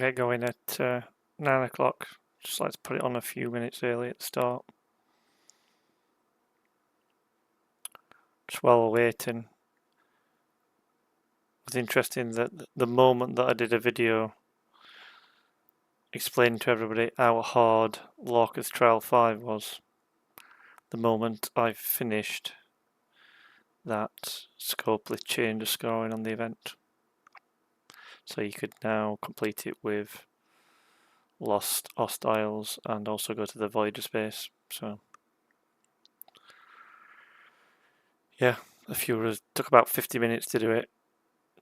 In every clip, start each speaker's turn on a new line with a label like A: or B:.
A: get going at 9 o'clock. Just like to put it on a few minutes early at the start. Just while we're waiting, it was interesting that the moment that I did a video explaining to everybody how hard Locutus Trial 5 was, the moment I finished that, Scopely changed the scoring on the event. So you could now complete it with lost hostiles and also go to the Voyager space. So yeah, a few of us took about 50 minutes to do it.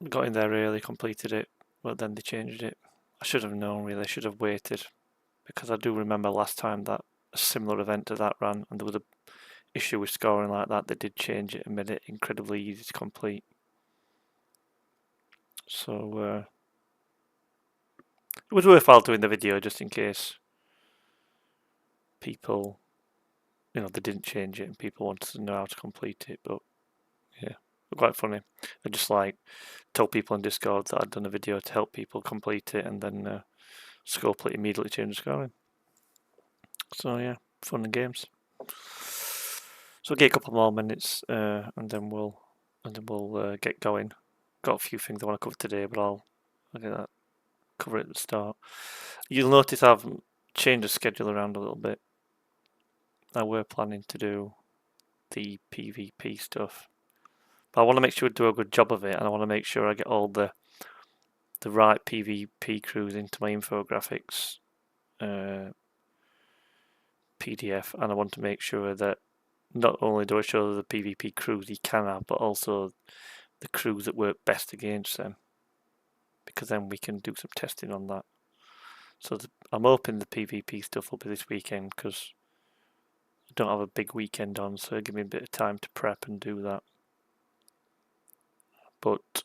A: Got in there early, completed it, but then they changed it. I should have known really, I should have waited, because I do remember last time that a similar event to that ran and there was a issue with scoring like that. They did change it and made it incredibly easy to complete. So it was worthwhile doing the video just in case people, they didn't change it and people wanted to know how to complete it. But yeah, quite funny. I just told people on Discord that I'd done a video to help people complete it, and then Scopely immediately changed the scoring. So yeah, fun and games. So we'll get a couple more minutes, and then we'll get going. Got a few things I want to cover today, but I'll get that cover it at the start. You'll notice I've changed the schedule around a little bit. I were planning to do the PvP stuff, but I want to make sure I do a good job of it, and I want to make sure I get all the right PvP crews into my infographics PDF, and I want to make sure that not only do I show the PvP crews you can have, but also the crews that work best against them, because then we can do some testing on that. So I'm hoping the PvP stuff will be this weekend, because I don't have a big weekend on, so give me a bit of time to prep and do that. But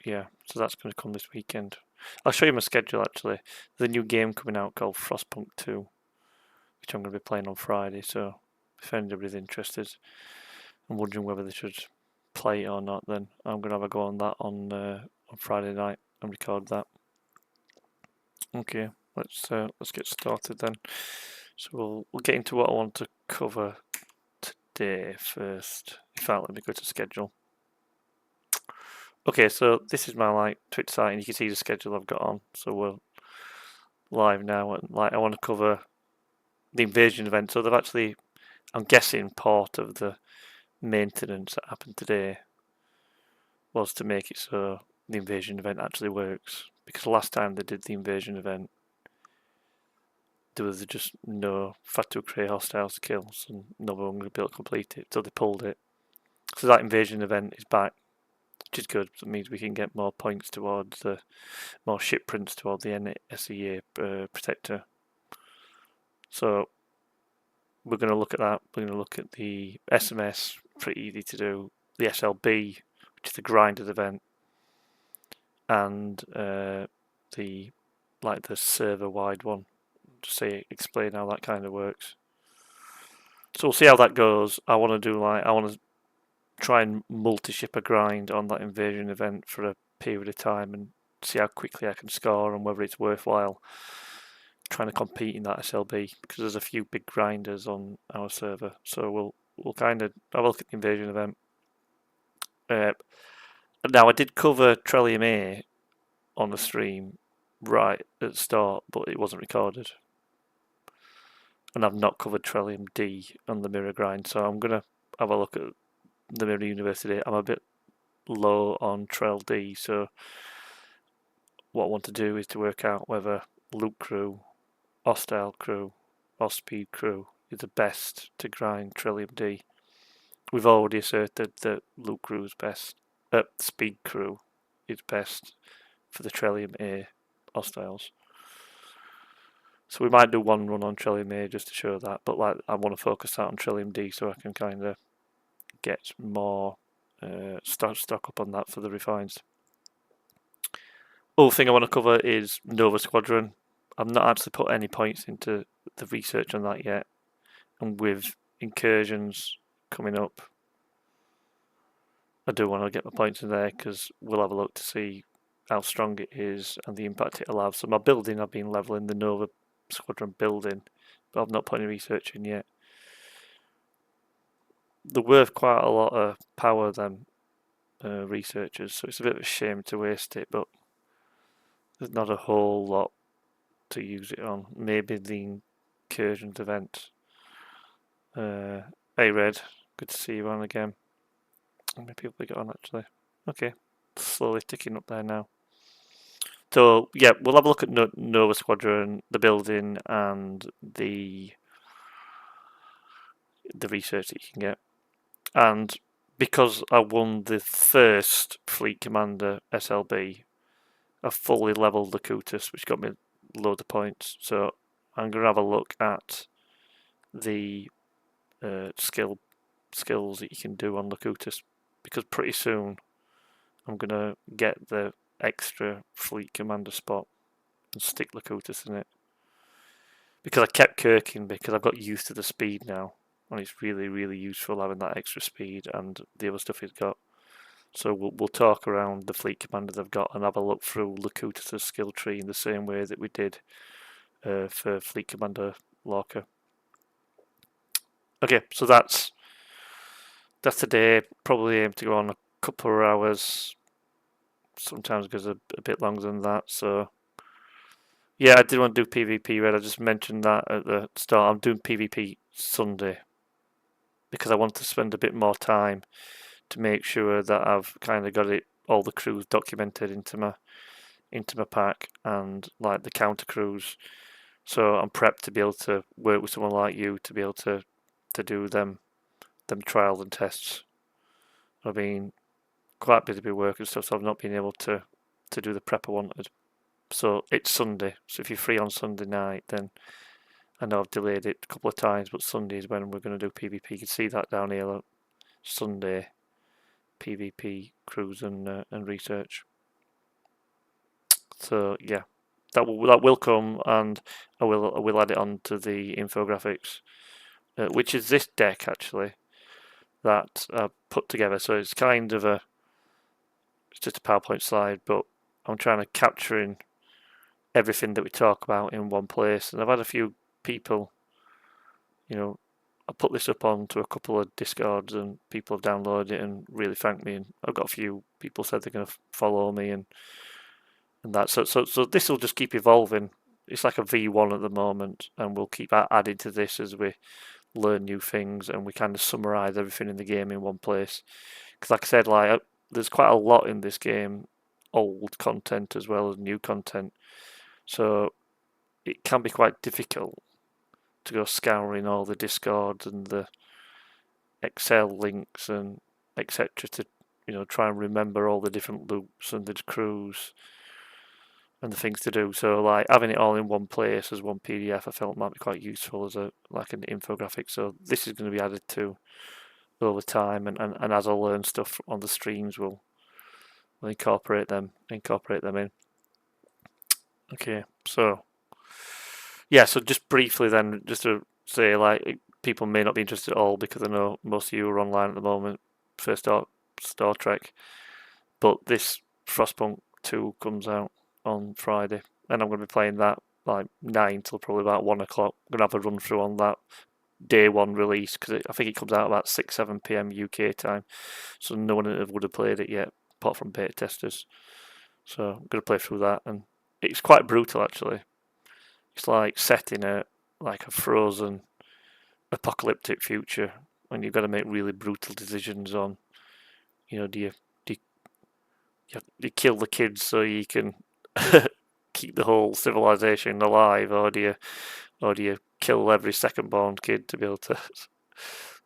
A: yeah, so that's going to come this weekend. I'll show you my schedule actually. There's a new game coming out called Frostpunk 2, which I'm going to be playing on Friday, so if anybody's interested and wondering whether they should play it or not, then I'm going to have a go on that on Friday night and record that. Okay, let's get started then. So we'll get into what I want to cover today first. In fact, let me go to schedule. Okay, so this is my Twitch site, and you can see the schedule I've got on. So we're live now, and I want to cover the invasion event. So they've actually, I'm guessing, part of the maintenance that happened today was to make it so the invasion event actually works. Because last time they did the invasion event, there was just no Fatu Cray hostiles to kill, and no one would be able to complete it, so they pulled it. So that invasion event is back, which is good. It means we can get more points towards more ship prints toward the NSEA Protector. So we're going to look at that. We're going to look at the SMS, pretty easy to do. The SLB, which is the grinded event, and the server-wide one. Just explain how that kind of works. So we'll see how that goes. I want to try and multi-ship a grind on that invasion event for a period of time and see how quickly I can score and whether it's worthwhile trying to compete in that SLB, because there's a few big grinders on our server. So we'll kind of have a look at the invasion event. Now I did cover Trellium A on the stream right at the start, but it wasn't recorded. And I've not covered Trellium D on the mirror grind, so I'm going to have a look at the Mirror University. I'm a bit low on Trell D, so what I want to do is to work out whether Loot Crew, Hostile Crew, or Speed Crew is the best to grind Trillium D. We've already asserted that Loot Crew is best, Speed Crew is best for the Trillium A hostiles. So we might do one run on Trillium A just to show that, but I want to focus that on Trillium D so I can kind of get more stock up on that for the refines. Other thing I want to cover is Nova Squadron. I've not actually put any points into the research on that yet, and with incursions coming up, I do want to get my points in there, because we'll have a look to see how strong it is and the impact it'll have. So my building, I've been leveling the Nova Squadron building, but I've not put any research in yet. They're worth quite a lot of power, them researchers, so it's a bit of a shame to waste it, but there's not a whole lot to use it on. Maybe the incursions event. Hey Red, good to see you on again. How many people we got on actually? Okay, slowly ticking up there now. So yeah, we'll have a look at Nova Squadron, the building, and the research that you can get. And because I won the first Fleet Commander SLB, I fully leveled Locutus, which got me a load of points. So I'm going to have a look at the skills that you can do on Locutus, because pretty soon I'm going to get the extra Fleet Commander spot and stick Locutus in it. Because I kept Kirking because I've got used to the speed now, and it's really, really useful having that extra speed and the other stuff he's got. So we'll talk around the fleet commanders I've got and have a look through Locutus' skill tree in the same way that we did for Fleet Commander Lorca. Okay, so that's today. Probably aim to go on a couple of hours. Sometimes it goes a bit longer than that. So yeah, I did want to do PvP, Red. I just mentioned that at the start. I'm doing PvP Sunday because I want to spend a bit more time to make sure that I've kind of got all the crews documented into my pack and like the counter crews. So I'm prepped to be able to work with someone like you to be able to do them trials and tests. I've been quite busy with work and stuff, so I've not been able to do the prep I wanted. So it's Sunday. So if you're free on Sunday night, then I know I've delayed it a couple of times, but Sunday is when we're going to do PvP. You can see that down here, Sunday PvP crews and research. So yeah, that will come, and I will add it on to the infographics, which is this deck actually that I put together. So it's kind of it's just a PowerPoint slide, but I'm trying to capture in everything that we talk about in one place. And I've had a few people, I put this up onto a couple of Discords and people have downloaded it and really thanked me. And I've got a few people said they're going to follow me and that. So this will just keep evolving. It's like a V1 at the moment, and we'll keep adding to this as we learn new things and we kind of summarize everything in the game in one place. Because like I said, there's quite a lot in this game, old content as well as new content. So it can be quite difficult to go scouring all the Discords and the Excel links and etc. to try and remember all the different loops and the crews and the things to do. So like having it all in one place as one PDF, I felt might be quite useful as an infographic. So this is going to be added to over time, and as I learn stuff on the streams, we'll incorporate them in. Okay, so yeah, so just briefly then, just to say, like, people may not be interested at all because I know most of you are online at the moment for Star Trek, but this Frostpunk 2 comes out on Friday, and I'm going to be playing that like 9 till probably about 1 o'clock. I'm going to have a run through on that day one release because I think it comes out about 6-7 p.m. UK time, so no one would have played it yet apart from beta testers. So I'm going to play through that, and it's quite brutal actually. It's like set in a frozen apocalyptic future, and you've got to make really brutal decisions on, do you kill the kids so you can keep the whole civilization alive, or do you kill every second-born kid to be able to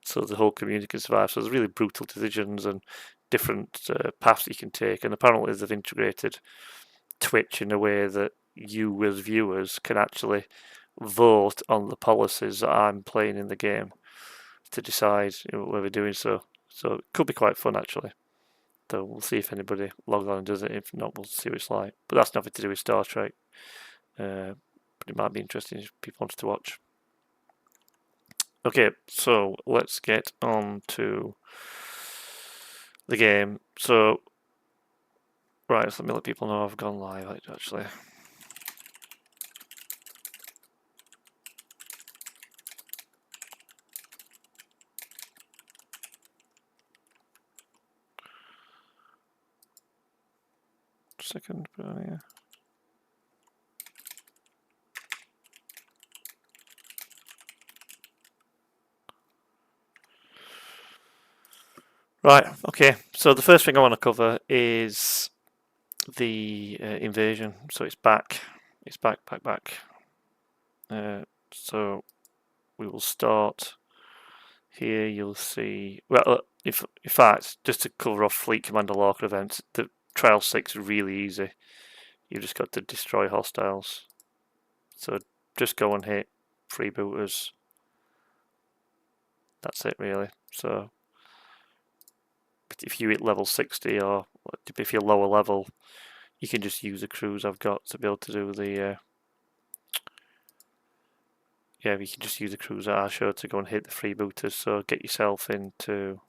A: so the whole community can survive? So there's really brutal decisions and different paths you can take, and apparently they've integrated Twitch in a way that you as viewers can actually vote on the policies that I'm playing in the game to decide what we're doing. So it could be quite fun actually. So we'll see if anybody logs on and does it. If not, we'll see what it's like. But that's nothing to do with Star Trek. But it might be interesting if people want to watch. Okay, so let's get on to the game. So Right, so let me let people know I've gone live actually. Second, put it on here. Right, okay, so the first thing I want to cover is the invasion. So it's back. It's back. So we will start here. You'll see. Well, in fact, just to cover off Fleet Commander Local events, the Trial 6 is really easy. You just got to destroy hostiles. So just go and hit freebooters. That's it, really. So if you hit level 60 or if you're lower level, you can just use the crews I've got to be able to do the yeah, we can just use the crews that I showed to go and hit the freebooters. So get yourself into,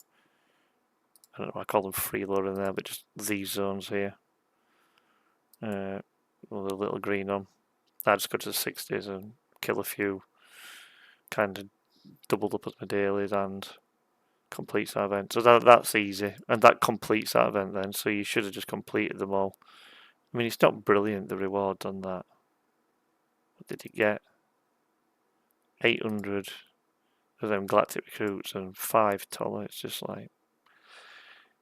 A: I don't know, I call them freeloading there, but just these zones here. With a little green on. I just go to the 60s and kill a few, kind of doubled up as my dailies and completes that event. So that's easy, and that completes that event then. So you should have just completed them all. I mean, it's not brilliant, the rewards on that. What did you get? 800 of them galactic recruits and 5 Toller. It's just like,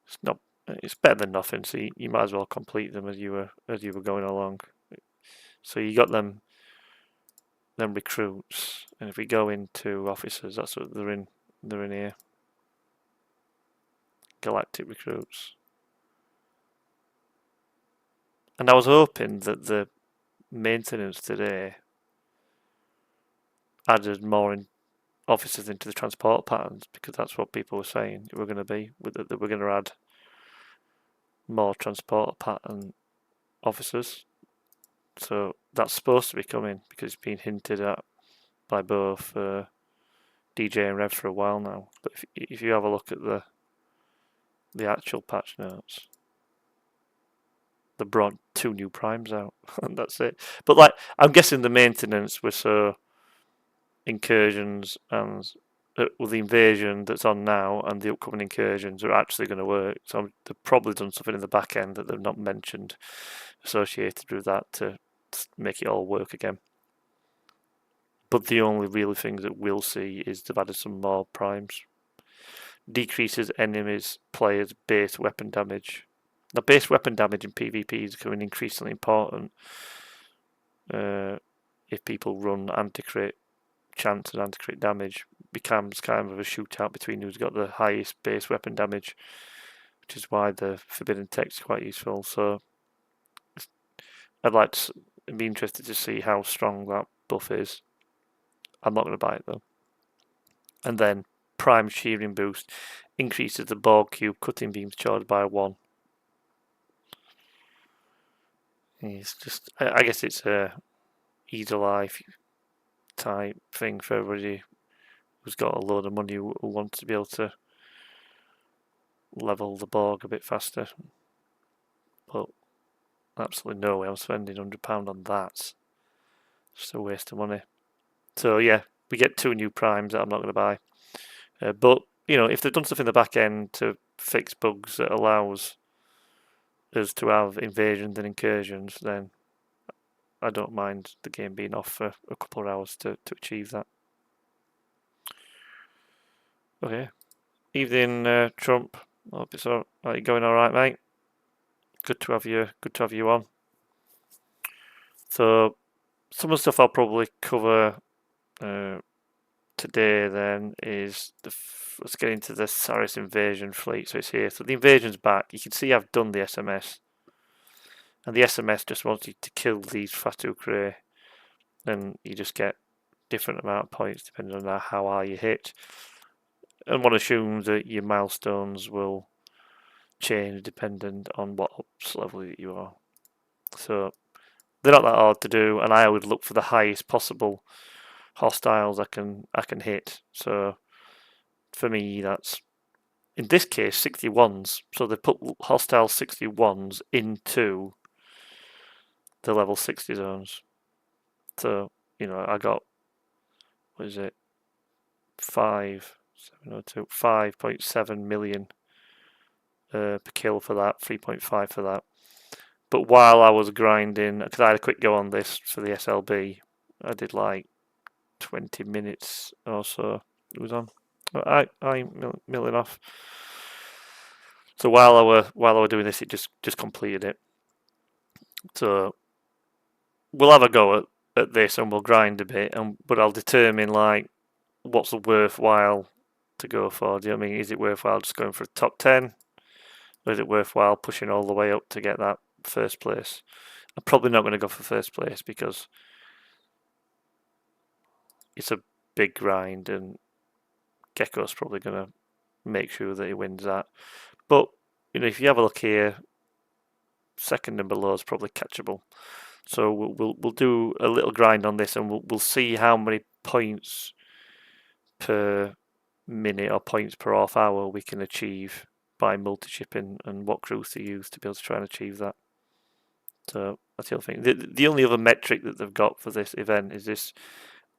A: it's not. It's better than nothing. So you might as well complete them as you were going along. So you got them recruits, and if we go into officers, that's what they're in. They're in here. Galactic recruits. And I was hoping that the maintenance today added more officers into the transport patterns, because that's what people were saying it were going to be. That we're going to add more transport pattern officers. So that's supposed to be coming, because it's been hinted at by both DJ and Rev for a while now. But if you have a look at the actual patch notes, they brought 2 new primes out, and that's it. But like, I'm guessing the maintenance were so incursions and with the invasion that's on now and the upcoming incursions are actually going to work. So they've probably done something in the back end that they've not mentioned associated with that to make it all work again. But the only real things that we'll see is they've added some more primes. Decreases enemies players' base weapon damage. Now, base weapon damage in PvP is becoming increasingly important if people run anti-crit chance and anti-crit damage. Becomes kind of a shootout between who's got the highest base weapon damage, which is why the forbidden text is quite useful. So I'd be interested to see how strong that buff is. I'm not going to buy it though. And then prime shearing boost increases the Borg cube cutting beams charged by 1. It's just, I guess it's a ease of life type thing for everybody who's got a load of money who wants to be able to level the Borg a bit faster. But absolutely no way I'm spending £100 on that. It's just a waste of money. So yeah, we get 2 new primes that I'm not going to buy. But you know, if they've done stuff in the back end to fix bugs that allows us to have invasions and incursions, then I don't mind the game being off for a couple of hours to achieve that. Okay. Evening, Trump. Hope it's all right. You going all right, mate? Good to have you on. So some of the stuff I'll probably cover today then is let's get into the Saris invasion fleet. So it's here. So the invasion's back. You can see I've done the SMS, and the SMS just wants you to kill these Fatu Cray, and you just get different amount of points depending on how high you hit. And one assumes that your milestones will change dependent on what ops level you are. So they're not that hard to do, and I would look for the highest possible hostiles I can hit. So for me, that's in this case 61s. So they put hostile 61s into the level 60 zones. So, you know, I got, what is it, 5.7 million per kill for that, 3.5 for that. But while I was grinding, because I had a quick go on this for the SLB, I did like 20 minutes or so it was on. I milling off. So while I were doing this, it just completed it. So we'll have a go at this and we'll grind a bit, but I'll determine like what's worthwhile to go for. Do you know what I mean? Is it worthwhile just going for a top 10? Or is it worthwhile pushing all the way up to get that first place? I'm probably not going to go for first place because it's a big grind and Gecko's probably going to make sure that he wins that. But, you know, if you have a look here, second and below is probably catchable. So we'll do a little grind on this and we'll see how many points per minute or points per half hour we can achieve by multi-shipping and what crews to use to be able to try and achieve that. So that's the other thing. The only other metric that they've got for this event is this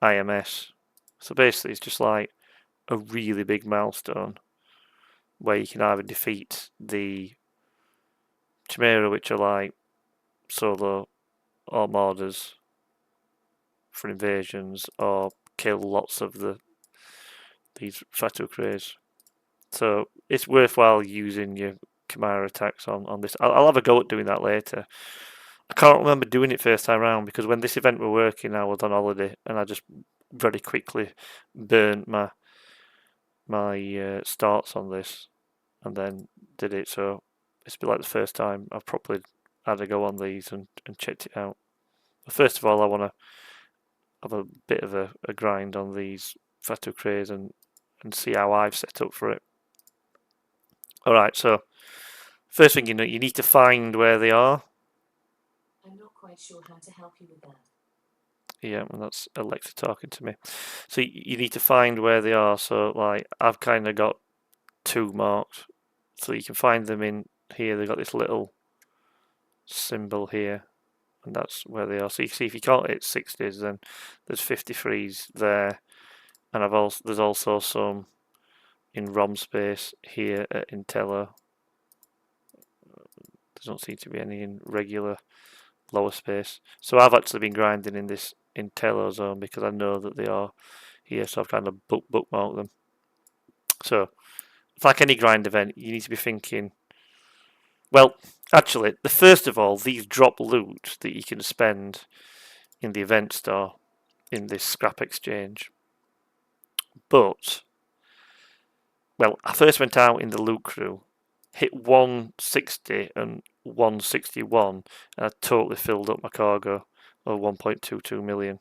A: IMS. So basically it's just like a really big milestone where you can either defeat the Chimera, which are like solo armadas for invasions, or kill lots of these Fatu crays. So it's worthwhile using your Chimera attacks on this. I'll have a go at doing that later. I can't remember doing it first time round because when this event were working, I was on holiday and I just very quickly burnt my starts on this and then did it. So it's been like the first time I've properly had a go on these and checked it out. But first of all, I want to have a bit of a grind on these Fatu crays and see how I've set up for it. Alright, so first thing you know, you need to find where they are.
B: I'm not quite sure how to help you with that.
A: Yeah, and that's Alexa talking to me. So you need to find where they are. So like I've kind of got 2 marked. So you can find them in here. They've got this little symbol here. And that's where they are. So you can see if you can't hit 60s, then there's 53s there. And there's also some in ROM space here at Intello. There don't seem to be any in regular lower space. So I've actually been grinding in this Intello zone because I know that they are here, so I've kind of bookmarked them. So, it's like any grind event, you need to be thinking, well, actually, the first of all, these drop loot that you can spend in the event store in this scrap exchange. But, well, I first went out in the loot crew, hit 160 and 161, and I totally filled up my cargo of 1.22 million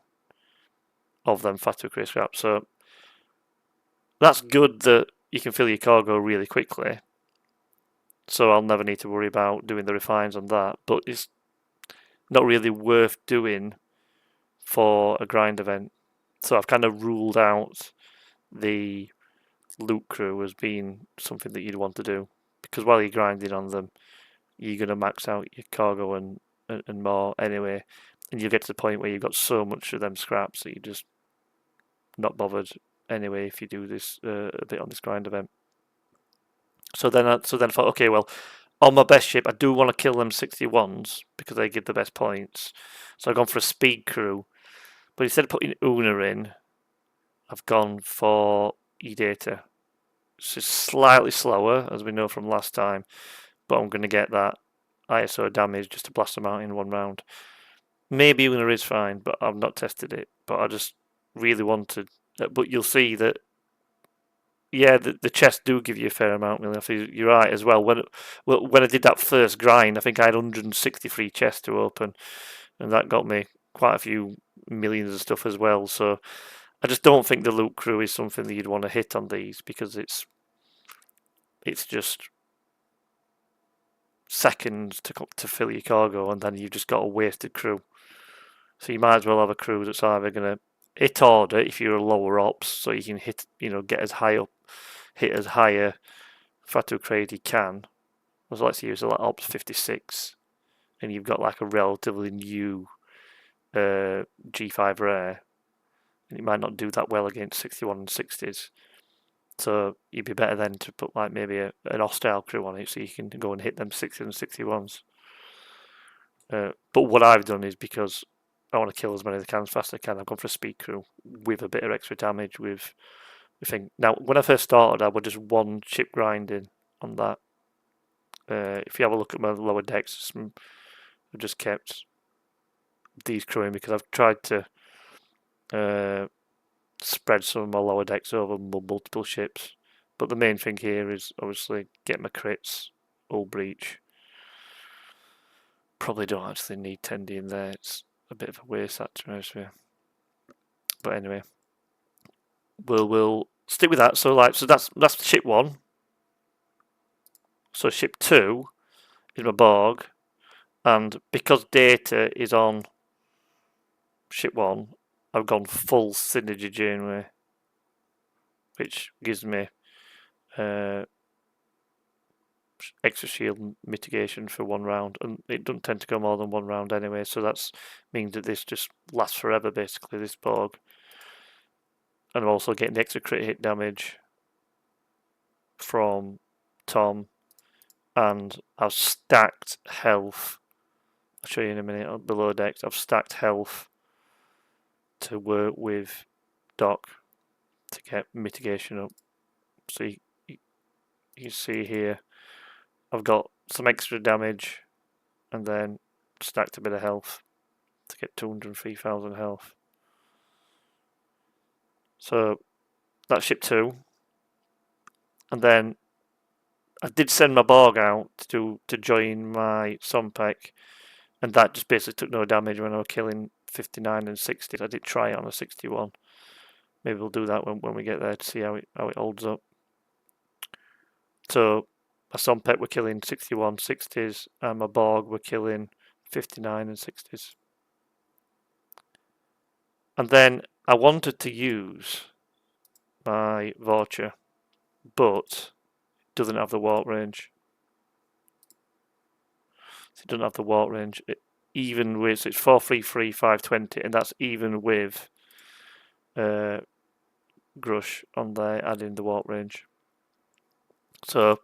A: of them Fatu Cray scraps. So that's good that you can fill your cargo really quickly. So I'll never need to worry about doing the refines on that. But it's not really worth doing for a grind event. So I've kind of ruled out the loot crew as being something that you'd want to do. Because while you're grinding on them, you're going to max out your cargo and more anyway. And you'll get to the point where you've got so much of them scraps that you're just not bothered anyway if you do this a bit on this grind event. So then I thought, okay, well, on my best ship, I do want to kill them 61s because they give the best points. So I've gone for a speed crew. But instead of putting Una in, I've gone for E-Data. It's just slightly slower, as we know from last time. But I'm going to get that ISO damage just to blast them out in one round. Maybe Una is fine, but I've not tested it. But I just really wanted... But you'll see that, yeah, the chests do give you a fair amount. You're right as well. When I did that first grind, I think I had 163 chests to open. And that got me quite a few millions of stuff as well. So I just don't think the loot crew is something that you'd want to hit on these because it's just seconds to fill your cargo, and then you've just got a wasted crew. So you might as well have a crew that's either going to hit order if you're a lower ops, so you can hit, get as high up, hit as higher if I had to upgrade, you can. So let's use like Ops 56, and you've got like a relatively new G5 rare, and it might not do that well against 61 and 60s. So you'd be better then to put like maybe an hostile crew on it, so you can go and hit them 60s and 61s. But what I've done is, because I want to kill as many as I can as fast as I can, I've gone for a speed crew with a bit of extra damage with the thing. Now, when I first started, I was just one ship grinding on that. If you have a look at my lower decks, I've just kept these crewing because I've tried to spread some of my lower decks over multiple ships. But the main thing here is obviously get my crits, all breach. Probably don't actually need Tendy in there. It's a bit of a waste, that, to be honest with you. But anyway, we'll stick with that. So that's ship 1. So ship 2 is my Borg, and because data is on ship 1, I've gone full synergy Janeway, which gives me extra shield mitigation for 1 round, and it doesn't tend to go more than 1 round anyway, so that means that this just lasts forever, basically, this Borg. And I'm also getting the extra crit hit damage from Tom, and I've stacked health. I'll show you in a minute below decks. I've stacked health to work with Doc to get mitigation up. So you see here, I've got some extra damage and then stacked a bit of health to get 203,000 health. So that's ship 2. And then I did send my Borg out to join my Sunpack, and that just basically took no damage when I was killing 59 and 60. I did try it on a 61. Maybe we'll do that when we get there to see how it holds up. So my Sunpack were killing 61, 60s, and my Borg were killing 59 and 60s. And then I wanted to use my Vulture, but it doesn't have the warp range. So it doesn't have the warp range. Even with, so it's 433, 520, and that's even with Grush on there adding the warp range. So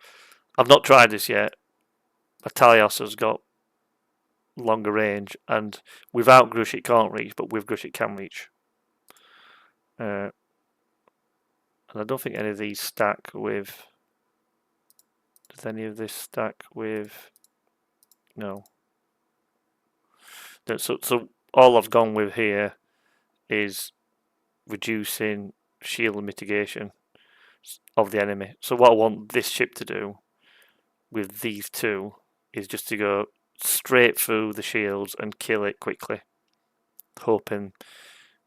A: I've not tried this yet. My Talios has got longer range, and without Grush it can't reach, but with Grush it can reach. And I don't think any of these stack with. Does any of this stack with? No. So all I've gone with here is reducing shield and mitigation of the enemy. So what I want this ship to do with these two is just to go straight through the shields and kill it quickly, hoping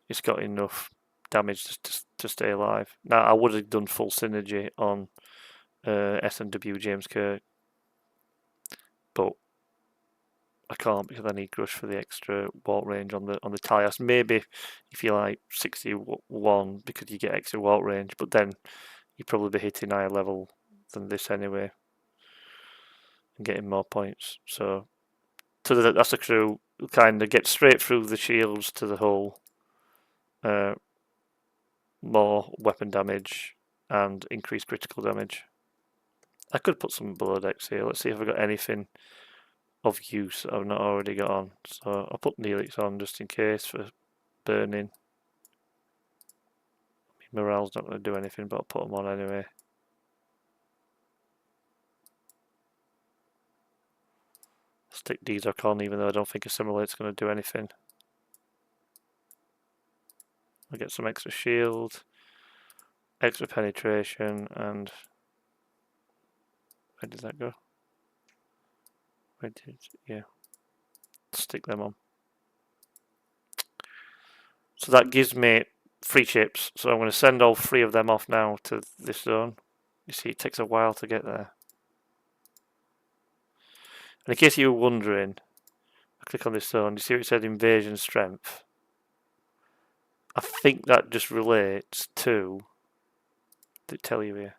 A: it's got enough damage to stay alive. Now, I would have done full synergy on S&W James Kirk, but I can't because I need Grush for the extra warp range on the Talios. Maybe if you like 61 because you get extra warp range, but then you'd probably be hitting higher level than this anyway and getting more points. So that's a crew who kind of get straight through the shields to the hull, more weapon damage and increased critical damage. I could put some below decks here. Let's see if I've got anything of use I've not already got on. So I'll put Neelix on just in case for burning. Morale's not going to do anything, but I'll put them on anyway. Stick Dezok on, even though I don't think Assimilate's going to do anything. I'll get some extra shield, extra penetration, and where did that go? Yeah, stick them on. So that gives me 3 ships, so I'm going to send all 3 of them off now to this zone. You see, it takes a while to get there. And in case you were wondering, I click on this zone, you see what it said invasion strength? I think that just relates to, did it tell you here?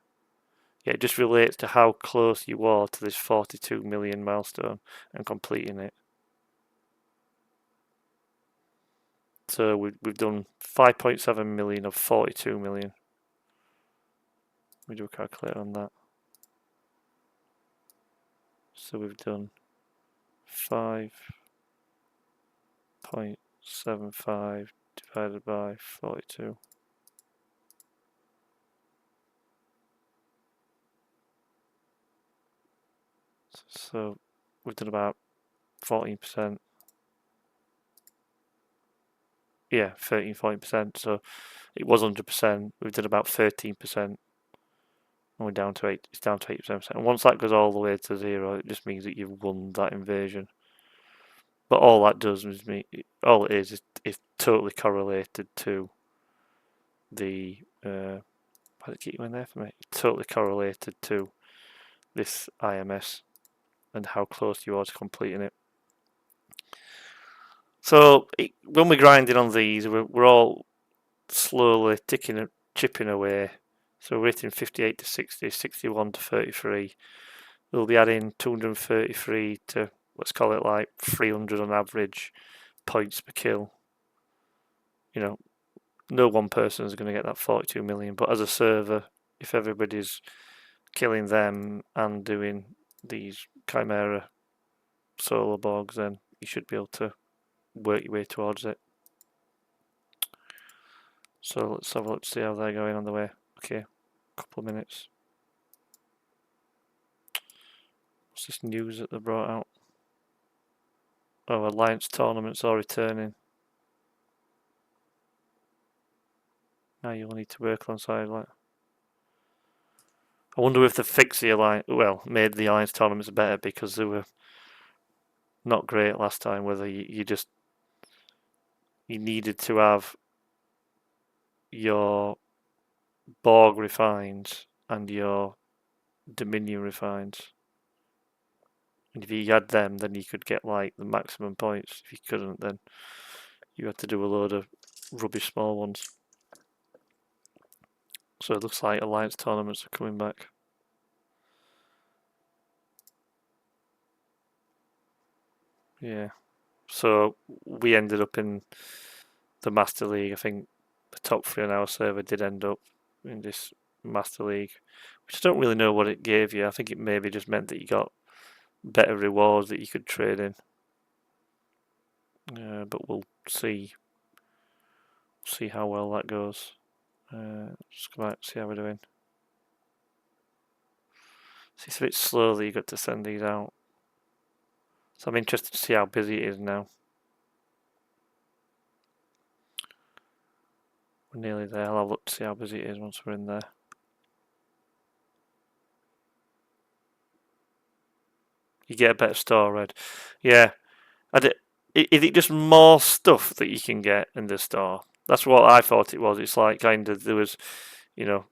A: Yeah, it just relates to how close you are to this 42 million milestone and completing it. So we've done 5.7 million of 42 million. We do a calculator on that. So we've done 5.75 divided by 42. So we've done about 14%. Yeah, 13-14%. So it was 100%. We've done about 13%. And we're down to 8. It's down to 87%. And once that goes all the way to 0, it just means that you've won that invasion. But all that does is mean all it is totally correlated to the. Why did it keep you in there for me? It's totally correlated to this IMS and how close you are to completing it. So when we're grinding on these, we're all slowly chipping away. So we're hitting 58 to 60, 61 to 33. We'll be adding 233 to, let's call it like 300 on average points per kill. You know, no one person is going to get that 42 million, but as a server, if everybody's killing them and doing these Chimera solo bogs, then you should be able to work your way towards it. So let's have a look to see how they're going on the way. Okay, a couple of minutes. What's this news that they brought out? Oh, Alliance tournaments are returning. Now you'll need to work alongside like. I wonder if they fixed the Alliance, well, made the Alliance tournaments better because they were not great last time. Whether you needed to have your Borg refines and your Dominion refines. And if you had them, then you could get like the maximum points. If you couldn't, then you had to do a load of rubbish small ones. So it looks like Alliance tournaments are coming back. Yeah. So we ended up in the Master League. I think the top 3 on our server did end up in this Master League, which I don't really know what it gave you. I think it maybe just meant that you got better rewards that you could trade in. But we'll see how well that goes. Just come out, see how we're doing. It's a bit slow that you got to send these out. So I'm interested to see how busy it is now. We're nearly there. I'll have a look to see how busy it is once we're in there. You get a better store, Red. Yeah. Is it just more stuff that you can get in the store? That's what I thought it was. It's like kind of there was, you know.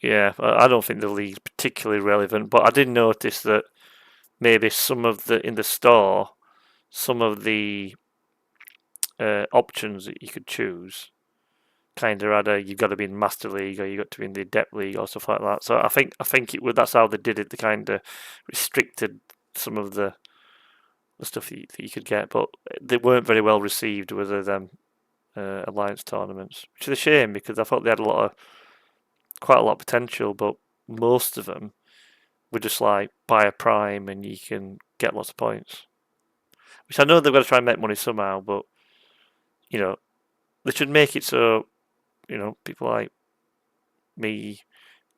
A: Yeah, I don't think the league's particularly relevant, but I did notice that maybe some of in the store, some of the options that you could choose kind of had you've got to be in Master League or you've got to be in the Adept League or stuff like that. So I think that's how they did it. They kind of restricted some of the stuff that you could get, but they weren't very well received with them Alliance tournaments, which is a shame because I thought they had quite a lot of potential, but most of them were just like buy a Prime and you can get lots of points. Which I know they've got to try and make money somehow, but you know, they should make it so, you know, people like me,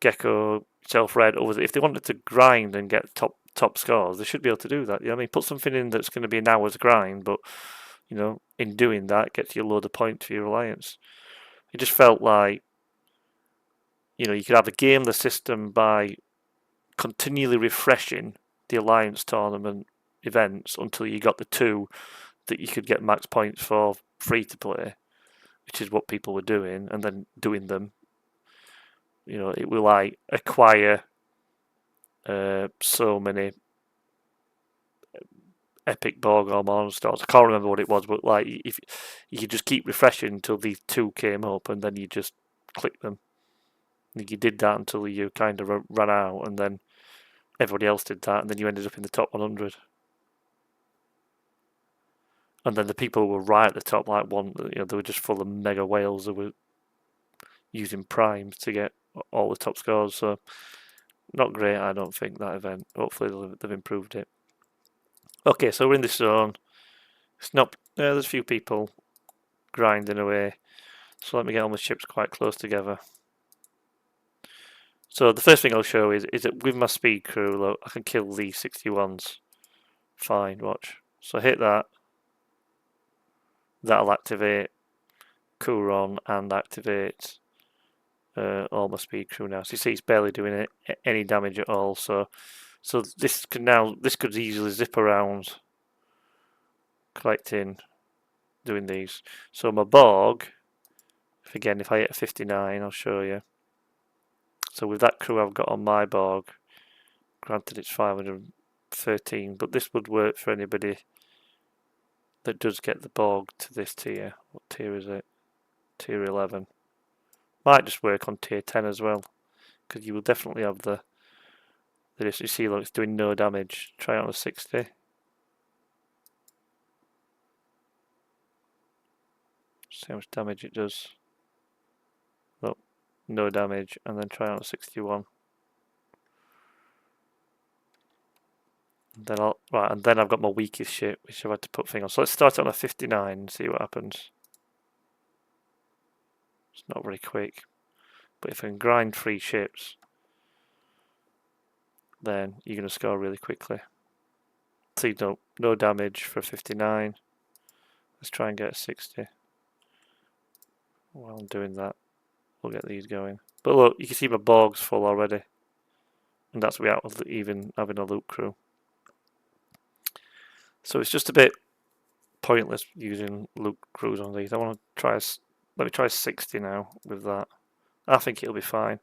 A: Gecko, Self Red, if they wanted to grind and get top scores, they should be able to do that. You know what I mean? Put something in that's going to be an hour's grind, but you know, in doing that, gets you a load of points for your Alliance. It just felt like, you know, you could either game the system by continually refreshing the Alliance tournament events until you got the 2 that you could get max points for free to play, which is what people were doing, and then doing them. You know, it will like acquire so many epic Borg or monsters. I can't remember what it was, but like if you could just keep refreshing until these 2 came up, and then you just click them. You did that until you kind of ran out, and then everybody else did that, and then you ended up in the top 100. And then the people who were right at the top, like one, they were just full of mega whales that were using primes to get all the top scores. So not great, I don't think, that event. Hopefully they've improved it. Okay, so we're in this zone. It's not. There's a few people grinding away. So let me get all my ships quite close together. So the first thing I'll show is that with my speed crew, look, I can kill these 61s. Fine, watch. So hit that. That'll activate Couron and activate all my speed crew now. So you see it's barely doing any damage at all. So this could easily zip around, collecting, doing these. So my Borg, if I hit a 59, I'll show you. So with that crew I've got on my Borg, granted it's 513, but this would work for anybody that does get the Borg to this tier. What tier is it? Tier 11. Might just work on tier 10 as well, because you will definitely have the you see, look, it's doing no damage. Try it on a 60. See how much damage it does. Look, no damage, and then try it on a 61. And then I've got my weakest ship, which I've had to put thing on. So let's start it on a 59 and see what happens. It's not very quick, but if I can grind 3 ships, then you're going to score really quickly. See, no damage for 59. Let's try and get a 60. While I'm doing that, we'll get these going. But look, you can see my Borg's full already, and that's without even having a loot crew. So it's just a bit pointless using loot crews on these. I want to try. Let me try 60 now with that. I think it'll be fine.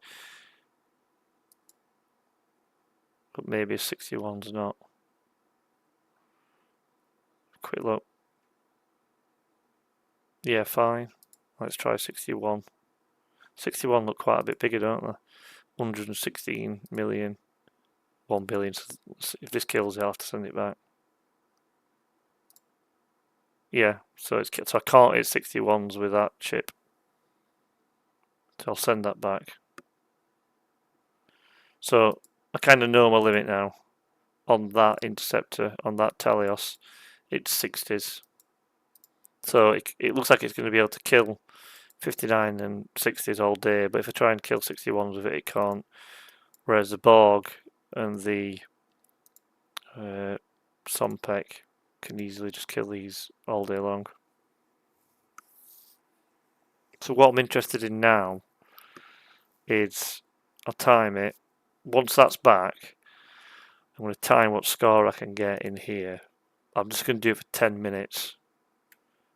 A: But maybe a 61's not. Quick look. Yeah, fine. Let's try 61. 61 look quite a bit bigger, don't they? 116 million. 1 billion. So if this kills it, I'll have to send it back. Yeah, so I can't hit 61s with that chip. So I'll send that back. So I kind of know my limit now. On that interceptor, on that Talios, it's 60s. So it looks like it's going to be able to kill 59 and 60s all day, but if I try and kill 61s with it can't. Whereas the Borg and the Sompek can easily just kill these all day long. So what I'm interested in now is I'll time it. Once that's back, I'm going to time what score I can get in here. I'm just going to do it for 10 minutes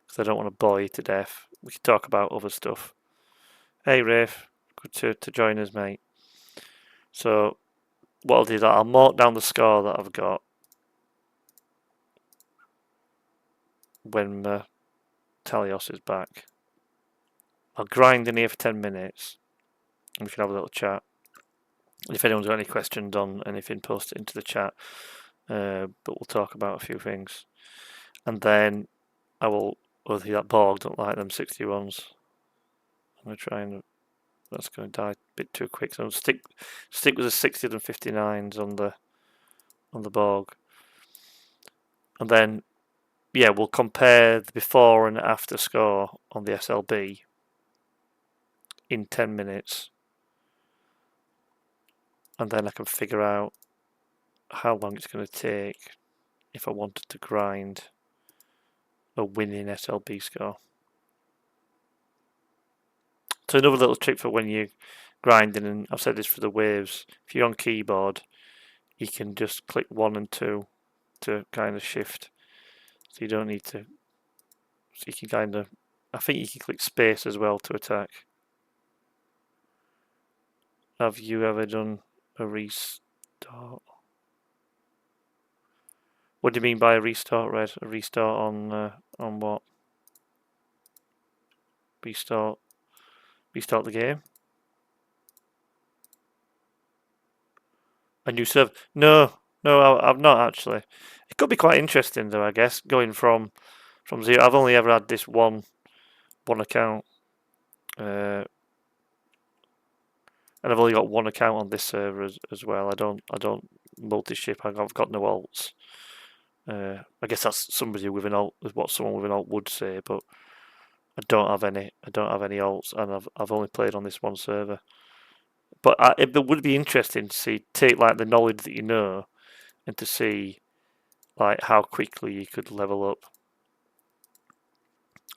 A: because I don't want to bore you to death. We can talk about other stuff. Hey Rafe, good to join us, mate. So what I'll do is I'll mark down the score that I've got when Talios is back. I'll grind in here for 10 minutes and we can have a little chat. If anyone's got any questions on anything, post it into the chat. But we'll talk about a few things. And then I will, that Borg don't like them 61s. I'm going to try and, that's going to die a bit too quick. So I'll stick with the 60s and 59s on the Borg. And then, yeah, we'll compare the before and after score on the SLB in 10 minutes. And then I can figure out how long it's going to take if I wanted to grind a winning SLB score. So another little trick for when you're grinding, and I've said this for the waves, if you're on keyboard, you can just click 1 and 2 to kind of shift. So you don't need to, so you can kind of, I think you can click space as well to attack. Have you ever done a restart? What do you mean by a restart, Red? A restart on what? Restart the game? A new server? No, I've not actually. It could be quite interesting though, I guess, going from zero. I've only ever had this one account, and I've only got one account on this server as well. I don't multi-ship. I've got no alts. I guess that's somebody with an alt, what someone with an alt would say, but I don't have any. I don't have any alts, and I've only played on this one server. But it would be interesting to take like the knowledge that you know, and to see like how quickly you could level up.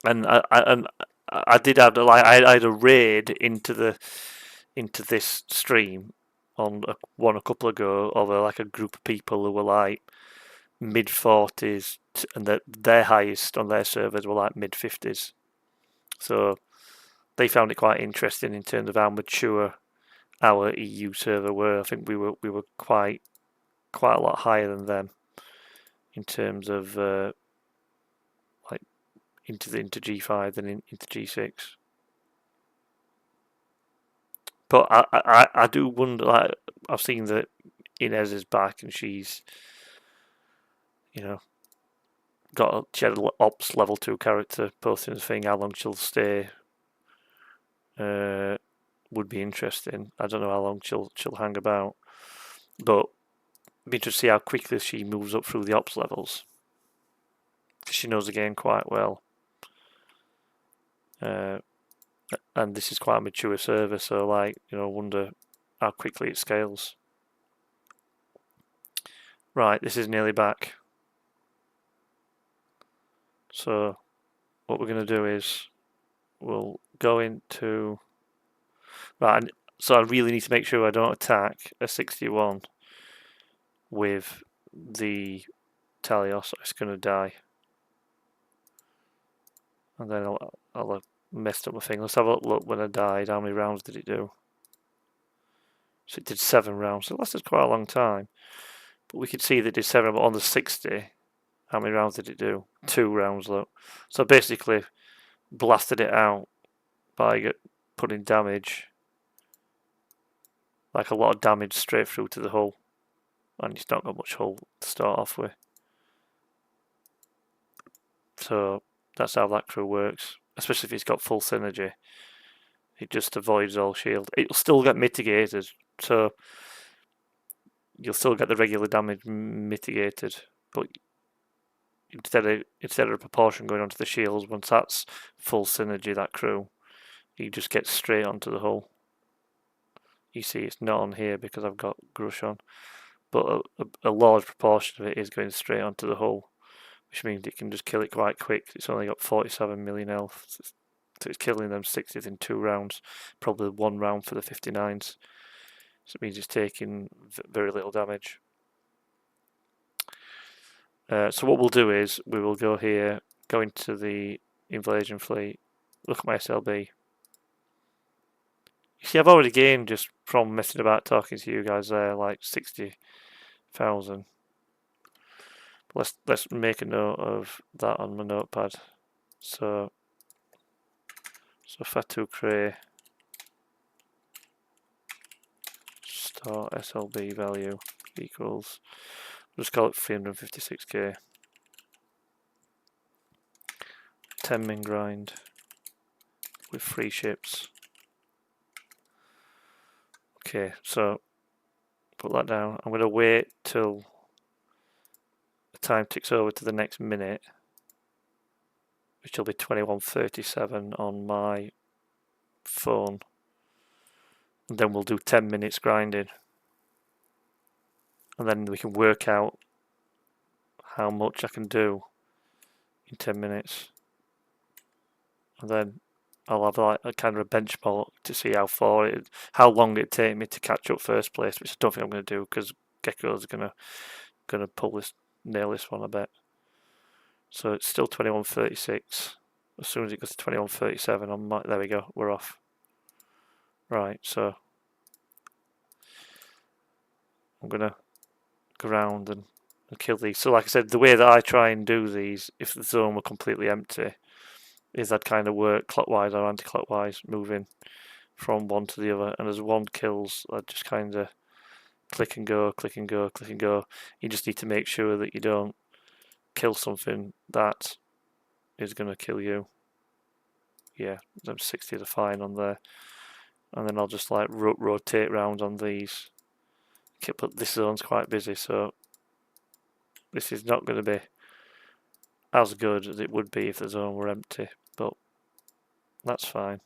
A: And I did have I had a raid into this stream on a couple ago over like a group of people who were like mid-40s, and their highest on their servers were like mid-50s. So they found it quite interesting in terms of how mature our EU server were. I think we were quite a lot higher than them in terms of like into G5 than into G6. But I do wonder. Like, I've seen that Inez is back and she's, you know, she had an ops level 2 character posting the thing. How long she'll stay would be interesting. I don't know how long she'll hang about, but it'd be interesting to see how quickly she moves up through the ops levels, because she knows the game quite well. And this is quite a mature server, so like, I wonder how quickly it scales. Right, this is nearly back. So what we're going to do is we'll go into... Right, so I really need to make sure I don't attack a 61 with the Talios. It's going to die. And then I'll have messed up my thing. Let's have a look when I died. How many rounds did it do? So it did 7 rounds. So it lasted quite a long time. But we could see that it did 7, but on the 60, how many rounds did it do? 2 rounds, look. So basically blasted it out by putting damage, like a lot of damage straight through to the hull. And it's not got much hull to start off with. So that's how that crew works. Especially if it's got full synergy. It just avoids all shield. It'll still get mitigated, so you'll still get the regular damage mitigated, but instead of a proportion going onto the shields, once that's full synergy, that crew, you just get straight onto the hull. You see it's not on here because I've got Grush on, but a large proportion of it is going straight onto the hull, which means it can just kill it quite quick. It's only got 47 million health, so it's killing them 60s in 2 rounds, probably 1 round for the 59s. So it means it's taking very little damage. So what we'll do is we will go here, go into the invasion fleet, look at my SLB. You see, I've already gained just from messing about talking to you guys there, like 60,000. Let's make a note of that on my notepad. So Fatu Cray start SLB value equals, we'll just call it 356k. 10 min grind with 3 ships. Okay, so put that down. I'm going to wait till the time ticks over to the next minute, which will be 21:37 on my phone, and then we'll do 10 minutes grinding, and then we can work out how much I can do in 10 minutes, and then I'll have like a kind of a benchmark to see how long it'd take me to catch up first place, which I don't think I'm going to do because Gecko's gonna nail this one, I bet. So it's still 21:36. As soon as it goes to 21:37, there we go, we're off. Right, so I'm gonna go around and kill these. So like I said, the way that I try and do these, if the zone were completely empty, is I'd kind of work clockwise or anti-clockwise, moving from one to the other, and as one kills, I'd just kind of click and go, click and go, click and go. You just need to make sure that you don't kill something that is going to kill you. Yeah, I'm 60 to fine on there. And then I'll just like rotate round on these. Okay, but this zone's quite busy, so this is not going to be as good as it would be if the zone were empty, but that's fine.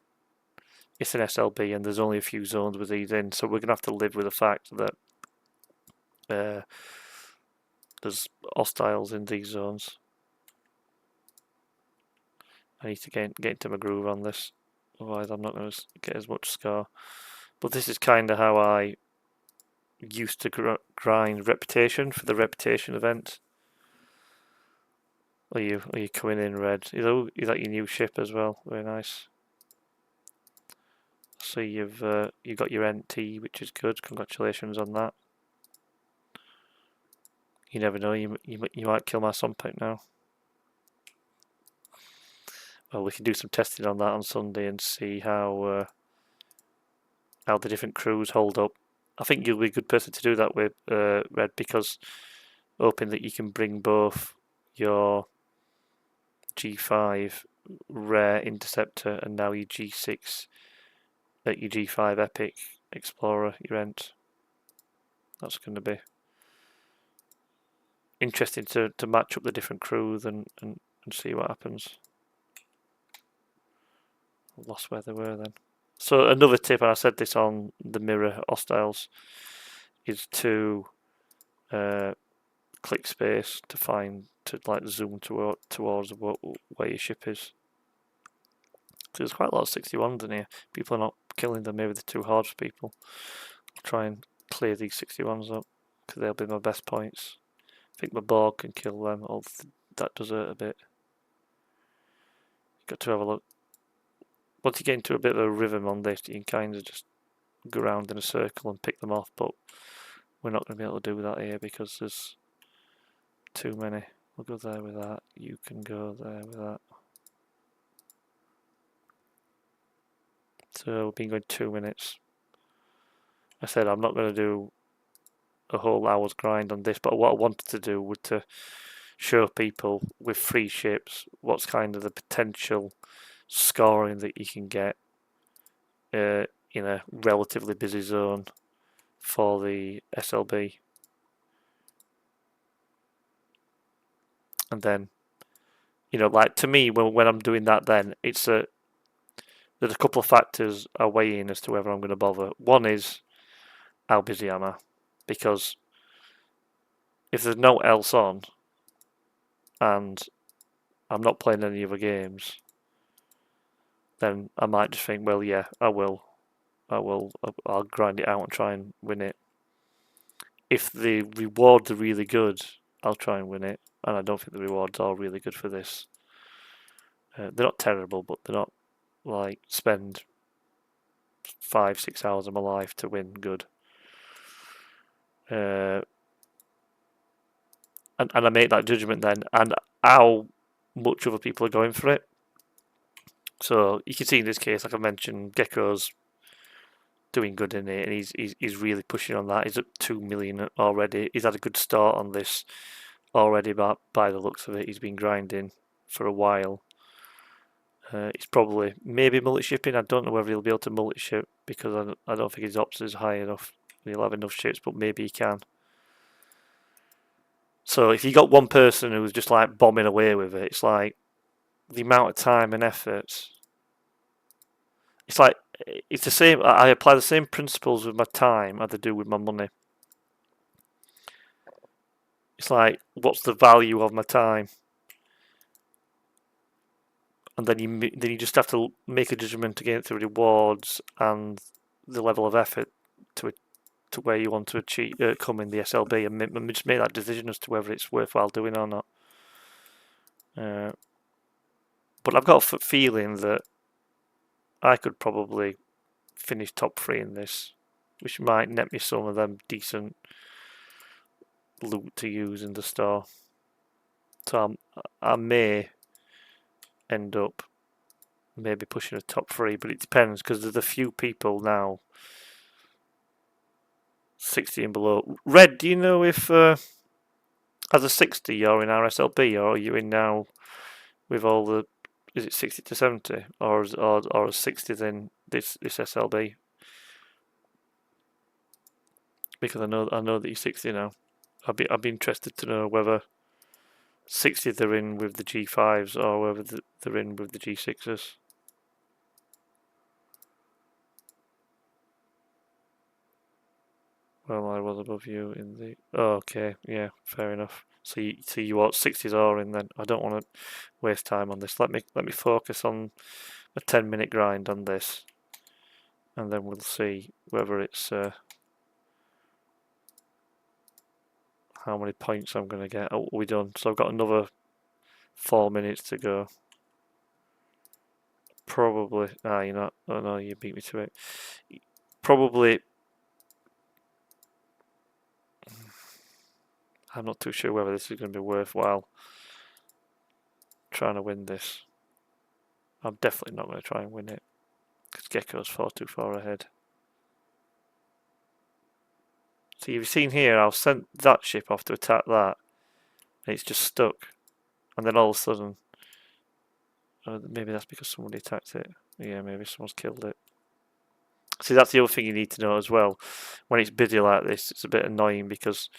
A: It's an SLB and there's only a few zones with these in, so we're going to have to live with the fact that there's hostiles in these zones. I need to get into my groove on this, otherwise I'm not going to get as much score. But this is kind of how I used to grind reputation for the reputation event. Are you coming in red? Is that your new ship as well? Very nice. So you've got your NT, which is good. Congratulations on that. You never know. You might kill my Sunpack now. Well, we can do some testing on that on Sunday and see how the different crews hold up. I think you'll be a good person to do that with, Red, because hoping that you can bring both your G5 Rare Interceptor and now your G6 at your G5 Epic Explorer event. That's going to be interesting to match up the different crews and see what happens. I lost where they were then. So another tip, and I said this on the mirror hostiles, is to click space to like zoom towards where your ship is. So there's quite a lot of 61s in here. People are not killing them. Maybe they're too hard for people. I'll try and clear these 61s up because they'll be my best points. I think my Borg can kill them. That does hurt a bit. Got to have a look. Once you get into a bit of a rhythm on this, you can kind of just go around in a circle and pick them off, but we're not going to be able to do that here because there's too many. We'll go there with that. You can go there with that. So we've been going 2 minutes. I said I'm not going to do a whole hour's grind on this, but what I wanted to do was to show people with 3 ships what's kind of the potential scoring that you can get in a relatively busy zone for the SLB. And then, like to me, when I'm doing that, then there's a couple of factors I weigh in as to whether I'm going to bother. One is how busy am I? Because if there's no else on and I'm not playing any other games, then I might just think, well, yeah, I'll grind it out and try and win it. If the rewards are really good, I'll try and win it, and I don't think the rewards are really good for this. They're not terrible, but they're not like spend 5-6 hours of my life to win good. And I make that judgment then, and how much other people are going for it. So you can see in this case, like I mentioned, Gecko's doing good in it, and he's really pushing on that. He's up 2 million already. He's had a good start on this already, by the looks of it. He's been grinding for a while. He's probably maybe multi-shipping. I don't know whether he'll be able to multi-ship because I don't think his ops is high enough. He'll have enough ships, but maybe he can. So if you got one person who's just like bombing away with it, it's like the amount of time and effort. It's the same. I apply the same principles with my time as I do with my money. It's like, what's the value of my time? And then you just have to make a judgment against the rewards and the level of effort to where you want to achieve come in the SLB, and just make that decision as to whether it's worthwhile doing or not. But I've got a feeling that I could probably finish top 3 in this, which might net me some of them decent loot to use in the store. So I may end up maybe pushing a top 3, but it depends because there's a few people now 60 and below. Red, do you know if as a 60 you're in RSLB, or are you in now with all the, is it 60 to 70, or is 60 then this SLB? Because I know that you're 60 now. I'd be interested to know whether 60 they're in with the G5s or whether they're in with the G6s. Well, I was above you in the. Oh, okay, yeah, fair enough. So you what 60s are in then? I don't want to waste time on this. Let me focus on a 10-minute grind on this, and then we'll see whether it's how many points I'm going to get. Oh, we're done. So I've got another 4 minutes to go. Probably. You're not. Oh no, you beat me to it. Probably. I'm not too sure whether this is going to be worthwhile trying to win this. I'm definitely not going to try and win it because Gecko's far too far ahead. So you've seen here, I've sent that ship off to attack that, and it's just stuck. And then all of a sudden, maybe that's because somebody attacked it. Yeah, maybe someone's killed it. See, that's the other thing you need to know as well. When it's busy like this, it's a bit annoying because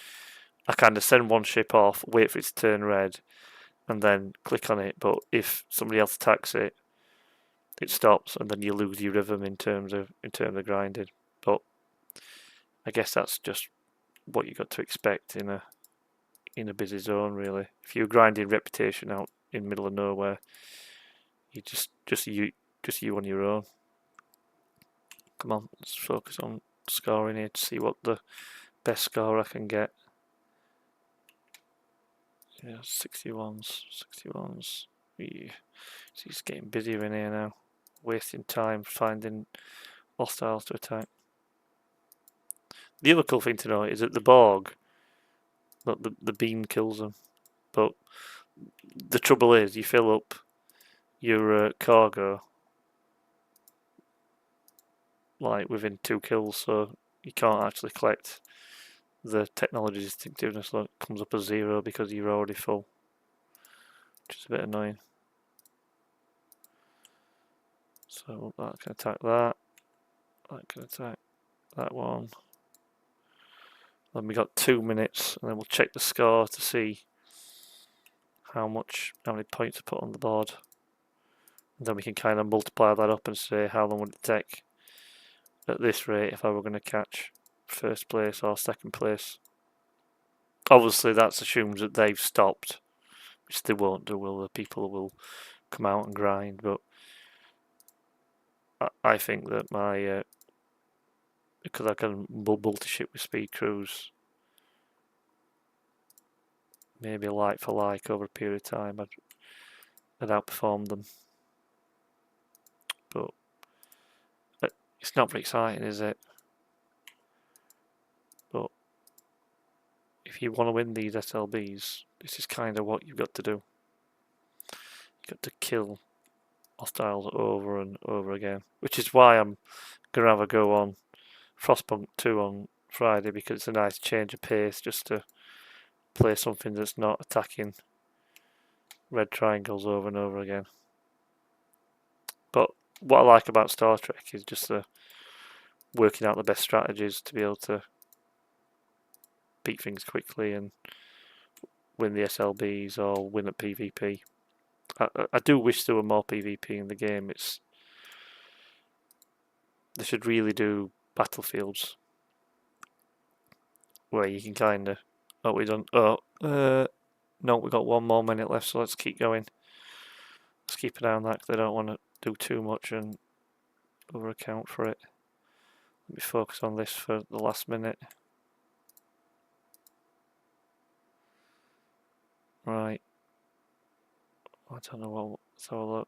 A: I kind of send one ship off, wait for it to turn red, and then click on it. But if somebody else attacks it, it stops, and then you lose your rhythm in terms of grinding. But I guess that's just what you got to expect in a busy zone, really. If you're grinding reputation out in the middle of nowhere, you just you on your own. Come on, let's focus on scoring here to see what the best score I can get. Yeah, 61s. Yeah. See, it's getting busier in here now. Wasting time finding hostiles to attack. The other cool thing to know is that the Borg, the beam kills them. But the trouble is, you fill up your cargo like within 2 kills, so you can't actually collect the technology distinctiveness. So it comes up as 0 because you're already full, which is a bit annoying. So that can attack that. That can attack that one. Then we got 2 minutes, and then we'll check the score to see how many points to put on the board. And then we can kind of multiply that up and say how long would it take at this rate if I were going to catch first place or second place. Obviously that assumes that they've stopped, which they won't do, will the people will come out and grind, but I think that my because I can multi-ship with speed cruise, maybe like for like over a period of time, I'd outperform them. But it's not very exciting, is it? But if you want to win these SLBs, this is kind of what you've got to do. You've got to kill hostiles over and over again, which is why I'm going to have a go on Frostpunk 2 on Friday, because it's a nice change of pace just to play something that's not attacking red triangles over and over again. But what I like about Star Trek is just working out the best strategies to be able to beat things quickly and win the SLBs or win at PvP. I do wish there were more PvP in the game. They should really do battlefields where you can kind of. Oh, we done. Oh, no, we got 1 more minute left, so let's keep going. Let's keep an eye on that because I don't want to do too much and over account for it. Let me focus on this for the last minute. Right. I don't know what. Let's have a look.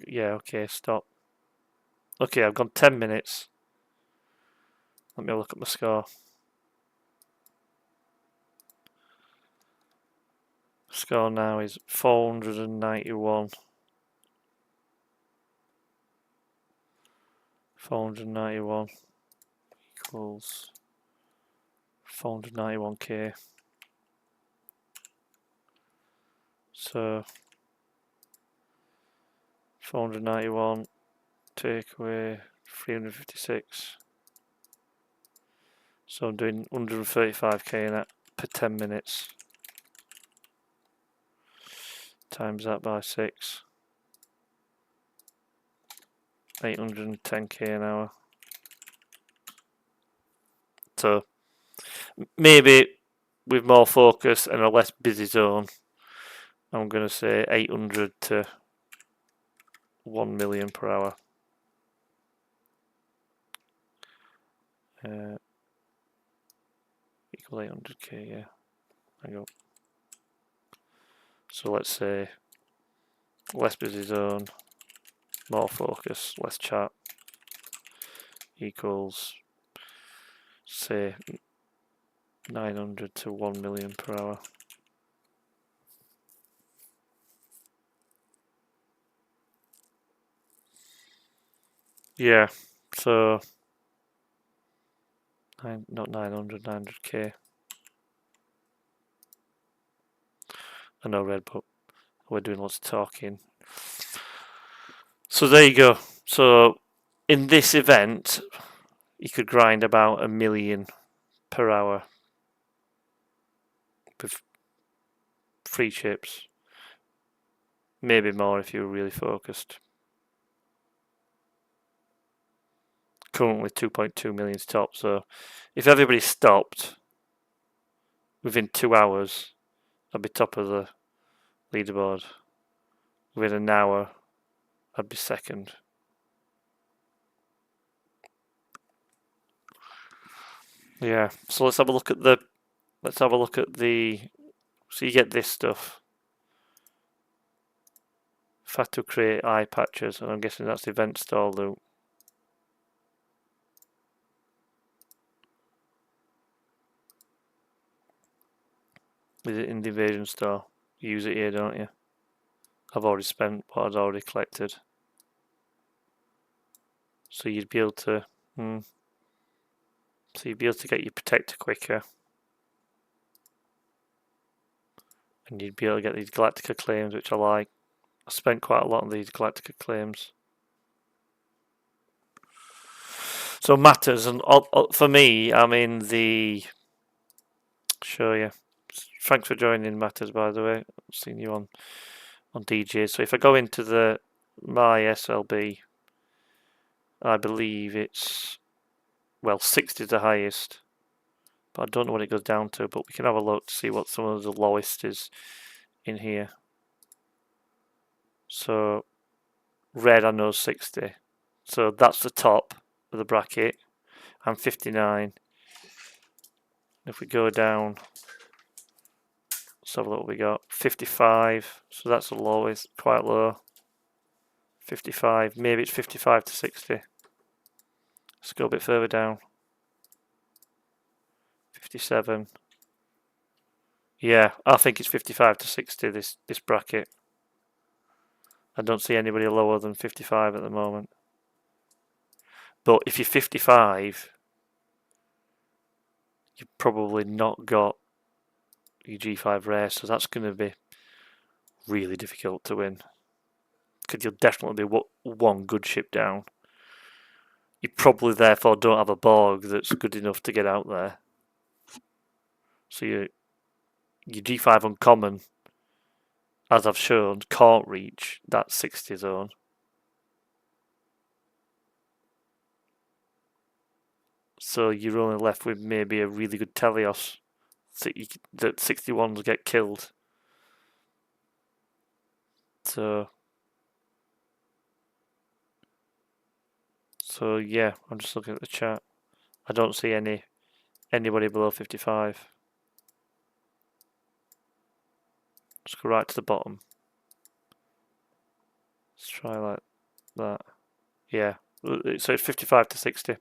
A: Yeah, okay, stop. Okay, I've gone 10 minutes. Let me look at my score. Score now is 491. 491. equals 491k. So 491 take away 356. So I'm doing 135k in that per 10 minutes. Times that by 6. 810k an hour. So maybe with more focus and a less busy zone, I'm going to say 800 to 1 million per hour. Equal 800k, yeah. Hang on. So let's say less busy zone, more focus, less chat, equals, say, 900 to 1 million per hour. Yeah, so not 900, 900k. I know Red, but we're doing lots of talking. So there you go. So in this event, you could grind about 1 million per hour with free chips. Maybe more if you were really focused. Currently 2.2 million's top, so if everybody stopped within 2 hours, I'd be top of the leaderboard. Within an hour, I'd be second. Yeah, so let's have a look at the so you get this stuff. Had to create eye patches, and I'm guessing that's the event store loop. Is it in the invasion store? You use it here, don't you? I've already spent what I'd already collected. So you'd be able to get your protector quicker. And you'd be able to get these Galactica claims, which I like. I spent quite a lot on these Galactica claims. So matters, and for me, I'm in the... Show you. Thanks for joining Matters, by the way. I've seen you on DJ. So if I go into my SLB, I believe it's, well, 60 is the highest. But I don't know what it goes down to, but we can have a look to see what some of the lowest is in here. So red, I know, 60. So that's the top of the bracket. I'm 59. If we go down, let's have a look what we got. 55. So that's the lowest, quite low. 55. Maybe it's 55 to 60. Let's go a bit further down. 57. Yeah, I think it's 55 to 60, this bracket. I don't see anybody lower than 55 at the moment. But if you're 55, you've probably not got your G5 rare, so that's going to be really difficult to win. Because you'll definitely be one good ship down. You probably therefore don't have a Borg that's good enough to get out there. So your G5 uncommon, as I've shown, can't reach that 60 zone. So you're only left with maybe a really good Telios that 61s get killed. So yeah, I'm just looking at the chat. I don't see anybody below 55. Let's go right to the bottom. Let's try like that. Yeah, so it's 55 to 60.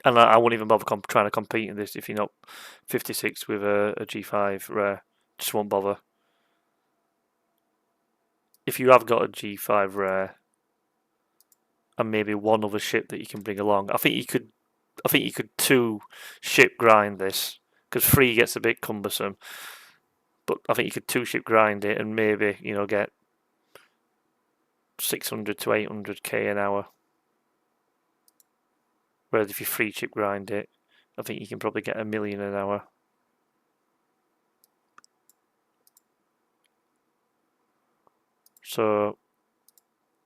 A: And I won't even bother trying to compete in this if you're not 56 with a G5 rare. Just won't bother. If you have got a G5 rare and maybe one other ship that you can bring along, I think you could I think you could 2 ship grind this, because 3 gets a bit cumbersome. But I think you could 2 ship grind it and maybe, you know, get 600 to 800k an hour. Whereas if you 3 ship grind it, I think you can probably get 1 million an hour. So,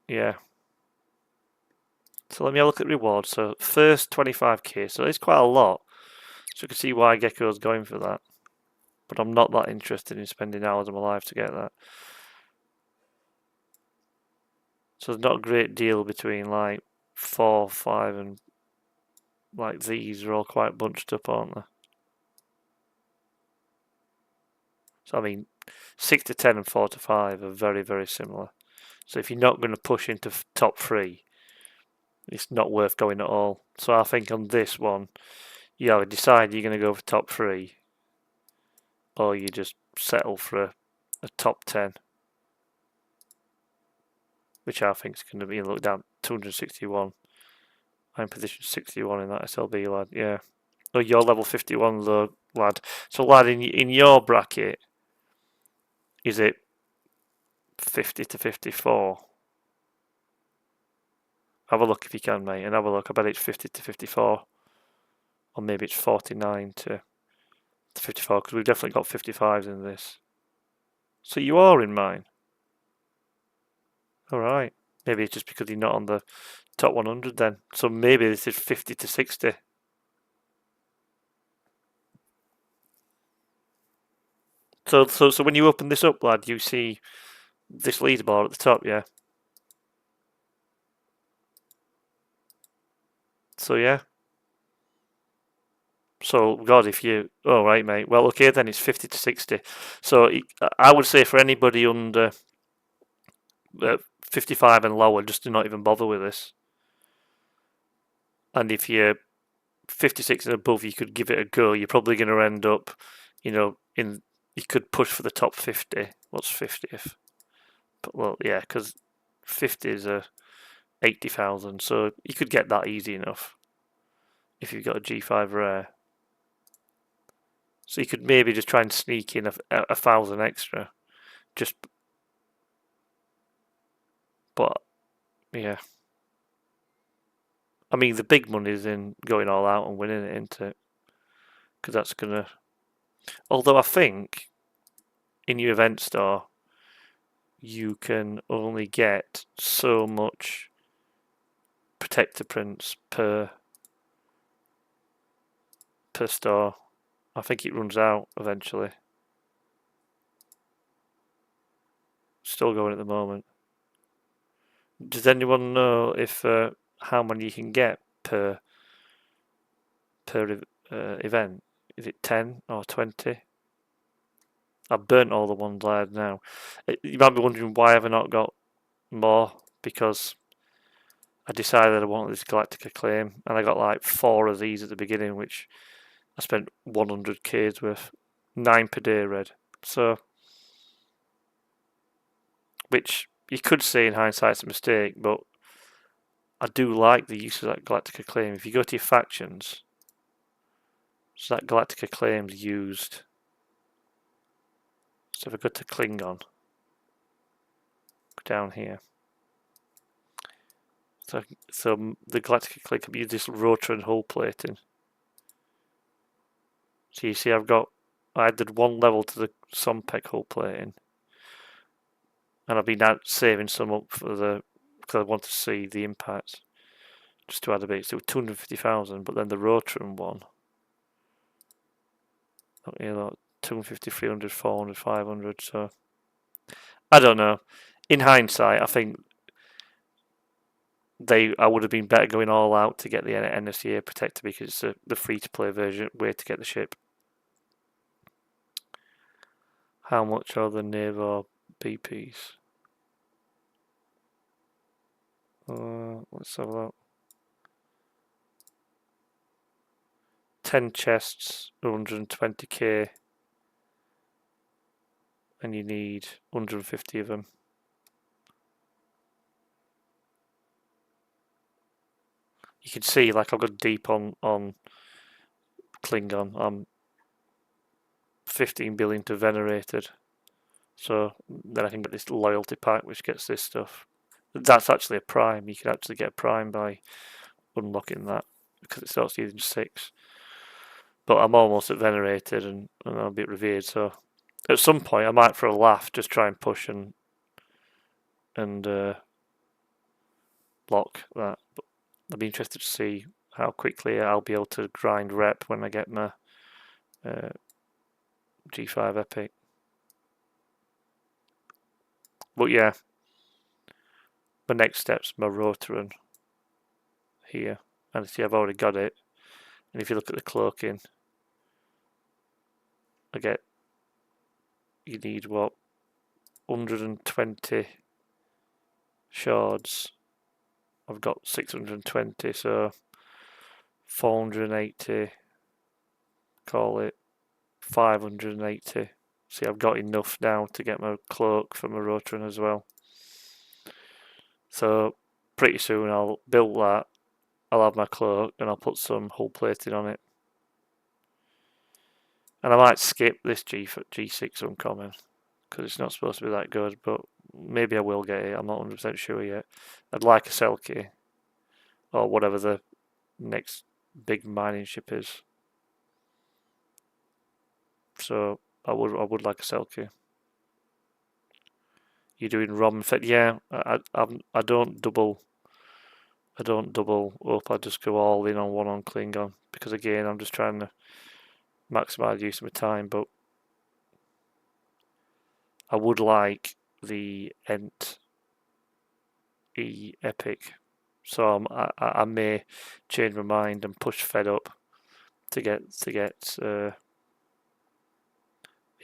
A: yeah. So let me have a look at rewards. So first 25k, so it's quite a lot. So you can see why Gecko's going for that. But I'm not that interested in spending hours of my life to get that. So there's not a great deal between like 4, 5 and like these are all quite bunched up, aren't they? So I mean 6 to 10 and 4 to 5 are very, very similar. So if you're not going to push into top 3, it's not worth going at all. So I think on this one, you either decide you're going to go for top 3 or you just settle for a top 10, which I think is going to be, look down 261. I'm position 61 in that SLB, lad. Yeah. Oh, you're level 51 though, lad. So, lad, in your bracket, is it 50 to 54? Have a look if you can, mate, and have a look. I bet it's 50 to 54. Or maybe it's 49 to 54, because we've definitely got 55s in this. So you are in mine. Alright. Maybe it's just because you're not on the top 100 then. So maybe this is 50 to 60. So when you open this up, lad, you see this leaderboard at the top, yeah? So yeah. So, God, if you... Oh, right, mate. Well, okay, then it's 50 to 60. So I would say for anybody under 55 and lower, just do not even bother with this. And if you're 56 and above, you could give it a go. You're probably going to end up, you know, you could push for the top 50. What's 50th? But, well, yeah, because 50 is 80,000, so you could get that easy enough if you've got a G5 rare. So you could maybe just try and sneak in a 1,000 extra. Just, but yeah. I mean, the big money is in going all out and winning it, isn't it? Because that's gonna. Although I think in your event store, you can only get so much protector prints per store. I think it runs out eventually. Still going at the moment. Does anyone know if how many you can get per event? Is it 10 or 20? I've burnt all the ones I had now. You might be wondering why have I not got more? Because I decided I wanted this Galactic Acclaim, and I got like 4 of these at the beginning, which I spent 100k's worth, 9 per day red. So, which you could say in hindsight is a mistake, but I do like the use of that Galactic Acclaim. If you go to your factions, so that Galactic Acclaim's used. So if I go to Klingon, go down here. So the Galactic Acclaim can be used this rotor and hull plating. So you see I added 1 level to the Sompek hull plating. And I've been saving some up because I want to see the impact. Just to add a bit, so 250,000, but then the Rotrum one, you know, 250, 300, 400, 500. So I don't know. In hindsight, I think I would have been better going all out to get the NSEA Protector because it's the free-to-play version way to get the ship. How much are the Nova BPs? Let's have a look. 10 chests, 120k, and you need 150 of them. you can see like I've got deep on Klingon. I'm 15 billion to venerated. So then I can get this loyalty pack which gets this stuff. That's actually a prime. You can actually get a prime by unlocking that because it starts using 6. But I'm almost at venerated and I'm a bit revered, so at some point I might for a laugh just try and push and lock that. But I'll be interested to see how quickly I'll be able to grind rep when I get my G5 epic. But yeah, my next step's my Rotaran here. And see, I've already got it. And if you look at the cloaking, you need what? 120 shards. I've got 620, so 480, call it 580. See, I've got enough now to get my cloak for my Rotaran as well. So pretty soon I'll build that, I'll have my cloak and I'll put some hull plating on it. And I might skip this G6 uncommon because it's not supposed to be that good, but maybe I will get it. I'm not 100% sure yet. I'd like a Selkie or whatever the next big mining ship is. So I would like a Selkie. You're doing ROM effect, yeah. I don't double up. I just go all in on one on Klingon because again I'm just trying to maximise use of my time. But I would like the NSEA epic, so I may change my mind and push Fed up to get the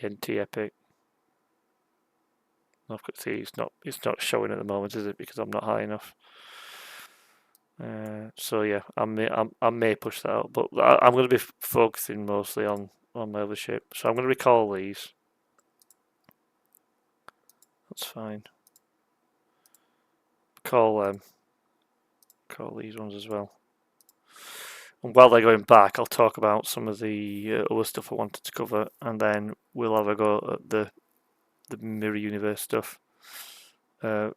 A: NT epic. I've got to see it's not showing at the moment, is it? Because I'm not high enough. So yeah, I may push that out, but I'm going to be focusing mostly on my other ship. So I'm going to recall these. That's fine. Call these ones as well. And while they're going back, I'll talk about some of the other stuff I wanted to cover, and then we'll have a go at the Mirror Universe stuff. But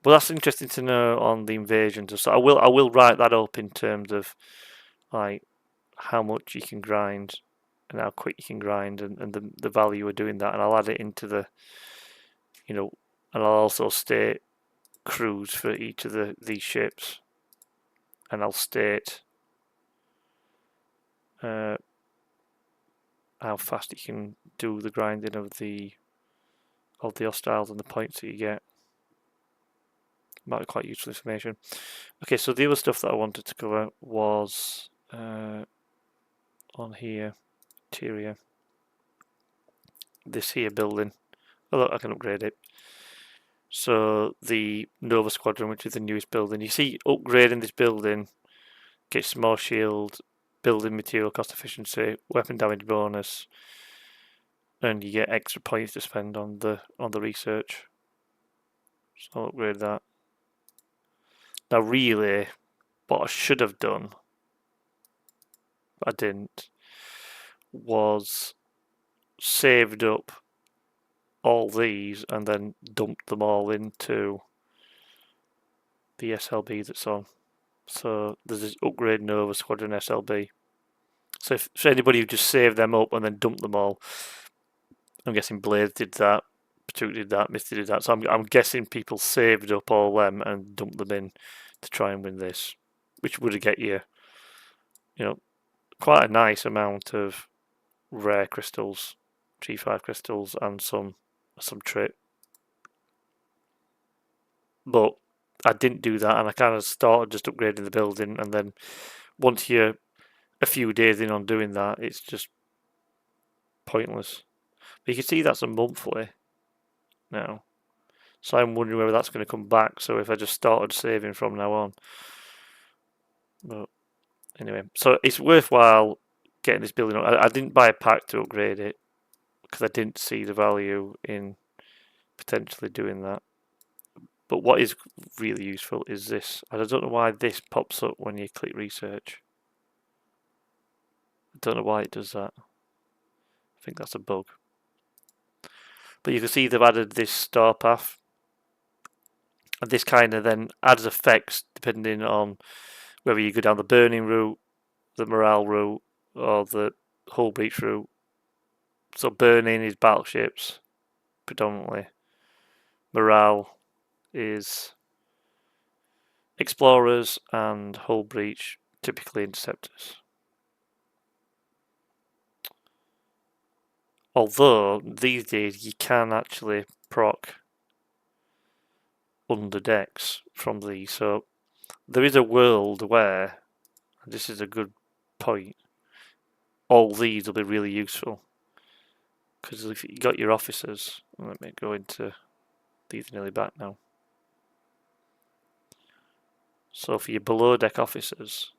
A: that's interesting to know on the invasions. So I will write that up in terms of like how much you can grind and how quick you can grind and the value of doing that, and I'll add it into the and I'll also state crews for each of these ships, and I'll state how fast you can do the grinding of the hostiles and the points that you get. Might be quite useful information. Okay, so the other stuff that I wanted to cover was on here, interior. This here building. Although I can upgrade it. So the Nova Squadron, which is the newest building, you see upgrading this building gets more shield, building material cost efficiency, weapon damage bonus, and you get extra points to spend on the research. So I'll upgrade that. Now really, what I should have done, but I didn't, was saved up all these and then dumped them all into the SLB that's on. So there's this upgrade Nova Squadron SLB. So if anybody who just saved them up and then dumped them all, I'm guessing Blade did that, Patuk did that, Misty did that. So I'm guessing people saved up all them and dumped them in to try and win this, which would get you, quite a nice amount of rare crystals, G5 crystals, and some trait. But I didn't do that, and I kind of started just upgrading the building, and then once you're a few days in on doing that, it's just pointless. But you can see that's a monthly now, so I'm wondering whether that's going to come back. So if I just started saving from now on, but anyway, so it's worthwhile getting this building up. I didn't buy a pack to upgrade it because I didn't see the value in potentially doing that. But what is really useful is this. And I don't know why this pops up when you click research. I don't know why it does that. I think that's a bug. But you can see they've added this star path. And this kind of then adds effects depending on whether you go down the burning route, the morale route, or the hull breach route. So burning is battleships, predominantly. Morale is explorers, and hull breach, typically interceptors. Although, these days, you can actually proc under decks from these. So, there is a world where, and this is a good point, all these will be really useful. Because if you got your officers, let me go into, these are nearly back now. So for your below deck officers,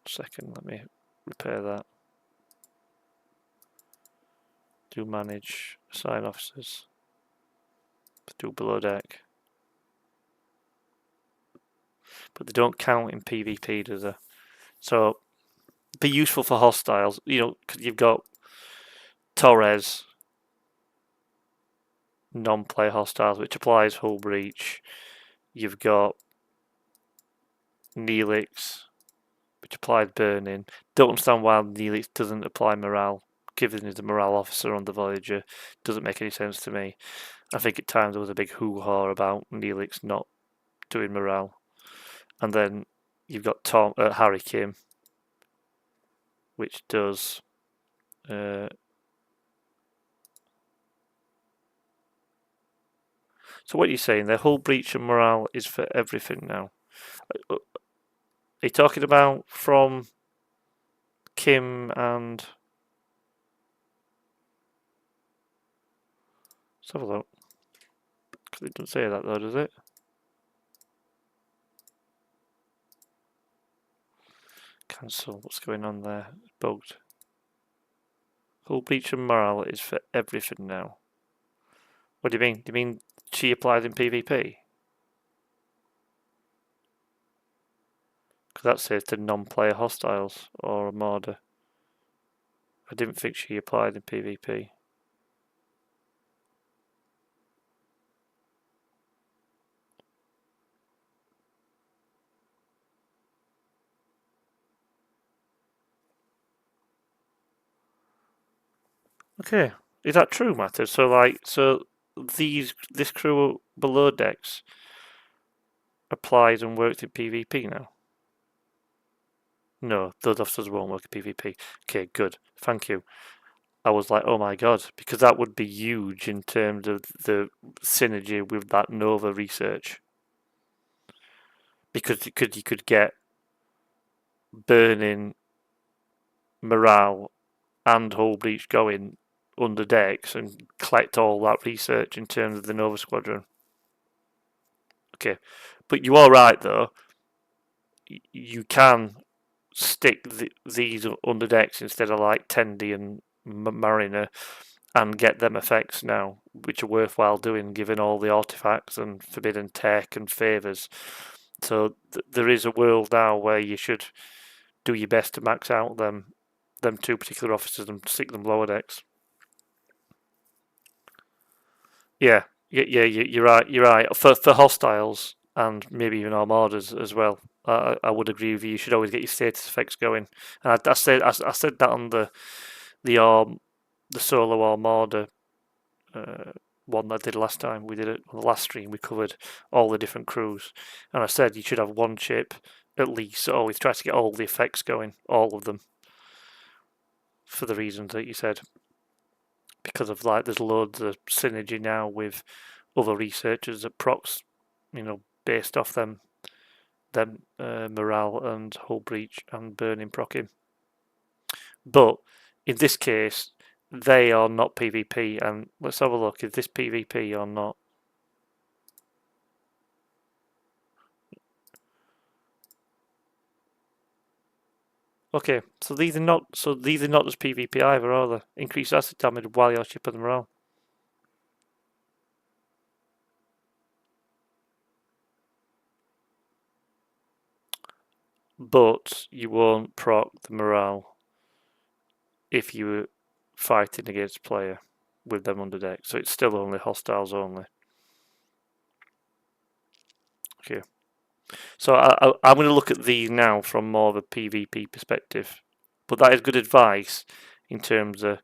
A: second, let me repair that. Do manage, assign officers, do below deck. But they don't count in PvP, do they? So, be useful for hostiles, you know, because you've got Torres, non-player hostiles, which applies hull breach. You've got Neelix, which applies burning. Don't understand why Neelix doesn't apply morale, given he's a morale officer on the Voyager. Doesn't make any sense to me. I think at times there was a big hoo-ha about Neelix not doing morale. And then you've got Harry Kim, which does so what are you saying? The hull breach and morale is for everything now. Are you talking about from Kim and... Let's have a look. Because it doesn't say that though, does it? Cancel. What's going on there? It's bugged. Hull breach and morale is for everything now. What do you mean? Do you mean she applies in PvP? Because that says to non-player hostiles or Armada. I didn't think she applied in PvP. Okay, is that true, Matter? So this crew below decks applies and works in PvP now? No, those officers won't work in PvP. Okay, good. Thank you. I was like, oh my god, because that would be huge in terms of the synergy with that Nova research. Because you could get burning, morale, and hull breach going under decks and collect all that research in terms of the Nova Squadron. Okay, but you are right though. You can stick these under decks instead of like Tendy and Mariner and get them effects now, which are worthwhile doing given all the artifacts and forbidden tech and favours. So there is a world now where you should do your best to max out them two particular officers and stick them lower decks. Yeah, you're right. You're right. For hostiles and maybe even armadas as well. I would agree with you. You should always get your status effects going. And I said that on the solo armada one that I did last time. We did it on the last stream. We covered all the different crews, and I said you should have one ship at least. So always try to get all the effects going, all of them, for the reasons that you said. Because of like, there's loads of synergy now with other researchers that procs, you know, based off them morale and hull breach and burning procking. But in this case, they are not PvP, and let's have a look. Is this PvP or not? Okay, so these are not just PvP either, are they? Increased acid damage while your ship has morale. but you won't proc the morale if you were fighting against a player with them under deck. So it's still only hostiles only. Okay. So I'm going to look at these now from more of a PvP perspective. But that is good advice in terms of,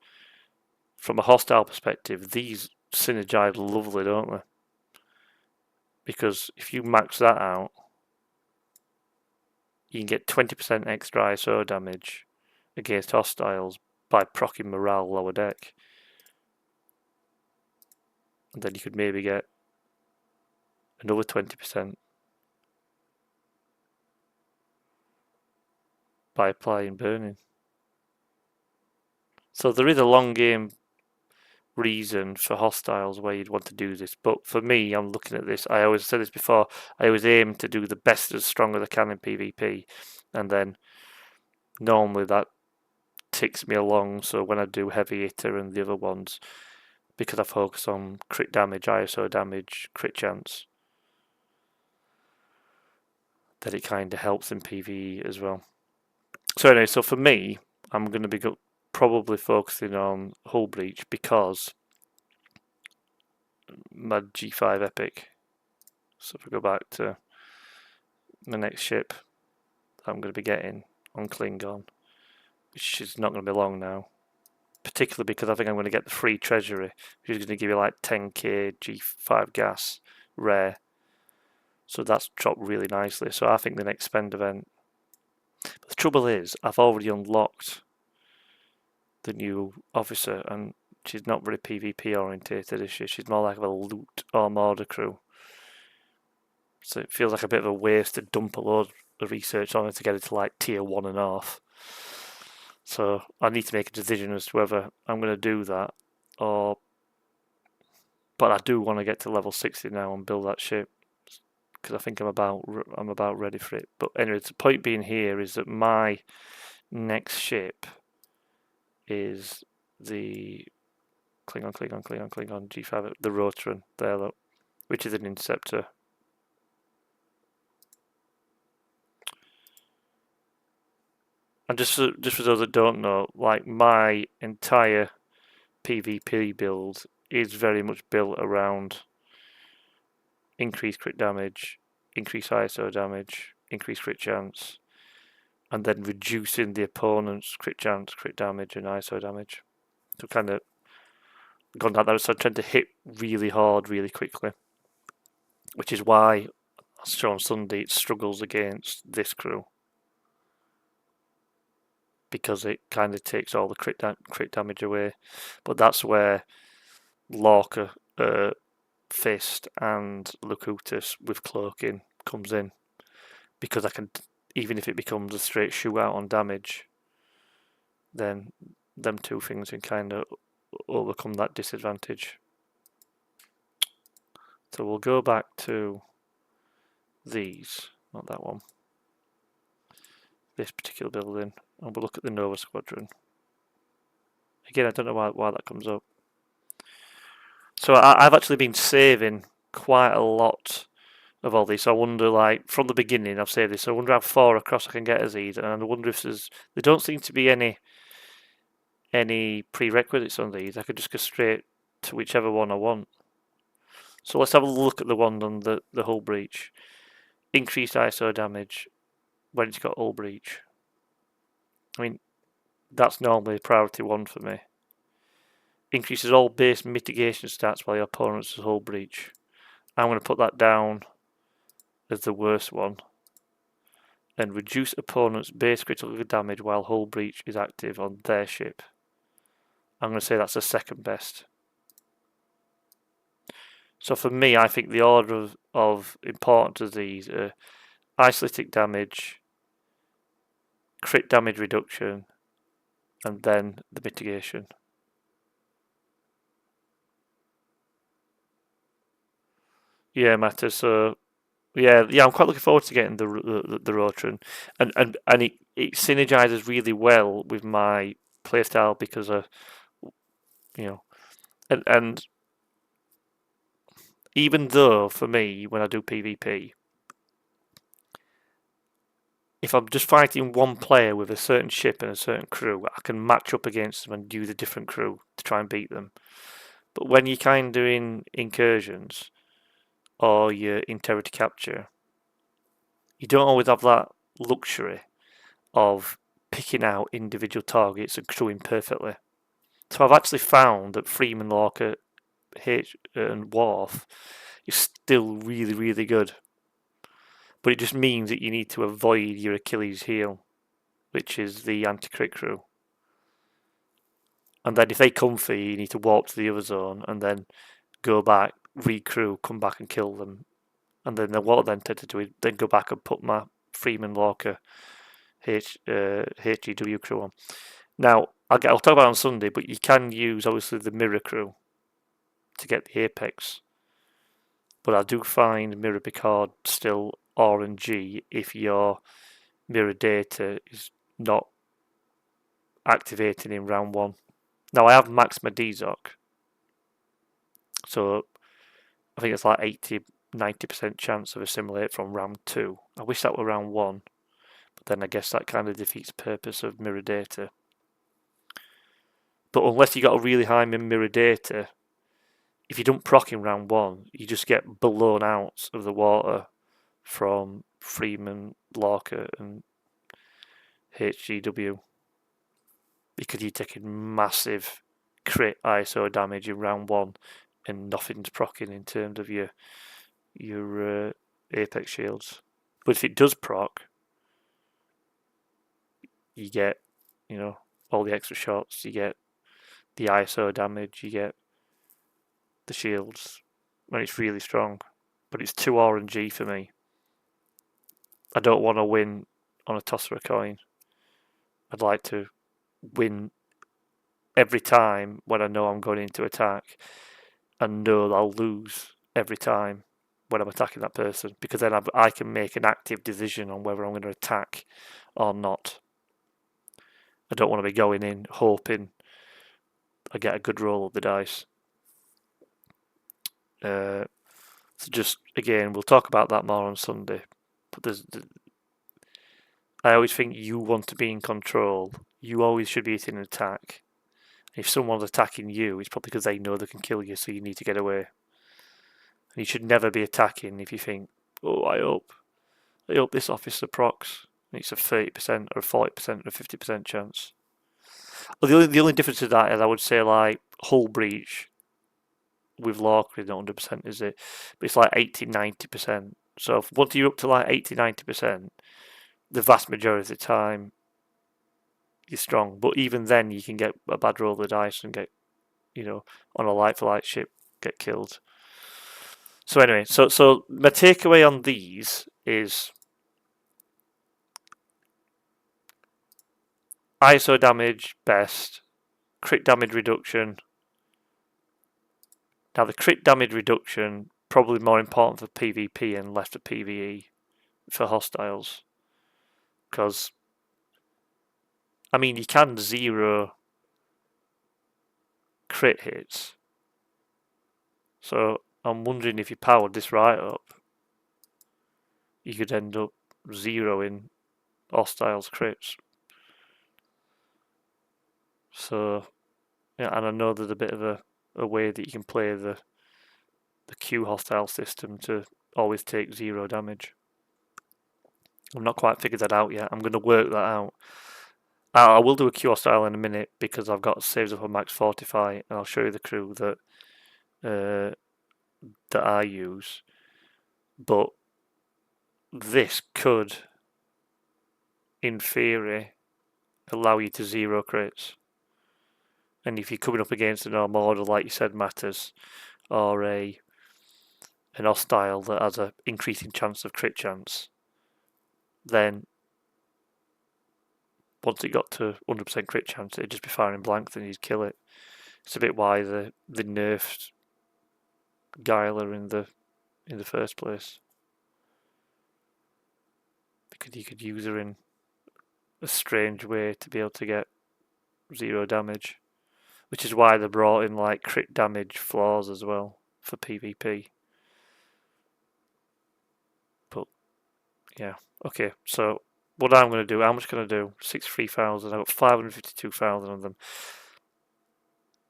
A: from a hostile perspective, these synergize lovely, don't they? Because if you max that out, you can get 20% extra ISO damage against hostiles by proccing morale lower deck. And then you could maybe get another 20% by applying burning. So there is a long game reason for hostiles where you'd want to do this, but for me, I'm looking at this, I always said this before, I always aim to do the best as strong as I can in PvP, and then normally that ticks me along. So when I do heavy hitter and the other ones, because I focus on crit damage, ISO damage, crit chance, that it kind of helps in PvE as well. So anyway, so for me, I'm going to be probably focusing on hull breach because my G5 epic. So if we go back to the next ship I'm going to be getting on Klingon, which is not going to be long now, particularly because I think I'm going to get the free treasury, which is going to give you like 10k G5 gas rare. So that's dropped really nicely. So I think the next spend event. But the trouble is, I've already unlocked the new officer, and she's not very PvP orientated, is she? She's more like a loot or mortar crew. So it feels like a bit of a waste to dump a load of research on her to get it to like tier 1.5. So I need to make a decision as to whether I'm going to do that or. But I do want to get to level 60 now and build that ship because I think I'm about ready for it. But anyway, the point being here is that my next ship is the Klingon G5, the Rotaran there, look, which is an interceptor. And just for those that don't know, like my entire PvP build is very much built around increased crit damage, increased ISO damage, increased crit chance, and then reducing the opponent's crit chance, crit damage, and ISO damage. So kind of gone like that. So I tend to hit really hard, really quickly, which is why, as shown on Sunday, it struggles against this crew. Because it kind of takes all the crit damage away. But that's where Lorca, Fist and Locutus with cloaking comes in. Because I can, even if it becomes a straight shootout on damage, then them two things can kind of overcome that disadvantage. So we'll go back to these, not that one, this particular building, and we'll look at the Nova Squadron. Again, I don't know why that comes up. So I've actually been saving quite a lot of all these. So I wonder, like, from the beginning I've saved this, so I wonder how far across I can get as these, and I wonder if there don't seem to be any prerequisites on these. I could just go straight to whichever one I want. So let's have a look at the one on the hull breach. Increased ISO damage when it's got hull breach. I mean, that's normally priority 1 for me. Increases all base mitigation stats while your opponent's hull breach. I'm going to put that down as the worst one. And reduce opponent's base critical damage while hull breach is active on their ship. I'm going to say that's the second best. So for me, I think the order of importance of these are isolytic damage, crit damage reduction, and then the mitigation. Yeah, matters. So yeah, I'm quite looking forward to getting the Rotaran, and it synergizes really well with my playstyle because and even though for me when I do PvP, if I'm just fighting one player with a certain ship and a certain crew, I can match up against them and use a different crew to try and beat them. But when you're kind of doing incursions or you're in territory capture, you don't always have that luxury of picking out individual targets and crewing perfectly. So I've actually found that Freeman, Lorca, and Worf is still really, really good. But it just means that you need to avoid your Achilles heel, which is the anti-crit crew. And then if they come for you, you need to warp to the other zone and then go back, recrew, come back and kill them. And then what I then tend to do is then go back and put my Freeman, Lorca, HGW crew on. Now, I'll talk about it on Sunday, but you can use, obviously, the mirror crew to get the Apex. But I do find Mirror Picard still R and G if your mirror data is not activating in round 1. Now, I have maxed my DZOC, so I think it's like 80-90% chance of assimilate from round 2. I wish that were round 1, but then I guess that kind of defeats the purpose of mirror data. But unless you got a really high mirror data, if you don't proc in round 1, you just get blown out of the water from Freeman, Lorca, and HGW. Because you're taking massive crit ISO damage in round 1 and nothing's proccing in terms of your Apex shields. But if it does proc, you get, all the extra shots, you get the ISO damage, you get the shields, and it's really strong. But it's too RNG for me. I don't want to win on a toss of a coin. I'd like to win every time when I know I'm going into attack and know that I'll lose every time when I'm attacking that person, because then I can make an active decision on whether I'm going to attack or not. I don't want to be going in hoping I get a good roll of the dice. So just, again, we'll talk about that more on Sunday. But I always think you want to be in control. You always should be hitting an attack. If someone's attacking you, it's probably because they know they can kill you, so you need to get away. And you should never be attacking if you think, oh, I hope this officer procs. And it's a 30% or a 40% or a 50% chance. Well, the only difference to that is I would say like hull breach with Lorca is not 100%, is it? But it's like 80-90%. So once you're up to like 80-90%, the vast majority of the time you're strong. But even then you can get a bad roll of the dice and get, on a light for light ship, get killed. So anyway, so my takeaway on these is ISO damage best, crit damage reduction. Now the crit damage reduction probably more important for PvP and less for PvE for hostiles, because you can 0 crit hits. So I'm wondering if you powered this right up, you could end up 0ing hostiles crits. So, yeah, and I know there's a bit of a way that you can play the Q hostile system to always take 0 damage. I've not quite figured that out yet. I'm going to work that out. I will do a Q hostile in a minute because I've got saves up on max fortify, and I'll show you the crew that I use. But this could, in theory, allow you to 0 crits. And if you're coming up against an armada, like you said, Matters, or an hostile that has an increasing chance of crit chance, then once it got to 100% crit chance, it'd just be firing blank, then you'd kill it. It's a bit why the nerfed Guiler in the first place, because you could use her in a strange way to be able to get 0 damage, which is why they brought in like crit damage flaws as well for PvP. But yeah, okay, so what I'm going to do, how much can I do? 63,000. I've got 552,000 of them.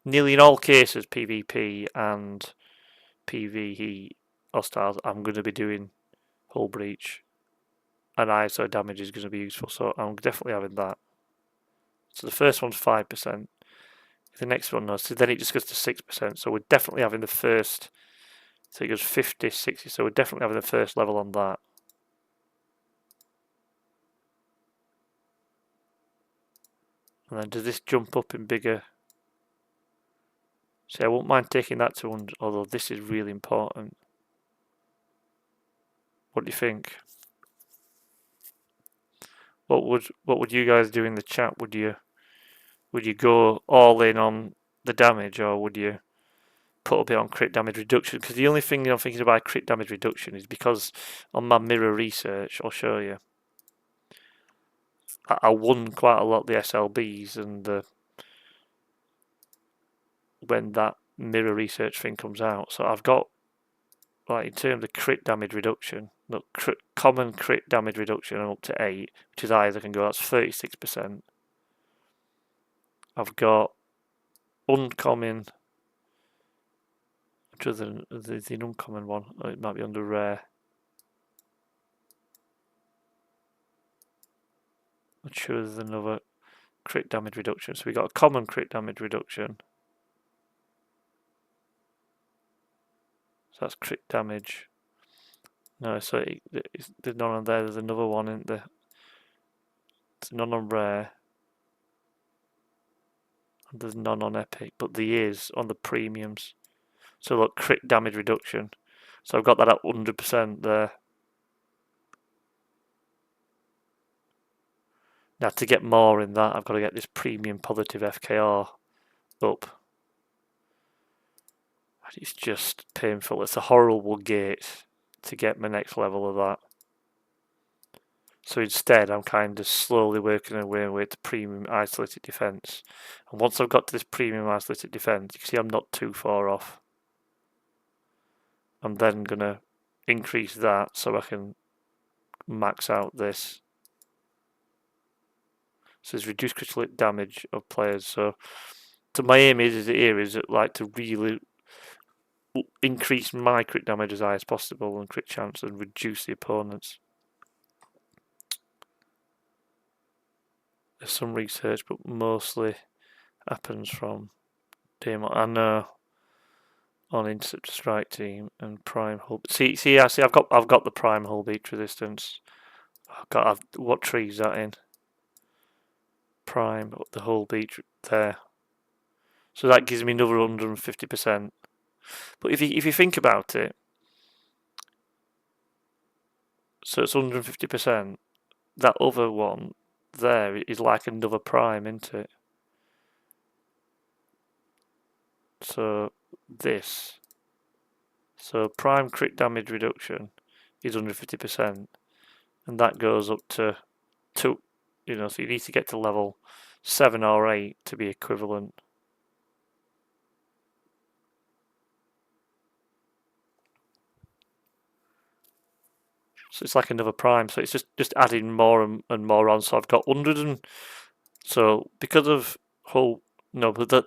A: Nearly in all cases, PvP and PvE hostiles, I'm going to be doing hull breach, and ISO damage is going to be useful, so I'm definitely having that. So the first one's 5%. The next one, no, so then it just goes to 6%. So we're definitely having the first, so it goes 50, 60, so we're definitely having the first level on that. And then does this jump up in bigger? See, I won't mind taking that to 100, although this is really important. What do you think? What would you guys do in the chat? Would you go all in on the damage, or would you put a bit on crit damage reduction? Because the only thing I'm thinking about crit damage reduction is because on my mirror research, I'll show you, I won quite a lot the SLBs, and when that mirror research thing comes out, so I've got, like, in terms of crit damage reduction, look, common crit damage reduction, I'm up to 8, which is high as I can go. That's 36%. I've got uncommon, which is the uncommon one. Oh, it might be under rare. I'm sure there's another crit damage reduction. So we got a common crit damage reduction. So that's crit damage. No, so there's none on there. There's another one in there. There's none on rare. And there's none on epic, but there is on the premiums. So look, crit damage reduction. So I've got that at 100% there. Now to get more in that, I've got to get this premium positive FKR up. It's just painful. It's a horrible gate to get my next level of that. So instead, I'm kind of slowly working my way to premium isolated defense. And once I've got to this premium isolated defense, you can see I'm not too far off. I'm then going to increase that so I can max out this. So it's reduced critical hit damage of players. So my aim is like to really increase my crit damage as high as possible and crit chance, and reduce the opponent's. There's some research, but mostly happens from Daemon. I know on intercept strike team and prime hull. See, I've got the prime hull beat resistance. What tree is that in? Prime, the hull beat there. So that gives me another 150%. But if you think about it, so it's 150%. That other one there is like another prime, isn't it? So this. So prime crit damage reduction is 150%, and that goes up to 2. You know, so you need to get to level 7 or 8 to be equivalent. So it's like another prime. So it's just adding more and more on. So I've got 100 and so because of hull. No, but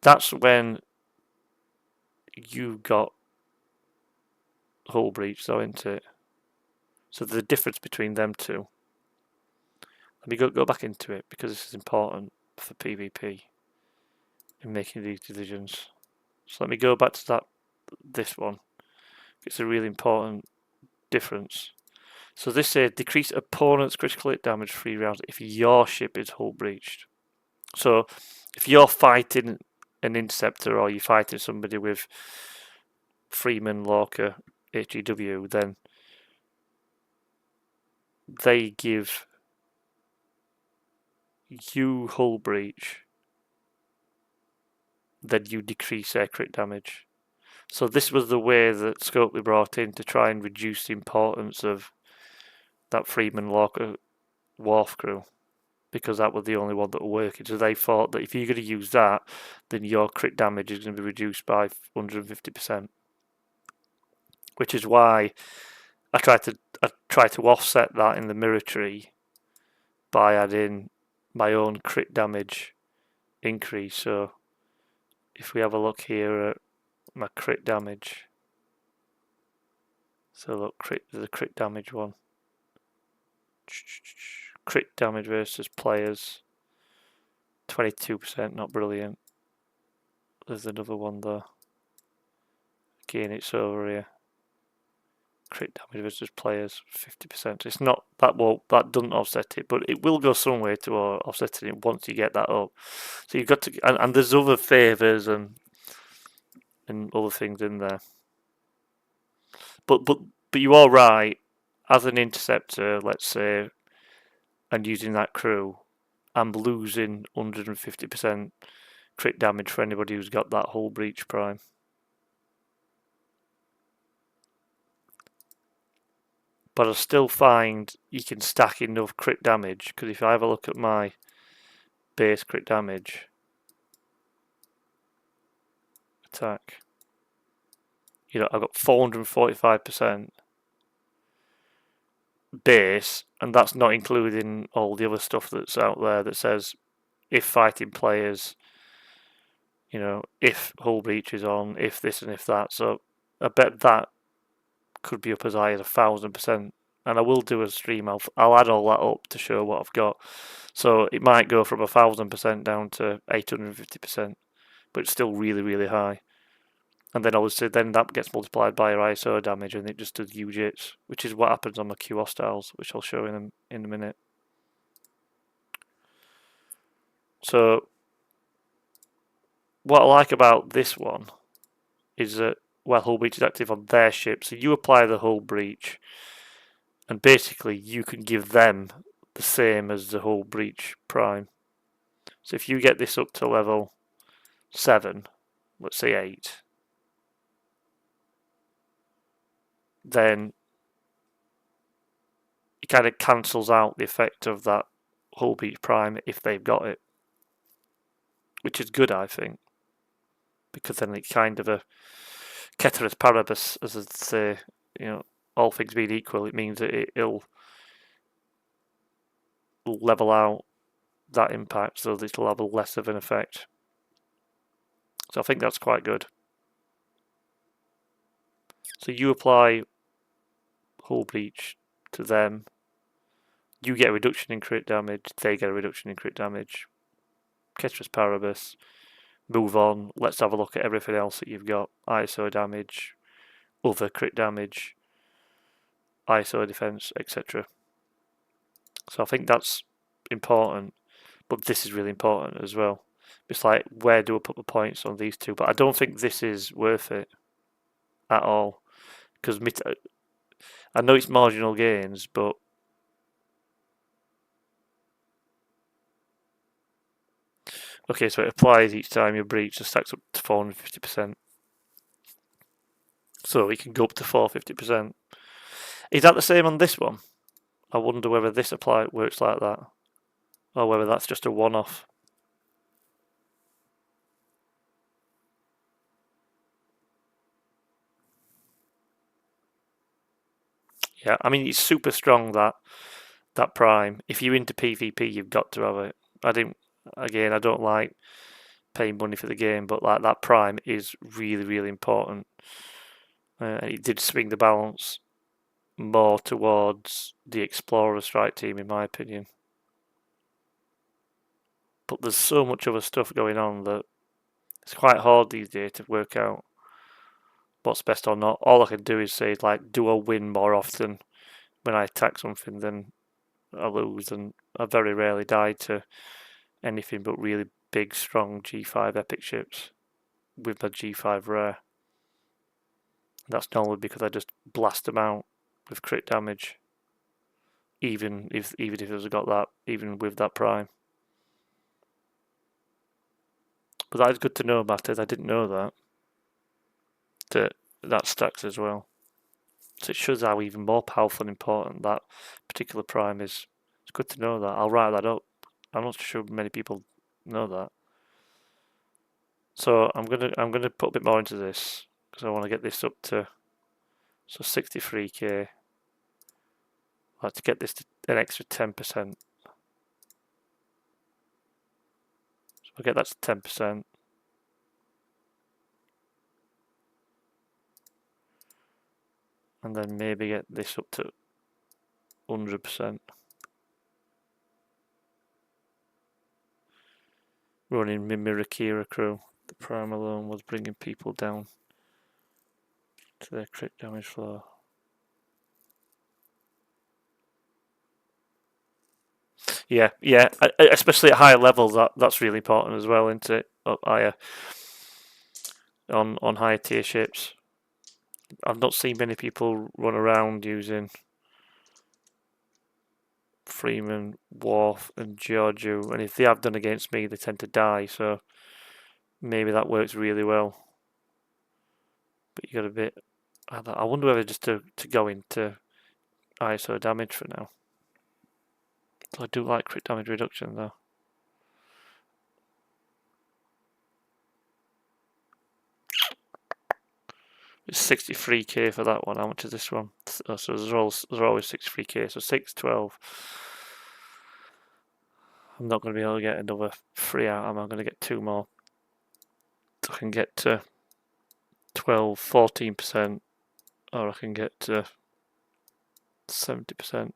A: that's when you got hull breach, though, isn't it? So the difference between them two. Let me go back into it because this is important for PvP in making these decisions. So let me go back to this one. It's a really important difference. So this says decrease opponent's critical hit damage 3 rounds if your ship is hull breached. So if you're fighting an interceptor or you're fighting somebody with Freeman, Lorca, HEW, then they give you hull breach, then you decrease their crit damage. So this was the way that Scopely brought in to try and reduce the importance of that Freeman, Lorca Wharf crew, because that was the only one that was working. So they thought that if you're going to use that, then your crit damage is going to be reduced by 150%. Which is why I tried try to offset that in the mirror tree by adding my own crit damage increase. So if we have a look here at my crit damage, so look, there's a crit damage one. Crit damage versus players, 22%, not brilliant. There's another one there. Again, it's over here. Crit damage versus players, 50%. It's not that that doesn't offset it, but it will go some way to offsetting it once you get that up. So you've got to, and there's other favours and other things in there. But you are right. As an interceptor, let's say, and using that crew, I'm losing 150% crit damage for anybody who's got that hull breach prime. But I still find you can stack enough crit damage, because if I have a look at my base crit damage attack, you know, I've got 445% base, and that's not including all the other stuff that's out there that says if fighting players, you know, if hull breach is on, if this and if that. So I bet that could be up as high as 1,000%. And I will do a stream. I'll add all that up to show what I've got. So it might go from 1,000% down to 850%, but it's still really, really high. And then obviously then that gets multiplied by your ISO damage, and it just does huge hits, which is what happens on the Q hostiles, which I'll show in a minute. So what I like about this one is that, well, hull breach is active on their ship, so you apply the hull breach, and basically you can give them the same as the hull breach prime. So if you get this up to level 7, let's say 8, then it kind of cancels out the effect of that hull breach prime if they've got it, which is good, I think, because then it's kind of a ceteris paribus, as I'd say, you know, all things being equal, it means that it'll level out that impact, so that it'll have less of an effect. So I think that's quite good. So you apply hull breach to them, you get a reduction in crit damage, they get a reduction in crit damage. Ceteris paribus. Move on. Let's have a look at everything else that you've got. ISO damage, other crit damage, ISO defense, etc. So I think that's important, but this is really important as well. It's like, where do I put the points on these two? But I don't think this is worth it at all, because I know it's marginal gains, but okay, so it applies each time you breach, so stacks up to 450%. So it can go up to 450%. Is that the same on this one? I wonder whether this works like that, or whether that's just a one-off. Yeah, I mean, it's super strong, that prime. If you're into PvP, you've got to have it. I don't like paying money for the game, but like that prime is really, really important. It did swing the balance more towards the Explorer strike team, in my opinion. But there's so much other stuff going on that it's quite hard these days to work out what's best or not. All I can do is say, like, do I win more often when I attack something than I lose? And I very rarely die to anything but really big, strong G5 epic ships with my G5 rare. That's normally because I just blast them out with crit damage, even if it's got that, even with that prime. But that is good to know, Matters. I didn't know that stacks as well. So it shows how even more powerful and important that particular prime is. It's good to know that. I'll write that up. I'm not sure many people know that. So I'm gonna put a bit more into this, because I want to get this up to 63k. like to get this to an extra 10%. So I'll get that to 10%. And then maybe get this up to 100%. Running Mimirakira crew. The prime alone was bringing people down to their crit damage floor. Yeah, especially at higher levels, that's really important as well, isn't it? Up higher, on higher tier ships. I've not seen many people run around using Freeman, Worf, and Giorgio, and if they have done against me, they tend to die. So maybe that works really well. But you got a bit. I wonder whether just to go into ISO damage for now. So I do like crit damage reduction though. It's 63k for that one. How much is this one? So there's always 63k. So 6, 12. I'm not going to be able to get another 3 out. I'm going to get 2 more. So I can get to 12, 14%, or I can get to 70%.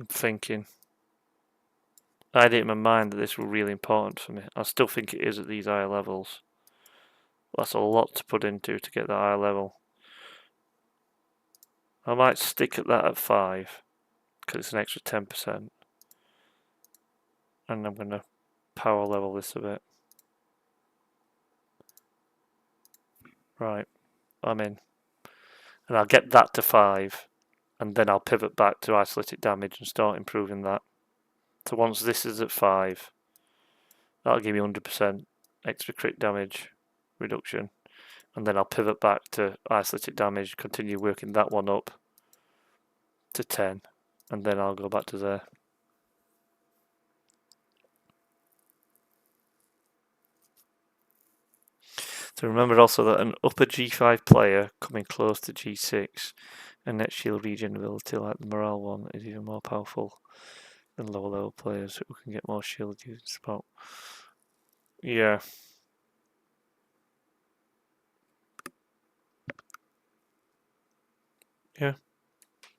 A: I'm thinking. I had it in my mind that this was really important for me. I still think it is at these higher levels. That's a lot to put into to get that higher level. I might stick at that at 5 because it's an extra 10%. And I'm going to power level this a bit. Right, I'm in. And I'll get that to 5, and then I'll pivot back to isolated damage and start improving that. So once this is at 5, that'll give me 100% extra crit damage reduction. And then I'll pivot back to isolated damage, continue working that one up to 10, and then I'll go back to there. So remember also that an upper G5 player coming close to G6 and net shield regen ability like the morale one is even more powerful than lower level players who can get more shield using spot. Yeah. Yeah.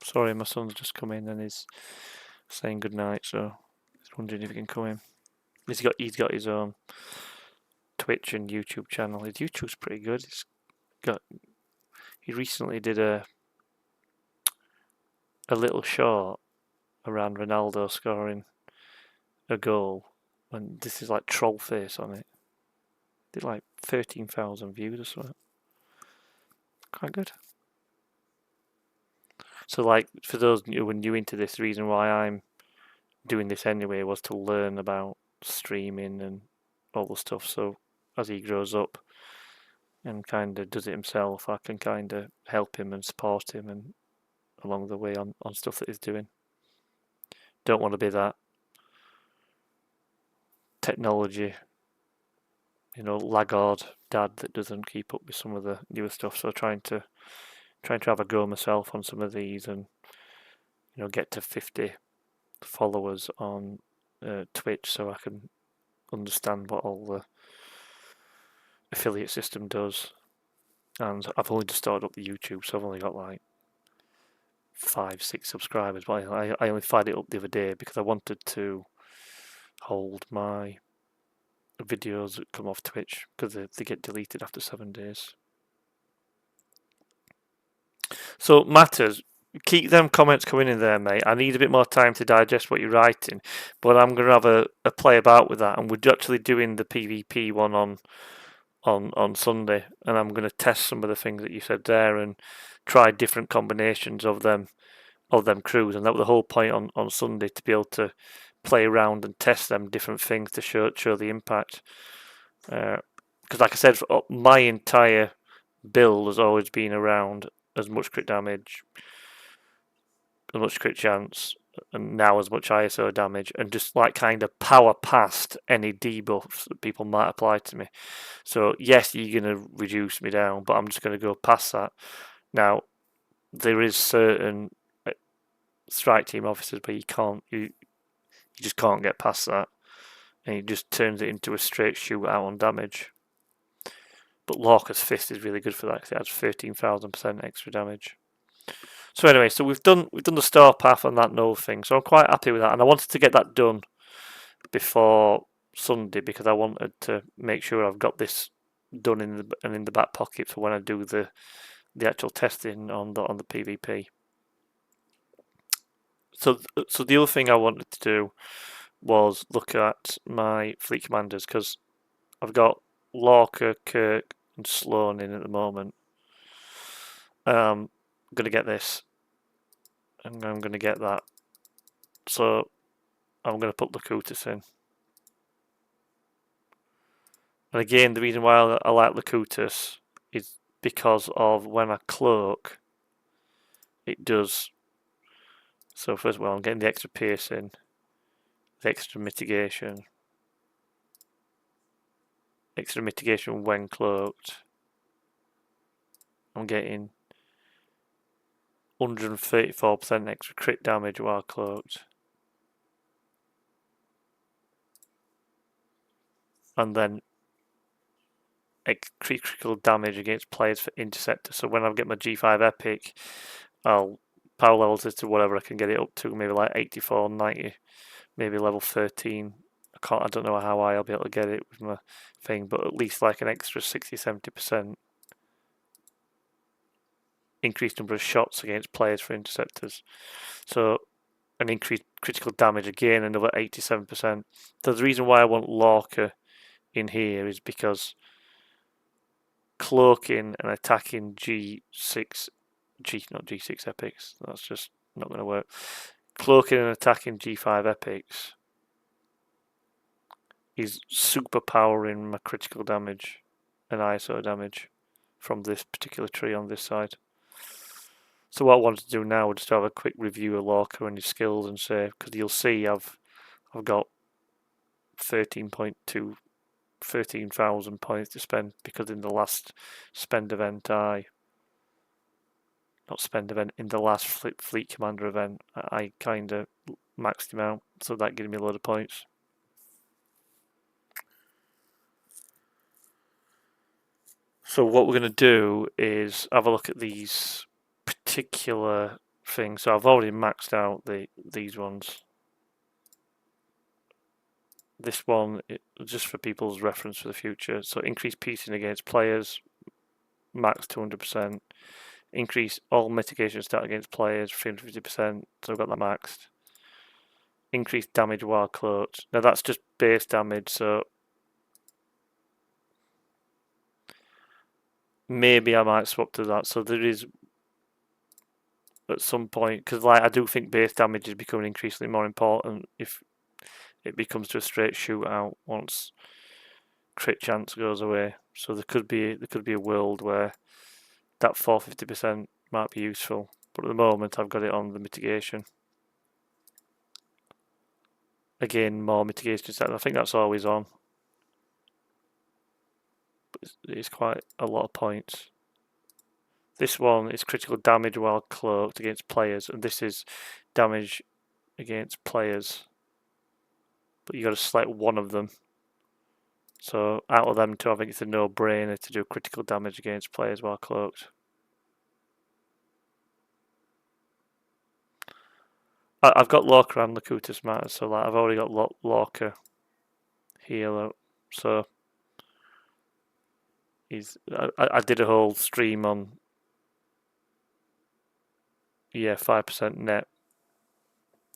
A: Sorry, my son's just come in and he's saying goodnight, so he's wondering if he can come in. He's got his own Twitch and YouTube channel. His YouTube's pretty good. He recently did a little short around Ronaldo scoring a goal, and this is like troll face on it. Did like 13,000 views or something. Quite good. So like for those who are new into this, the reason why I'm doing this anyway was to learn about streaming and all the stuff. So as he grows up and kind of does it himself, I can kind of help him and support him and along the way on stuff that he's doing. Don't want to be that technology, laggard dad that doesn't keep up with some of the newer stuff. So trying to have a go myself on some of these and get to 50 followers on Twitch so I can understand what all the affiliate system does. And I've only just started up the YouTube, so I've only got like 5, 6 subscribers, but I only fired it up the other day because I wanted to hold my videos that come off Twitch because they get deleted after 7 days. So matters, keep them comments coming in there, mate. I need a bit more time to digest what you're writing, but I'm going to have a play about with that, and we're actually doing the PvP one on Sunday, and I'm going to test some of the things that you said there and try different combinations of them crews, and that was the whole point on Sunday, to be able to play around and test them different things to show the impact. Because like I said, my entire build has always been around as much crit damage, as much crit chance, and now as much ISO damage, and just like kind of power past any debuffs that people might apply to me. So yes, you're going to reduce me down, but I'm just going to go past that. Now, there is certain strike team officers where you just can't get past that, and it just turns it into a straight shootout on damage. But Lorca's Fist is really good for that because it adds 13,000% extra damage. So anyway, so we've done the star path on that Nova thing, so I'm quite happy with that, and I wanted to get that done before Sunday because I wanted to make sure I've got this done in the back pocket for when I do the actual testing on the PvP. So the other thing I wanted to do was look at my fleet commanders because I've got Lorca, Kirk, and Sloan in at the moment. I'm going to get this, and I'm going to get that. So I'm going to put Locutus in. And again, the reason why I like Locutus is because of when I cloak, it does. So first of all, I'm getting the extra piercing, the extra mitigation when cloaked. I'm getting 134% extra crit damage while cloaked. And then critical damage against players for interceptor. So when I get my G5 epic, I'll power levels it to whatever I can get it up to, maybe like 84, 90, maybe level 13. I don't know how high I'll be able to get it with my thing, but at least like an extra 60-70% increased number of shots against players for interceptors. So an increased critical damage again, another 87%. So the reason why I want Lorca in here is because cloaking and attacking not G6 epics, that's just not going to work. Cloaking and attacking G5 epics is superpowering my critical damage and ISO damage from this particular tree on this side. So what I wanted to do now is just have a quick review of Lorca and his skills and say, because you'll see I've got 13,000 points to spend because in the last in the last fleet commander event, I kind of maxed him out, so that gave me a load of points. So what we're going to do is have a look at these particular things. So I've already maxed out these ones. This one, just for people's reference for the future. So increase piecing against players, max 200%. Increase all mitigation stat against players, 350%. So I've got that maxed. Increase damage while cloaked. Now that's just base damage, so maybe I might swap to that. So there is at some point, because like I do think base damage is becoming increasingly more important if it becomes to a straight shootout once crit chance goes away. So there could be a world where that 450% might be useful, but at the moment I've got it on the mitigation. Again, more mitigation set. I think that's always on, but it's quite a lot of points. This one is critical damage while cloaked against players, and this is damage against players. But you got to select one of them. So out of them two, I think it's a no-brainer to do critical damage against players while cloaked. I've got Lorca and Locutus matters, so like I've already got Lorca here. So I did a whole stream on 5% net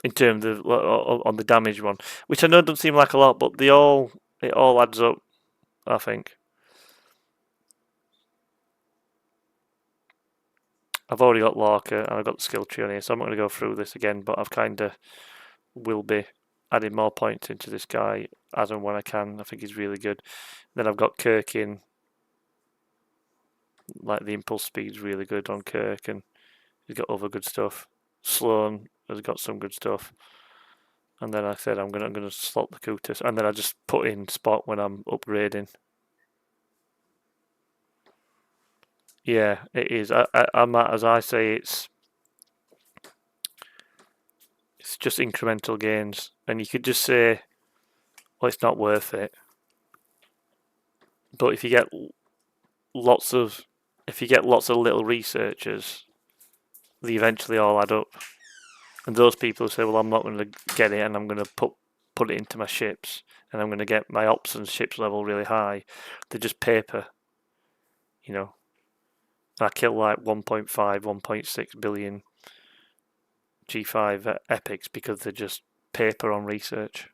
A: in terms of on the damage one, which I know doesn't seem like a lot, but it all adds up, I think. I've already got Lorca and I've got the skill tree on here, so I'm not going to go through this again, but I've kind of will be adding more points into this guy as and when I can. I think he's really good. Then I've got Kirk in, like the impulse speed's really good on Kirk, and he's got other good stuff. Sloan has got some good stuff. And then I said I'm gonna slot Locutus, and then I just put in Spot when I'm upgrading. Yeah, it is. I'm at, as I say, it's just incremental gains, and you could just say, well, it's not worth it. But if you get lots of little researchers, they eventually all add up. And those people who say, well, I'm not going to get it, and I'm going to put it into my ships, and I'm going to get my ops and ships level really high. They're just paper, you know. I kill like 1.5, 1.6 billion G5 epics because they're just paper on research.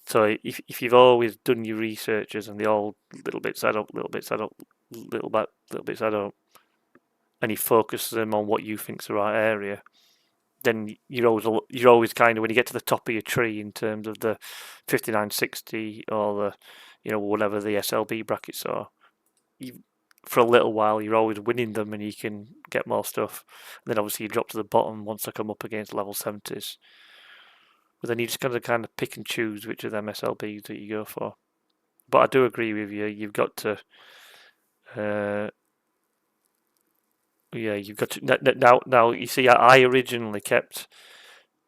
A: So if you've always done your researches and they all little bits add up, little bits add up, little bits add up, and you focus them on what you think's the right area, then you're always kind of, when you get to the top of your tree in terms of the 5960 or the whatever the SLB brackets are, for a little while you're always winning them and you can get more stuff. And then obviously you drop to the bottom once I come up against level 70s. But then you just got to kind of pick and choose which of them SLBs that you go for. But I do agree with you. You've got to, you've got to now. You see, I originally kept,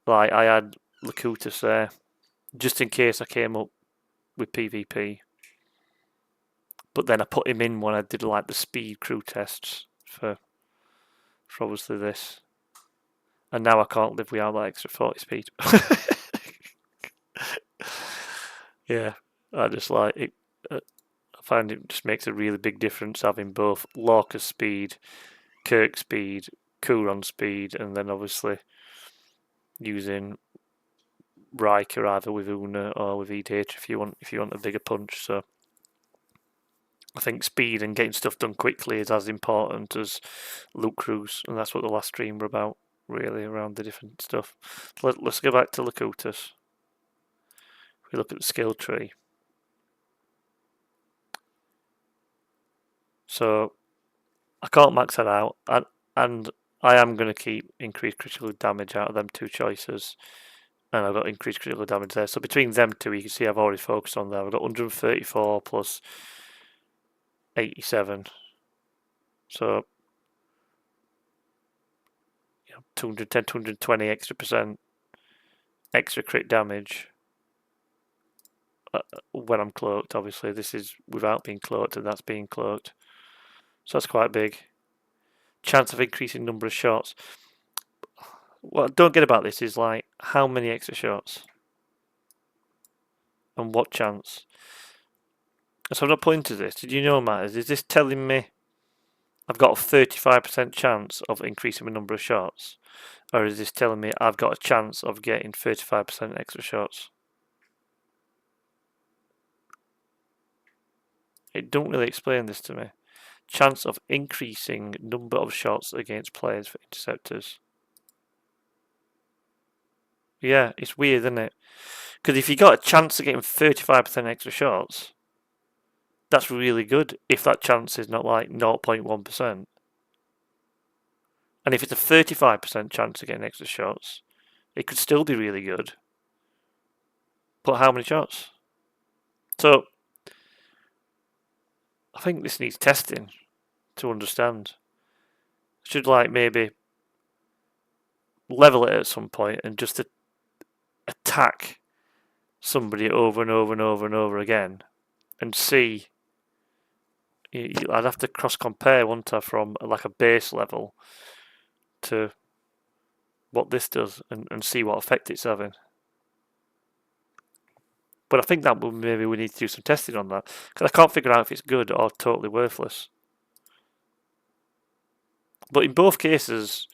A: like, I had Locutus there just in case I came up with PvP. But then I put him in when I did like the speed crew tests for obviously this. And now I can't live without that extra 40 speed. Yeah, I just like it. I find it just makes a really big difference having both Lorca's speed, Kirk speed, Kuron speed, and then obviously using Riker either with Una or with EDH if you want a bigger punch. So I think speed and getting stuff done quickly is as important as loot crews, and that's what the last stream were about, really, around the different stuff. Let's go back to Locutus. If we look at the skill tree. So I can't max that out, and I am going to keep increased critical damage out of them two choices, and I've got increased critical damage there. So between them two, you can see I've already focused on there. I've got 134 plus 87, so 210, 220 extra percent extra crit damage when I'm cloaked. Obviously, this is without being cloaked, and that's being cloaked. So that's quite big. Chance of increasing number of shots. What I don't get about this is like how many extra shots and what chance. So I'm not putting to this. Did you know, Matt? Is this telling me I've got a 35% chance of increasing my number of shots, or is this telling me I've got a chance of getting 35% extra shots? It don't really explain this to me. Chance of increasing number of shots against players for interceptors. Yeah, it's weird, isn't it? Because if you got a chance of getting 35% extra shots, that's really good if that chance is not like 0.1%. And if it's a 35% chance of getting extra shots, it could still be really good. But how many shots? So, I think this needs testing to understand. Should like maybe level it at some point and just attack somebody over and over and over and over again and see. I'd have to cross compare, wouldn't I, from like a base level to what this does and see what effect it's having. But I think that maybe we need to do some testing on that, because I can't figure out if it's good or totally worthless. But in both cases,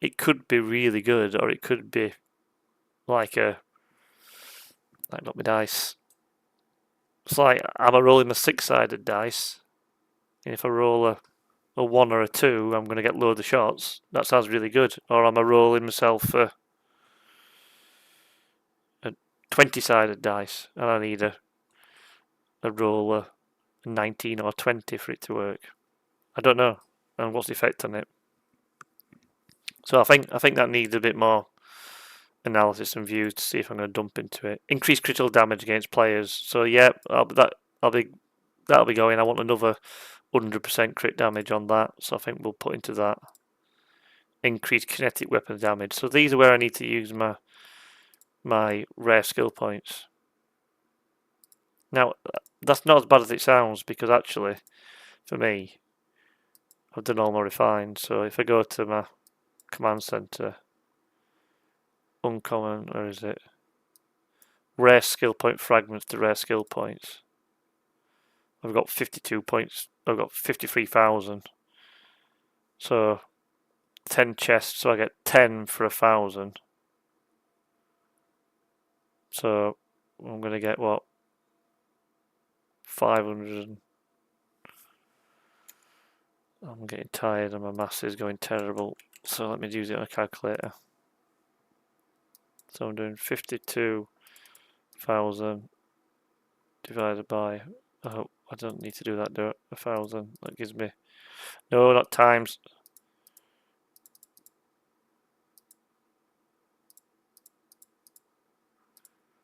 A: it could be really good, or it could be like not my dice. It's like I'm rolling a 6-sided dice, and if I roll a 1 or a 2, I'm going to get loads of shots. That sounds really good. Or am I rolling myself a 20-sided dice, and I need a roll a 19 or 20 for it to work? I don't know. And what's the effect on it? So I think that needs a bit more analysis and views to see if I'm going to dump into it. Increase critical damage against players. So yeah, that'll be going. I want another 100% crit damage on that. So I think we'll put into that. Increase kinetic weapon damage. So these are where I need to use my rare skill points. Now that's not as bad as it sounds, because actually, for me, I've done all my refined. So if I go to my command center, uncommon, or is it rare skill point fragments to rare skill points? I've got 52 points. I've got 53,000. So 10 chests, so I get 10 for 1,000. So I'm going to get what? 500. I'm getting tired and my maths is going terrible. So let me use it on a calculator. So I'm doing 52,000 divided by, oh, I don't need to do that, do it, 1,000. That gives me, no, not times.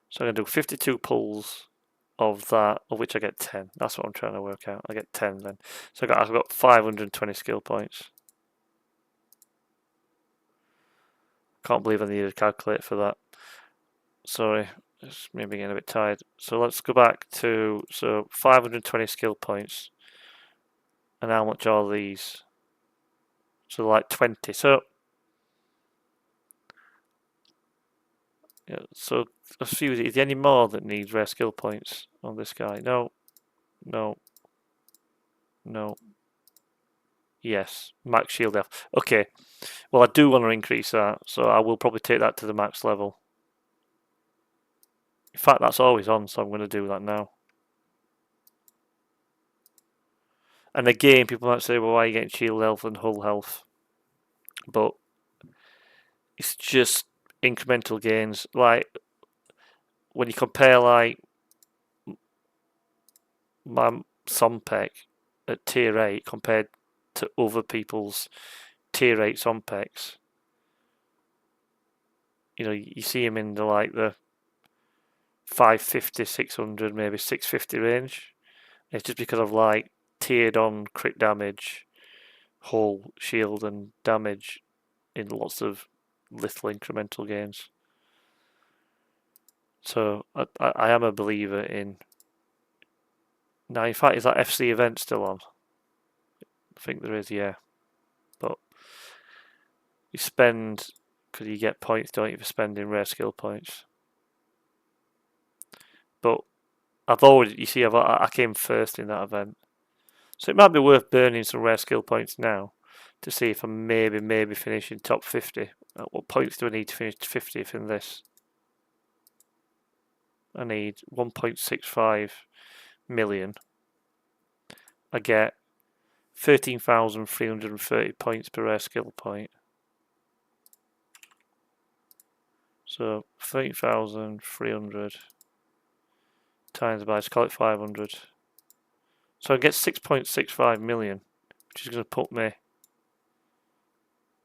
A: So I'm going to do 52 pulls of that, of which I get 10. That's what I'm trying to work out. I get 10 then. So I've got 520 skill points. Can't believe I needed a calculator for that. Sorry, it's maybe getting a bit tired. So let's go back to, so 520 skill points. And how much are these? So like 20. So yeah, so let's see, is there any more that needs rare skill points on this guy? No, no, no. Yes, max shield health. Okay, well I do want to increase that, so I will probably take that to the max level. In fact, that's always on, so I'm going to do that now. And again, people might say, well, why are you getting shield health and hull health? But it's just incremental gains. Like, when you compare, like, my Sompek at tier 8 compared to other people's tier 8 Sompeks, you know, you see him in the 550, 600, maybe 650 range. It's just because I've like tiered on crit damage, hull, shield, and damage in lots of little incremental gains. So I am a believer in. Now, in fact, is that FC event still on? I think there is, yeah. But you spend, because you get points, don't you, for spending rare skill points. But I've already, you see, I came first in that event. So it might be worth burning some rare skill points now to see if I'm maybe finishing top 50. What points do I need to finish 50th in this? I need 1.65 million. I get 13,330 points per rare skill point. So 13,300 times by, let's call it 500. So I get 6.65 million, which is going to put me,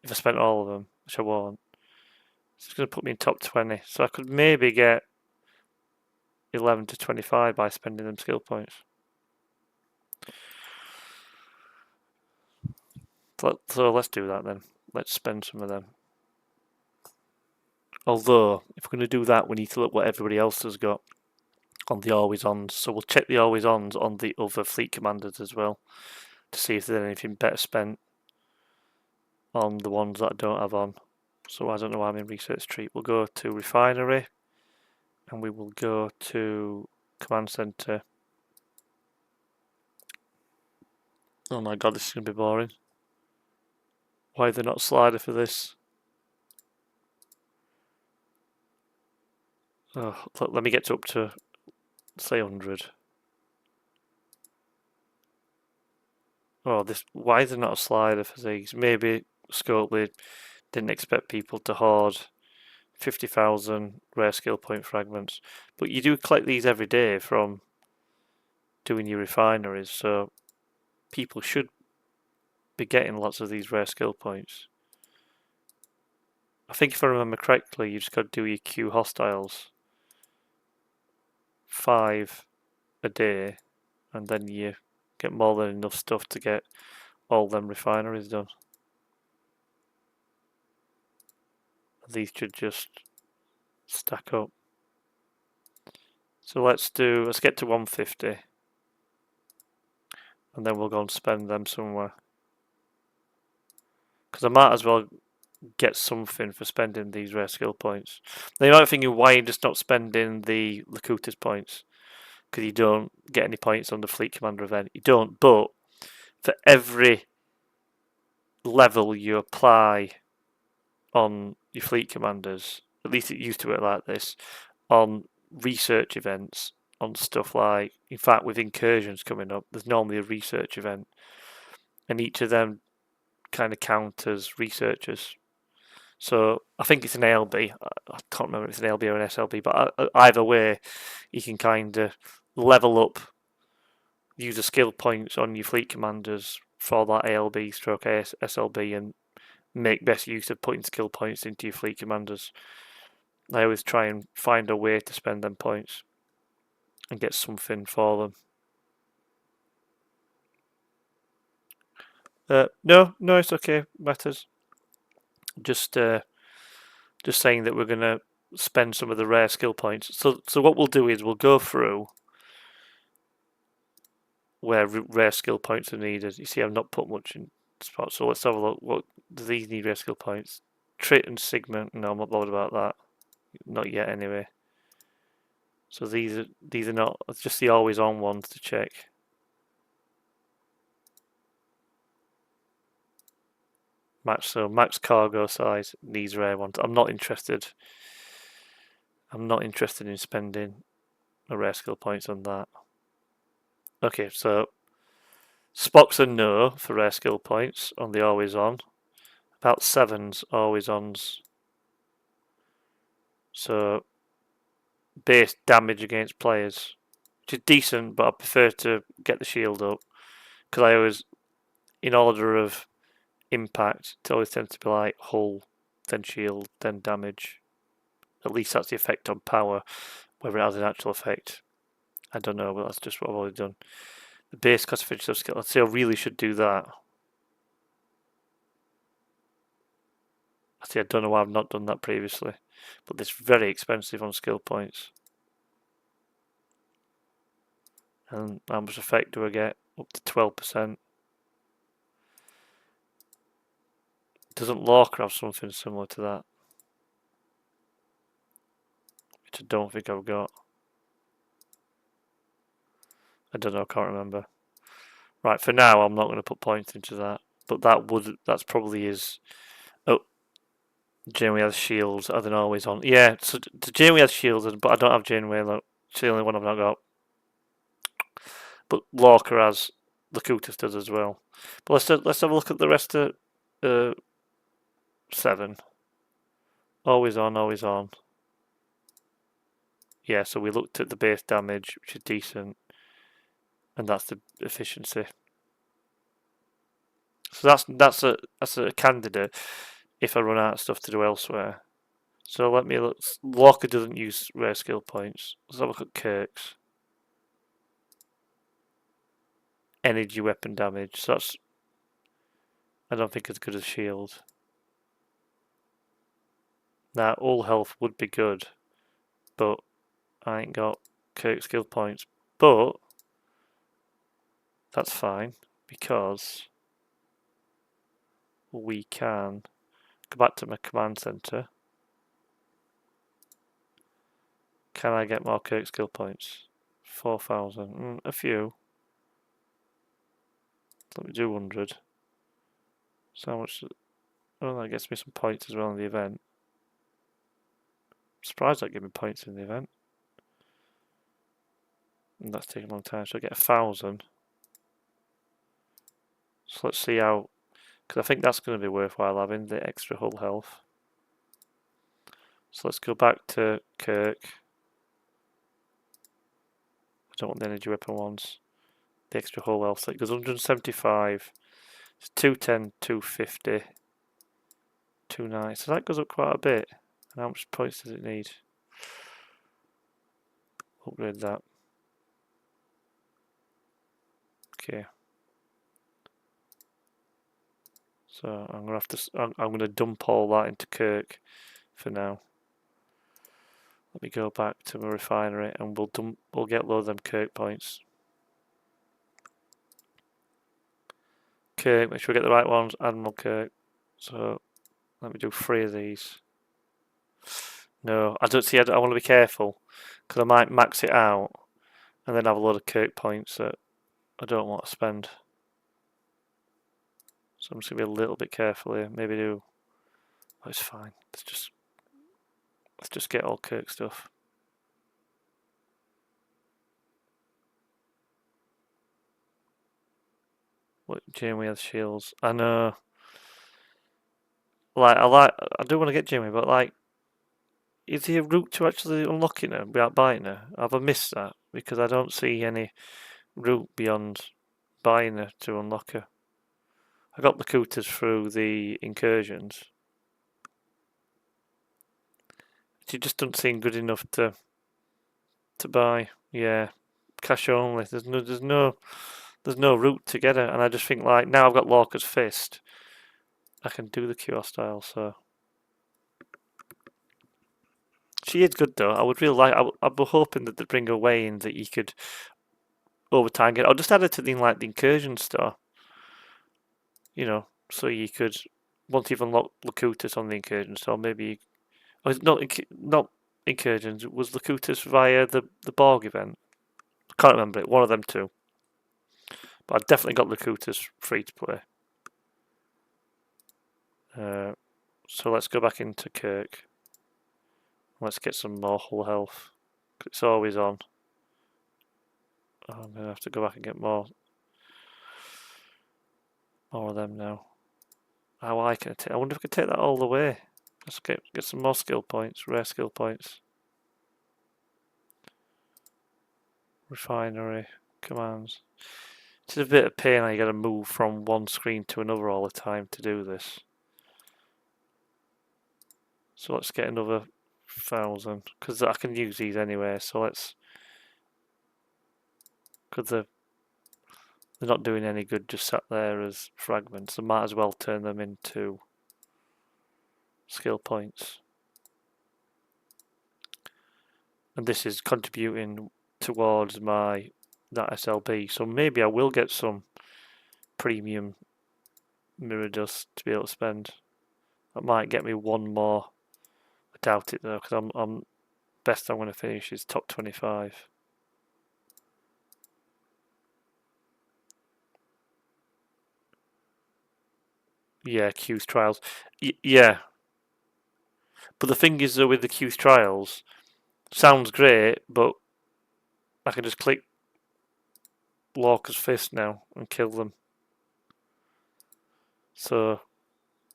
A: if I spent all of them, which I won't, it's going to put me in top 20. So I could maybe get 11 to 25 by spending them skill points. So let's do that then. Let's spend some of them. Although, if we're going to do that, we need to look what everybody else has got on the always-ons. So we'll check the always-ons on the other fleet commanders as well to see if there's anything better spent on the ones that I don't have on. So I don't know why I'm in research tree. We'll go to refinery and we will go to command center. Oh my god, this is going to be boring. Why are they not slider for this? Oh, let me get up to, say, 100. Oh, why is there not a slider for these? Maybe Scopely didn't expect people to hoard 50,000 rare skill point fragments. But you do collect these every day from doing your refineries, so people should be getting lots of these rare skill points. I think if I remember correctly, you just got to do your Q hostiles 5 a day, and then you get more than enough stuff to get all them refineries done. These should just stack up. So let's get to 150, and then we'll go and spend them somewhere. Because I might as well get something for spending these rare skill points. Now you might be thinking, why are you just not spending the Locutus points? Because you don't get any points on the Fleet Commander event. You don't, but for every level you apply on your Fleet Commanders, at least it used to work like this, on research events, on stuff like, in fact with incursions coming up, there's normally a research event, and each of them kind of count as researchers. So I think it's an ALB. I can't remember if it's an ALB or an SLB, but either way, you can kind of level up, use the skill points on your Fleet Commanders for that ALB stroke SLB, and make best use of putting skill points into your Fleet Commanders. I always try and find a way to spend them points and get something for them. No, it's okay. Matters. Just saying that we're gonna spend some of the rare skill points. So what we'll do is we'll go through where rare skill points are needed. You see, I've not put much in spots. So let's have a look. What do these need? Rare skill points. Trit and Sigma. No, I'm not bothered about that. Not yet, anyway. So these are not. It's just the always on ones to check. Max cargo size, these rare ones. I'm not interested in spending a rare skill points on that. Okay, so Spock's a no for rare skill points on the always on. About 7's always ons. So base damage against players, which is decent, but I prefer to get the shield up, because I always, in order of impact, it always tends to be like hull, then shield, then damage. At least that's the effect on power. Whether it has an actual effect, I don't know, but that's just what I've already done. The base classification of skill, let's say I really should do that. I don't know why I've not done that previously, but it's very expensive on skill points. And how much effect do I get? Up to 12%. Doesn't Lorca have something similar to that? Which I don't think I've got. I don't know, I can't remember. Right, for now I'm not going to put points into that, but that's probably his. Oh, Janeway has shields, I don't know, always on. Yeah, so the Janeway has shields, but I don't have Janeway. Look, it's the only one I've not got. But Lorca has, Locutus does as well. But let's have a look at the rest of 7. Always on, always on. Yeah, so we looked at the base damage, which is decent, and that's the efficiency. So that's a candidate if I run out of stuff to do elsewhere. So let me look. Lorca doesn't use rare skill points. Let's have a look at Kirk's. Energy weapon damage. So that's, I don't think, as good as shield. Now, all health would be good, but I ain't got Kirk skill points. But that's fine, because we can go back to my command center. Can I get more Kirk skill points? 4,000. A few. Let me do 100. So how much? Oh, that gets me some points as well in the event. I'm surprised that gave me points in the event. And that's taking a long time. So I get 1,000. So let's see how, because I think that's going to be worthwhile having the extra hull health. So let's go back to Kirk. I don't want the energy weapon ones. The extra hull health. So it goes 175. It's 210, 250, 290. So that goes up quite a bit. And how much points does it need? Upgrade that. Okay. So I'm gonna have to. I'm gonna dump all that into Kirk for now. Let me go back to my refinery and we'll get load of them Kirk points. Kirk, make sure we get the right ones, Admiral Kirk. So let me do 3 of these. No, I don't see, I want to be careful because I might max it out and then have a load of Kirk points that I don't want to spend. So I'm just going to be a little bit careful here. Maybe do, oh, it's fine. Let's just get all Kirk stuff. What, Janeway has shields. I know. I do want to get Janeway, but like, is there a route to actually unlocking her without buying her? Have I missed that? Because I don't see any route beyond buying her to unlock her. I got Locutus through the incursions. She just doesn't seem good enough to buy. Yeah, cash only. There's no route to get her, and I just think like now I've got Lorca's Fist, I can do the Q style. So she is good though. I would really like. I'd be hoping that they'd bring her way in that you could over time get. I'll just add her to the like the incursion store. You know, so you could once you've unlocked Locutus on the incursion store, maybe. Oh, not incursions. It was Locutus via the Borg event. I can't remember it. One of them two. But I definitely got Locutus free to play. So let's go back into Kirk. Let's get some more hull health. It's always on. I'm gonna have to go back and get more of them now. How high can I take? I wonder if I can take that all the way. Let's get some more skill points, rare skill points. Refinery, commands. It's a bit of pain how you gotta move from one screen to another all the time to do this. So let's get another 1,000, because I can use these anyway, so let's, because they're not doing any good just sat there as fragments, so might as well turn them into skill points. And this is contributing towards that SLB, so maybe I will get some premium mirror dust to be able to spend. That might get me one more. I doubt it though, because I'm best I'm going to finish is top 25. Yeah, Q's trials. Yeah. But the thing is though with the Q's trials, sounds great, but I can just click Lorca's Fist now and kill them. So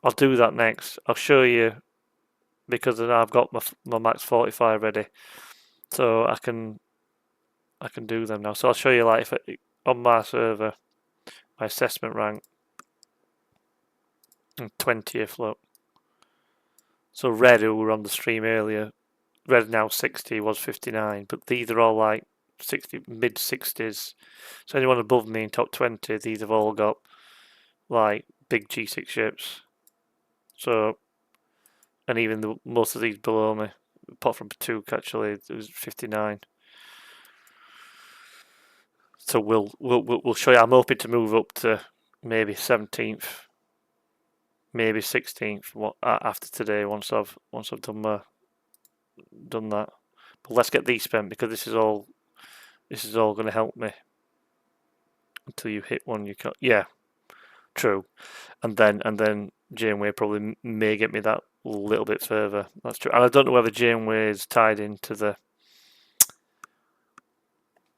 A: I'll do that next. I'll show you because I've got my max 45 ready, so I can do them now. So I'll show you like if on my server, my assessment rank, 20th. Look, so Red, who were on the stream earlier, Red now 60 was 59, but these are all like 60 mid 60s. So anyone above me in top 20, these have all got like big G6 ships. So, and even most of these below me, apart from Patuk, actually, it was 59. So we'll show you. I'm hoping to move up to maybe 17th, maybe 16th. After today, once I've done that. But let's get these spent because this is all going to help me until you hit one. You can't. Yeah, true. And then Janeway probably may get me that little bit further. That's true. And I don't know whether Janeway is tied into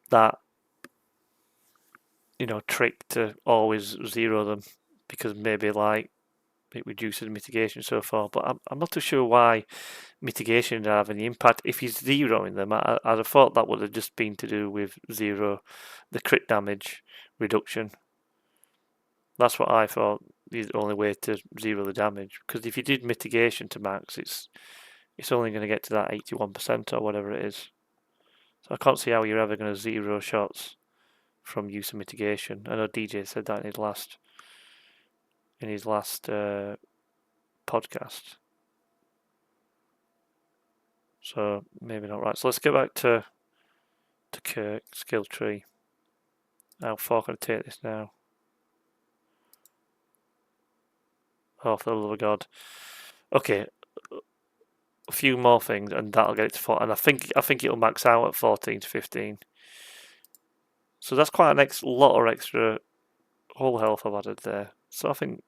A: that trick to always zero them, because maybe like it reduces mitigation so far. But I'm not too sure why mitigation would have any impact if he's zeroing them. I'd have thought that would have just been to do with the crit damage reduction. That's what I thought. the only way to zero the damage. Because if you did mitigation to max, it's only going to get to that 81% or whatever it is. So I can't see how you're ever going to zero shots from use of mitigation. I know DJ said that in his last podcast. So maybe not right. So let's get back to Kirk, skill tree. How far can I take this now? Oh, for the love of God. Okay, a few more things, and that'll get it to 4. And I think it'll max out at 14 to 15. So that's quite a lot of extra hull health I've added there. So I think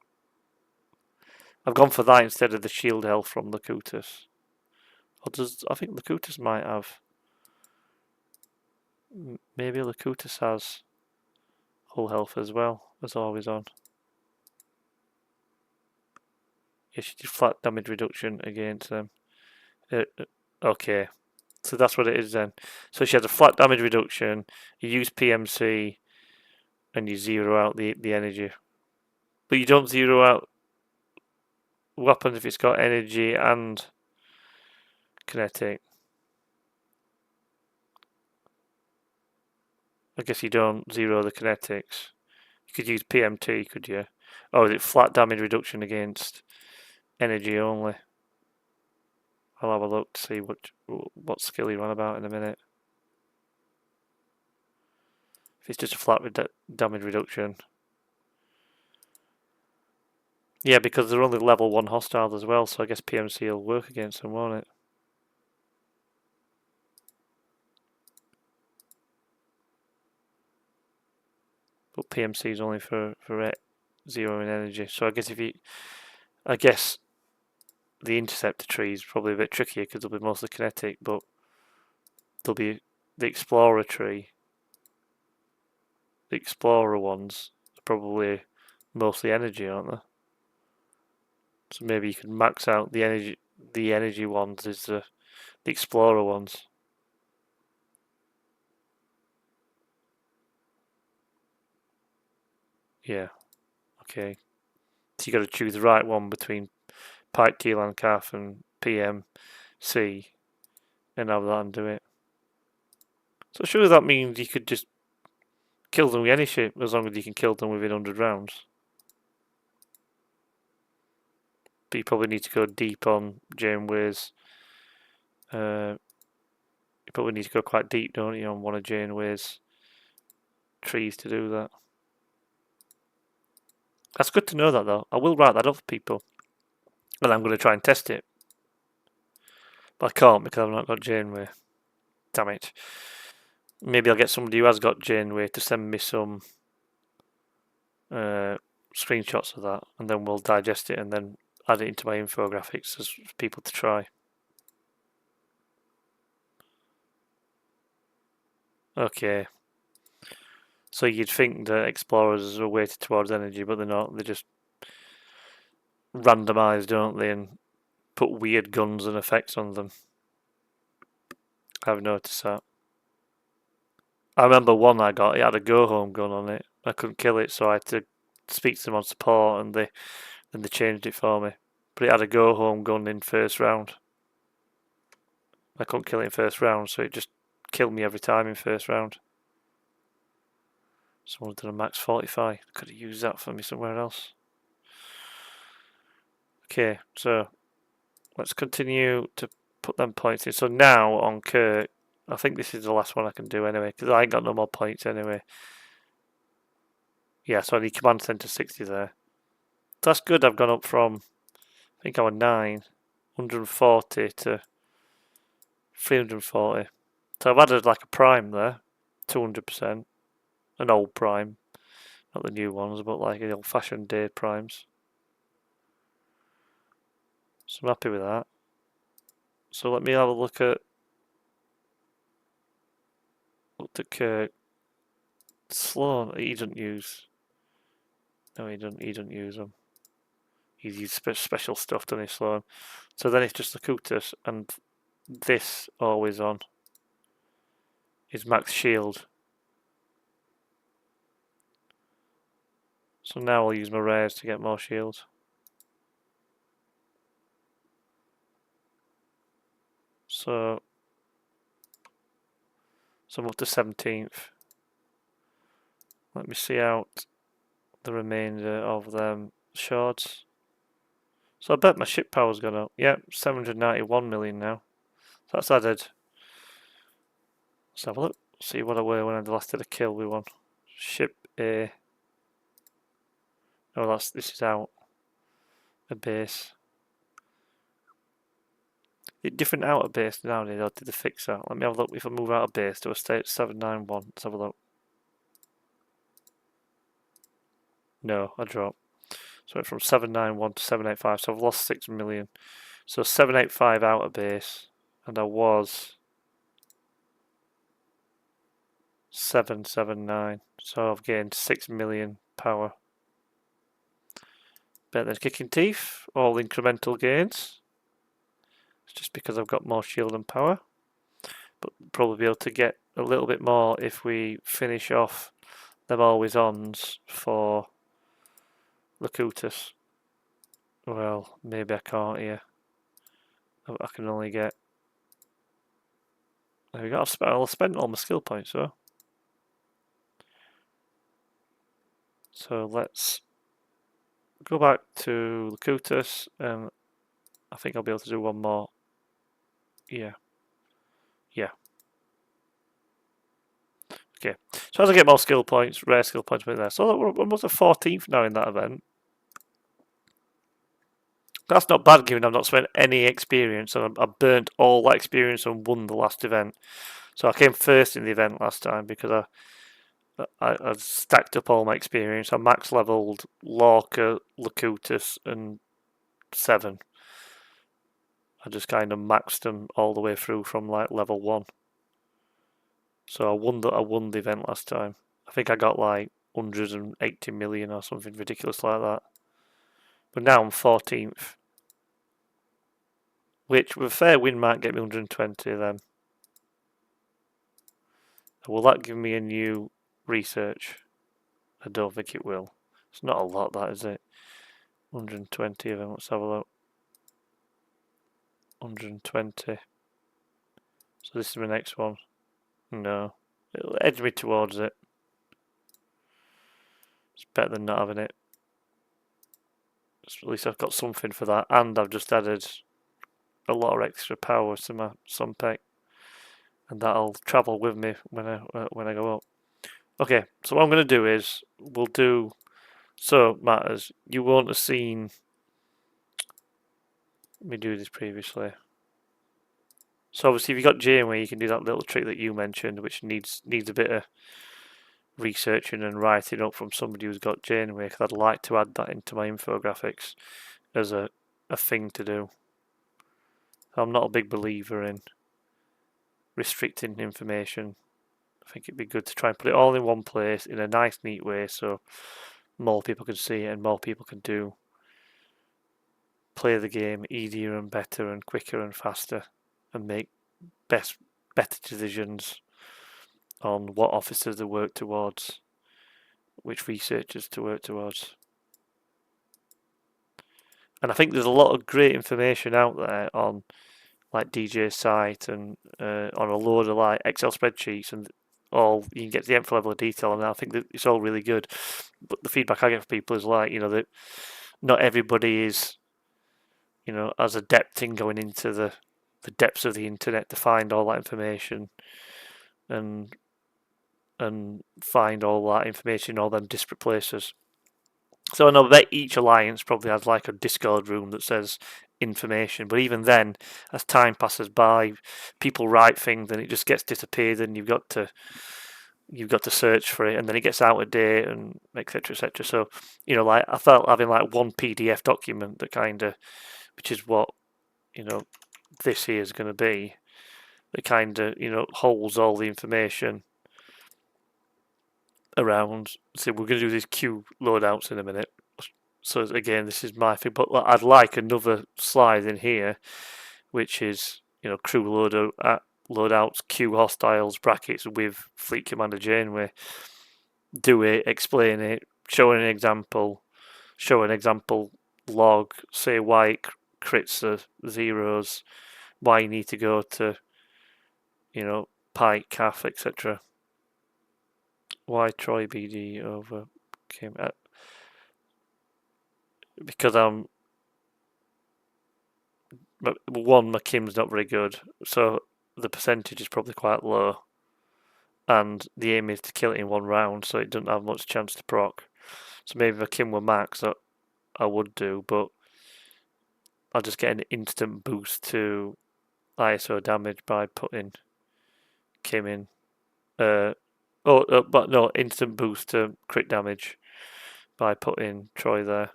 A: I've gone for that instead of the shield health from Locutus. Or I think Locutus might have. Maybe Locutus has hull health as well, as always on. Yeah, she did flat damage reduction against them. Okay, so that's what it is then. So she has a flat damage reduction, you use PMC, and you zero out the energy. But you don't zero out weapons if it's got energy and kinetic. I guess you don't zero the kinetics. You could use PMT, could you? Or is it flat damage reduction against energy only? I'll have a look to see what skill you run about in a minute. If it's just a flat damage reduction. Yeah, because they're only level 1 hostiles as well, so I guess PMC will work against them, won't it? But PMC is only for zeroing energy. So I guess the interceptor tree is probably a bit trickier because they'll be mostly kinetic, but there'll be the explorer tree. The explorer ones are probably mostly energy, aren't they? So maybe you could max out the energy. The energy ones is the explorer ones. Yeah. Okay. So you got to choose the right one between Pike, Keelan, Calf, and PMC, and have that and do it. So surely that means you could just kill them with any ship as long as you can kill them within 100 rounds. But you probably need to go deep on Janeway's. You probably need to go quite deep, don't you, on one of Janeway's trees to do that. That's good to know that, though. I will write that up for people. And I'm going to try and test it. But I can't because I've not got Janeway. Damn it. Maybe I'll get somebody who has got Janeway to send me some screenshots of that, and then we'll digest it and then add it into my infographics as people to try. Okay. So you'd think that explorers are weighted towards energy, but they're not. They're just randomised, don't they, and put weird guns and effects on them. I've noticed that. I remember one I got, it had a go-home gun on it. I couldn't kill it, so I had to speak to them on support, and they changed it for me. But it had a go-home gun in first round. I couldn't kill it in first round, so it just killed me every time in first round. Someone did a max 45. Could have used that for me somewhere else. Okay, so let's continue to put them points in. So now on Kirk, I think this is the last one I can do anyway, because I ain't got no more points anyway. Yeah, so I need command center 60 there. So that's good. I've gone up from, I think I was 140 to 340. So I've added like a prime there, 200%. An old prime. Not the new ones, but like the old-fashioned day primes. So I'm happy with that. So let me have a look at Kirk. Sloan, he doesn't use. No, he doesn't use them. He's used special stuff, doesn't he, Sloan? So then it's just Locutus, and this always on is max shield. So now I'll use my rares to get more shields. So I'm up to 17th. Let me see out the remainder of them shards. So I bet my ship power's gone up. Yep, 791 million now. So that's added. Let's have a look. See what I were when I last did a kill with one. Ship A. Oh, this is out. A base. Different out of base nowadays, or did they fix that? Let me have a look. If I move out of base to a state 791, let's have a look. No, I dropped. So it went from 791 to 785, so I've lost 6 million. So 785 out of base, and I was 779, so I've gained 6 million power. Better than kicking teeth, all incremental gains. It's just because I've got more shield and power, but probably be able to get a little bit more if we finish off them always ons for Locutus. Well, maybe I can't here. I can only get. There we go. I'll spend all my skill points, so. So let's go back to Locutus, and I think I'll be able to do one more. Yeah. Okay. So as I get more skill points, rare skill points, there. So we're almost at 14th now in that event. That's not bad, given I've not spent any experience, and I burnt all that experience and won the last event. So I came first in the event last time because I stacked up all my experience. I max leveled Lorca, Locutus, and 7. I just kind of maxed them all the way through from like level 1. So I won the event last time. I think I got like 180 million or something ridiculous like that. But now I'm 14th. Which, with a fair win, might get me 120 then. Will that give me a new research? I don't think it will. It's not a lot, that, is it? 120 of them. Let's have a look. 120. So this is my next one. No. It'll edge me towards it. It's better than not having it. At least I've got something for that. And I've just added a lot of extra power to my Sunpec. And that'll travel with me when I go up. Okay, so what I'm going to do is, we'll do... So, matters, you won't have seen me do this previously. So obviously if you've got Janeway, you can do that little trick that you mentioned, which needs a bit of researching and writing up from somebody who's got Janeway, because I'd like to add that into my infographics as a thing to do. I'm not a big believer in restricting information. I think it'd be good to try and put it all in one place in a nice, neat way, so more people can see it and more people can play the game easier and better and quicker and faster, and make better decisions on what officers to work towards, which researchers to work towards. And I think there's a lot of great information out there on like DJ's site and on a load of like Excel spreadsheets, and all you can get to the nth level of detail, and I think that it's all really good. But the feedback I get from people is like, that not everybody is, as adept in going into the depths of the internet to find all that information and find all that information in all them disparate places. So I know that each alliance probably has like a Discord room that says information, but even then, as time passes by, people write things and it just gets disappeared, and you've got to search for it, and then it gets out of date, and etc. etc. So like I felt having like one PDF document that which is what this here is going to be, that holds all the information around. So we're going to do these Q loadouts in a minute. So again, this is my thing, but I'd like another slide in here, which is crew loadouts, Q hostiles brackets with Fleet Commander Janeway. Do it, explain it, show an example log, say why it crits the zeros, why you need to go to, Pike, Calf, etc. Why Troy BD over Kim? Because my Kim's not very good, so the percentage is probably quite low, and the aim is to kill it in one round, so it doesn't have much chance to proc. So maybe if a Kim were max, I would do, but I'll just get an instant boost to ISO damage by putting Kim in. But no, instant boost to crit damage by putting Troy there.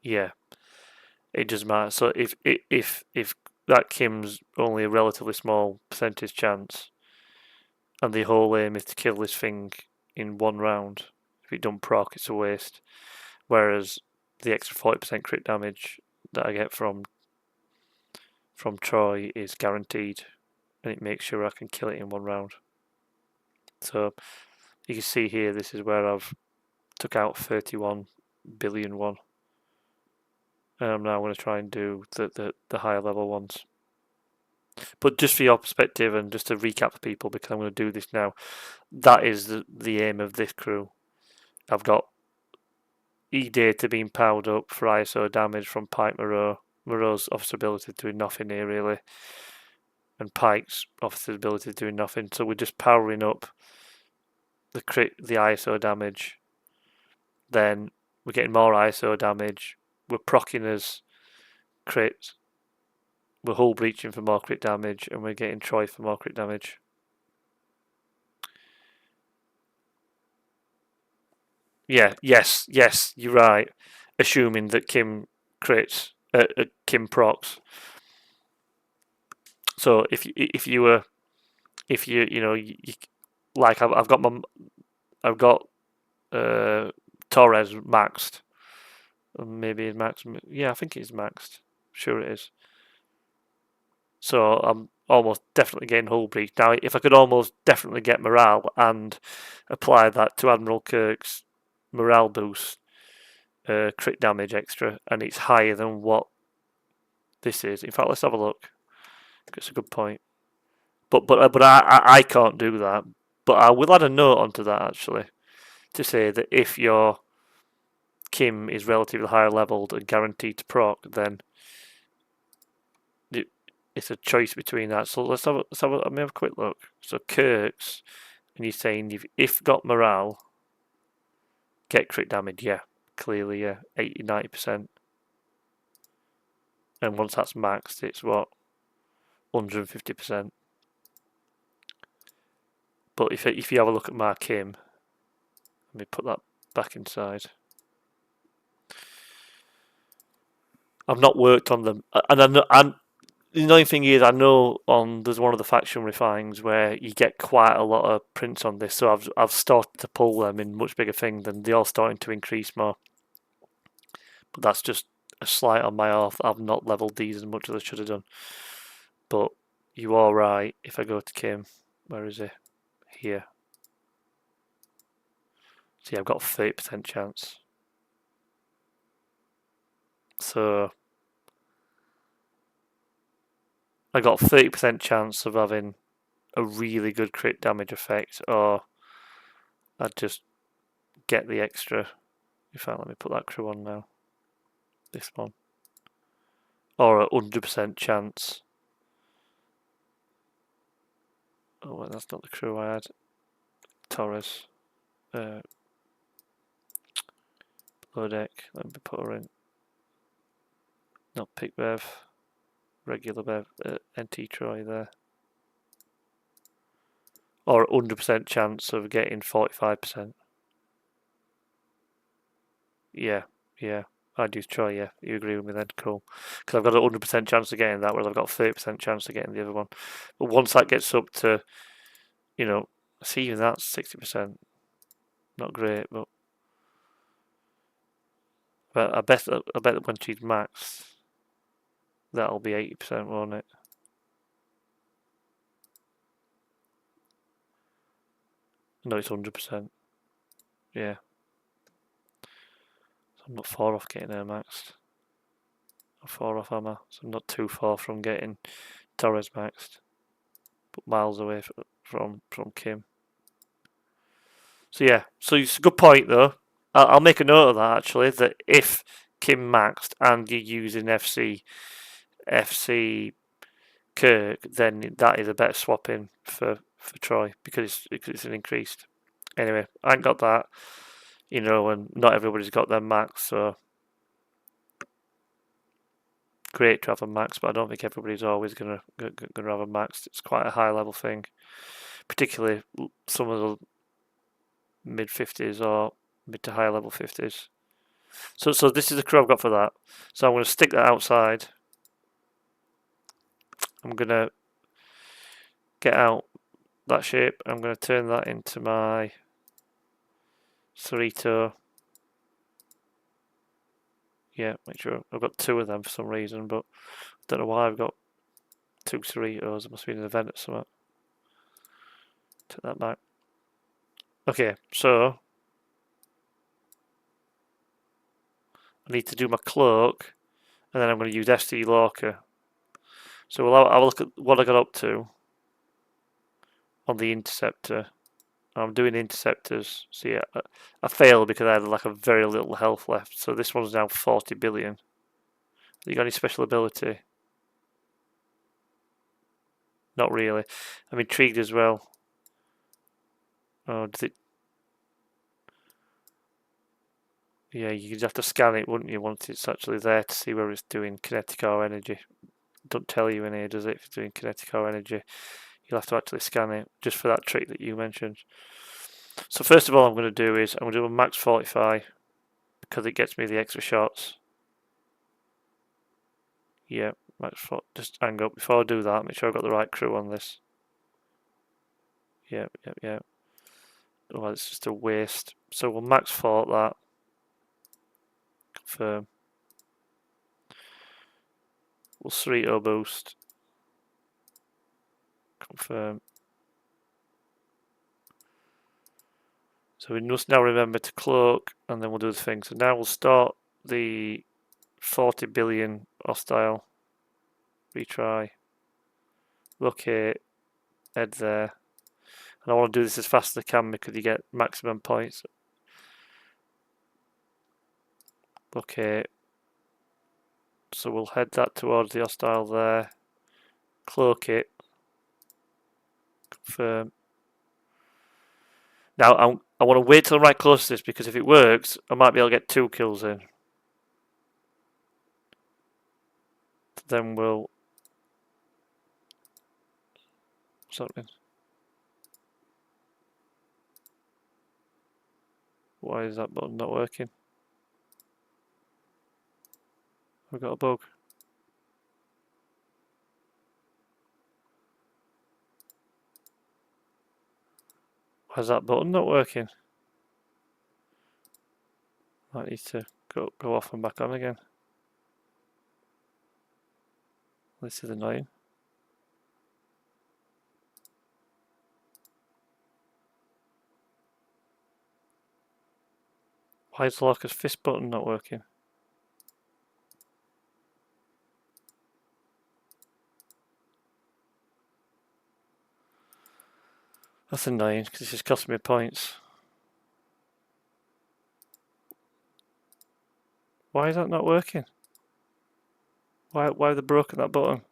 A: Yeah, it doesn't matter. So if that Kim's only a relatively small percentage chance, and the whole aim is to kill this thing in one round, if it don't proc, it's a waste. Whereas the extra 40% crit damage that I get from Troy is guaranteed, and it makes sure I can kill it in one round. So you can see here, this is where I've took out 31 billion one. And I'm now going to try and do the higher level ones. But just for your perspective, and just to recap for people, because I'm going to do this now, that is the aim of this crew. I've got E-Data being powered up for ISO damage from Pike Moreau. Moreau's officer ability doing nothing here really, and Pike's officer ability doing nothing. So we're just powering up the ISO damage. Then we're getting more ISO damage. We're proccing as crits. We're hull breaching for more crit damage, and we're getting Troy for more crit damage. Yeah, yes, you're right. Assuming that Kim crits, Kim procs. So if you like I've got Torres maxed. Maybe it's maxed. Yeah, I think it's maxed. Sure it is. So I'm almost definitely getting hull breach. Now, if I could almost definitely get morale and apply that to Admiral Kirk's morale boost, crit damage extra, and it's higher than what this is. In fact, let's have a look. It's a good point. But I can't do that. But I will add a note onto that actually to say that if your Kim is relatively higher leveled and guaranteed to proc, then it's a choice between that. So let me have a quick look. So Kirk's, and you're saying if got morale, get crit damage, yeah, clearly, yeah, 80-90%. And once that's maxed, it's what, 150%. But if you have a look at my Kim, let me put that back inside. I've not worked on them, and the annoying thing is, I know there's one of the faction refines where you get quite a lot of prints on this, so I've started to pull them in much bigger things, and they're all starting to increase more. But that's just a slight on my off. I've not leveled these as much as I should have done. But you are right. If I go to Kim, where is he? Here. See, I've got 30% chance. So I got 30% chance of having a really good crit damage effect, or I'd just get the extra. In fact, let me put that crew on now. This one. Or a 100% chance. Oh, well, that's not the crew I had. Torres. Below deck. Let me put her in. Not pick Bev. Regular Bev. NT Troy there. Or a 100% chance of getting 45%. Yeah. I'd use Troy, yeah. You agree with me then? Cool. Because I've got a 100% chance of getting that, whereas I've got a 30% chance of getting the other one. But once that gets up to, see, even that's 60%. Not great, but I bet that when she's maxed, that'll be 80%, won't it? No, it's 100%. yeah. So I'm not far off getting air maxed. Not far off, am I? So I'm not too far from getting Torres maxed, but miles away from Kim. So yeah, so it's a good point though. I'll make a note of that actually. That if Kim maxed and you're using FC Kirk, then that is a better swap in for Troy because it's an increased. Anyway, I ain't got that, and not everybody's got their max, so great to have a max, but I don't think everybody's always gonna have a max. It's quite a high level thing, particularly some of the mid 50s or mid to high level 50s. So this is the crew I've got for that. So I'm going to stick that outside. I'm going to get out that shape. I'm going to turn that into my Cerrito. Yeah, make sure I've got two of them for some reason, but I don't know why I've got two Cerritos. It must be an event or something. Take that back. Okay, so I need to do my cloak, and then I'm going to use ST Locutus. So we'll have a look at what I got up to on the interceptor. I'm doing interceptors. So yeah, I failed because I had like a very little health left. So this one's now 40 billion. You got any special ability? Not really. I'm intrigued as well. Oh, does it? Yeah, you'd have to scan it, wouldn't you, once it's actually there to see where it's doing kinetic or energy. Don't tell you in here, does it, if it's doing kinetic or energy? You'll have to actually scan it, just for that trick that you mentioned. So first of all I'm going to do is, I'm going to do a max 45, because it gets me the extra shots. Yeah, max 4, just hang up. Before I do that, make sure I've got the right crew on this. Yeah. Oh, it's just a waste. So we'll max 4 that. Confirm. We'll Cerrito boost. Confirm. So we must now remember to cloak, and then we'll do the thing. So now we'll start the 40 billion hostile. Retry. Locate. Head there. And I want to do this as fast as I can because you get maximum points. Locate. So we'll head that towards the hostile there. Cloak it. Confirm. Now I want to wait till I'm right close to this because if it works, I might be able to get 2 kills in. Then we'll. What's happening? Why is that button not working? We've got a bug. Why is that button not working? Might need to go off and back on again. This is annoying. Why is the Locker's fist button not working? That's annoying because this is costing me points. Why is that not working? Why have they broken that button?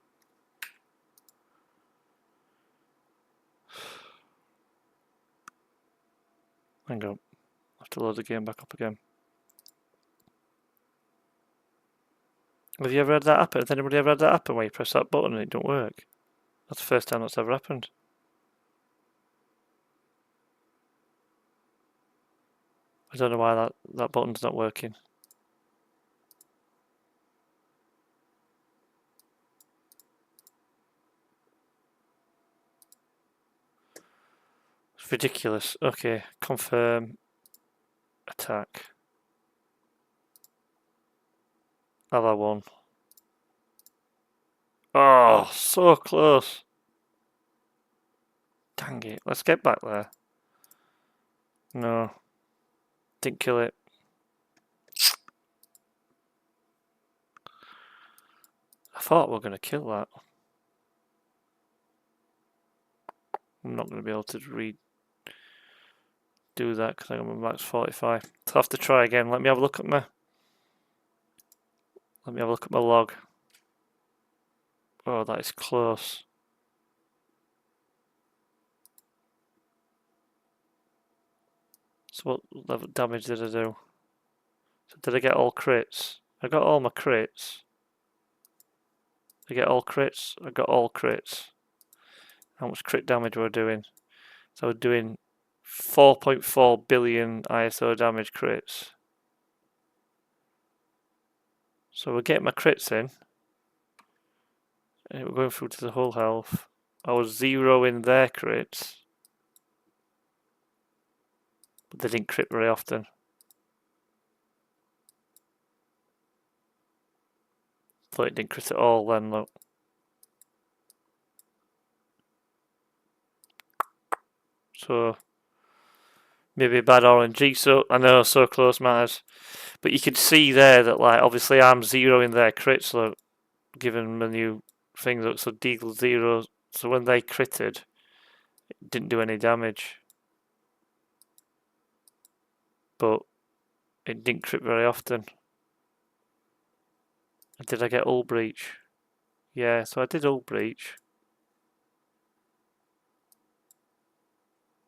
A: Hang on. I have to load the game back up again. Have you ever had that happen? Has anybody ever had that happen where you press that button and it don't work? That's the first time that's ever happened. I don't know why that button's not working. It's ridiculous. Okay, confirm. Attack. Other one. Oh, so close. Dang it. Let's get back there. No. Didn't kill it. I thought we were going to kill that. I'm not going to be able to do that because I'm at max 45. So I'll have to try again. Let me have a look at my log. Oh, that is close. So what level damage did I do? So did I get all crits? I got all my crits. Did I get all crits? I got all crits. How much crit damage were I doing? So I was doing 4.4 billion ISO damage crits. So we're getting my crits in. And we're going through to the whole health. I was zeroing their crits. But they didn't crit very often. Thought it didn't crit at all then, look. So maybe a bad RNG, so I know so close matters. But you can see there that like obviously I'm zeroing their crits, look, given my new thing, look, so Deagle 0. So when they critted, it didn't do any damage. But it didn't crit very often. Did I get Hull Breach? Yeah, so I did Hull Breach.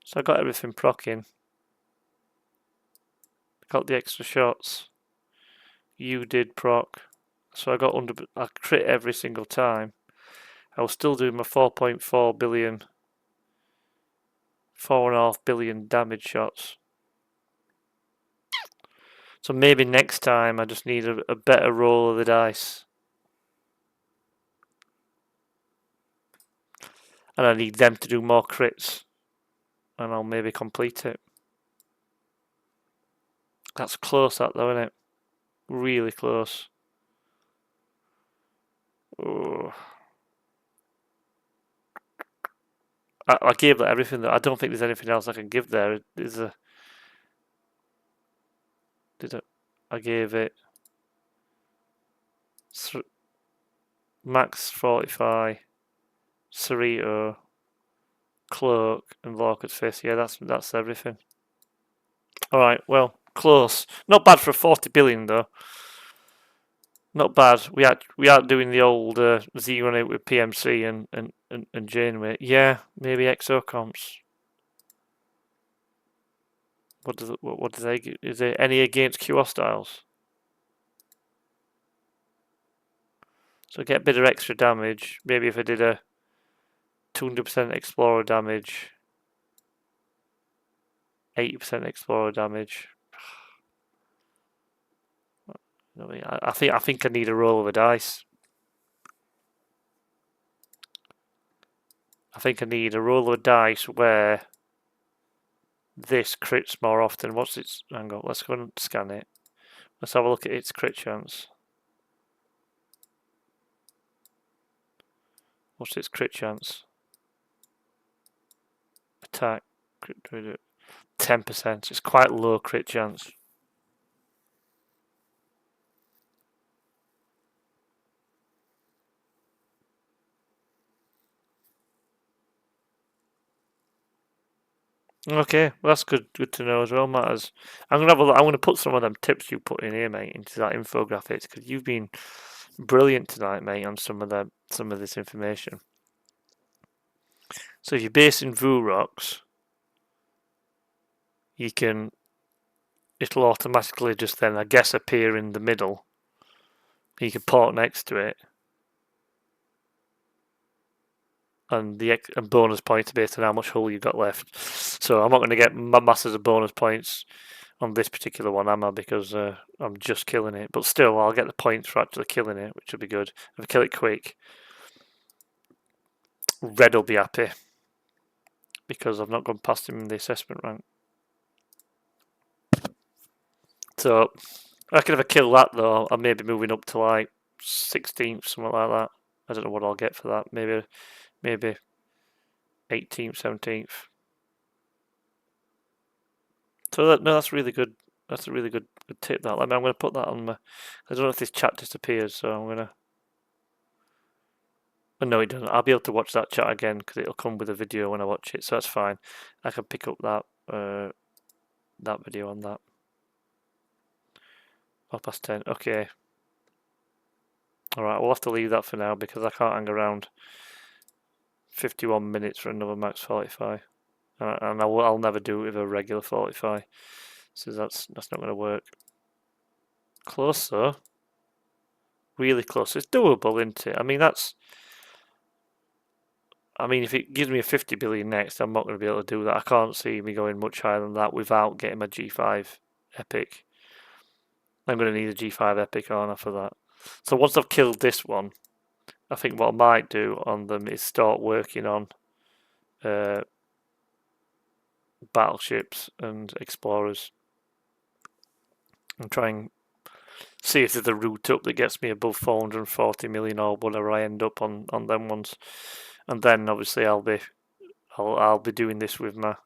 A: So I got everything procking. Got the extra shots. You did proc. So I got I crit every single time. I was still doing my 4.4 billion, 4.5 billion damage shots. So maybe next time I just need a better roll of the dice. And I need them to do more crits. And I'll maybe complete it. That's close, that though, isn't it? Really close. Oh. I gave that everything. I don't think there's anything else I can give there. I gave it max 45, Cerrito, Cloak, and Lorca's Face. Yeah, that's everything. Alright, well, close. Not bad for 40 billion though. Not bad. We aren't doing the old zeroing out with PMC and Janeway. Yeah, maybe exocomps. What do they get? Is there any against Q hostiles? So get a bit of extra damage. Maybe if I did a 200% Explorer damage, 80% Explorer damage. I think I need a roll of a dice. I think I need a roll of a dice where this crits more often. What's its? Hang on, let's go and scan it. Let's have a look at its crit chance. What's its crit chance? Attack. 10%. It's quite low crit chance. Okay, well that's good to know as well, Matters. I'm gonna have a look. I'm gonna put some of them tips you put in here, mate, into that infographics because you've been brilliant tonight, mate, on some of this information. So if you're based in Vurox, it'll automatically just then, I guess, appear in the middle. You can port next to it, and the bonus points based on how much hull you've got left. So I'm not going to get masses of bonus points on this particular one, am I? Because I'm just killing it. But still, I'll get the points for actually killing it, which will be good. If I kill it quick, Red will be happy because I've not gone past him in the assessment rank. So I reckon if I kill that though, I may be moving up to like 16th, something like that. I don't know what I'll get for that. Maybe 18th, 17th. So that's really good. That's a really good tip. That. I'm going to put that on my. I don't know if this chat disappears, so I'm going to. Oh, no, it doesn't. I'll be able to watch that chat again because it'll come with a video when I watch it, so that's fine. I can pick up that that video on that. 10:30. Okay. Alright, we'll have to leave that for now because I can't hang around 51 minutes for another max 45. And I'll never do it with a regular 45. So that's not going to work. Close though. Really close. It's doable, isn't it? I mean, if it gives me a 50 billion next, I'm not going to be able to do that. I can't see me going much higher than that without getting my G5 Epic. I'm going to need a G5 Epic, aren't I, for that? So once I've killed this one, I think what I might do on them is start working on battleships and explorers and try and see if there's a route up that gets me above 440 million or whatever I end up on them ones. And then obviously I'll be doing this with my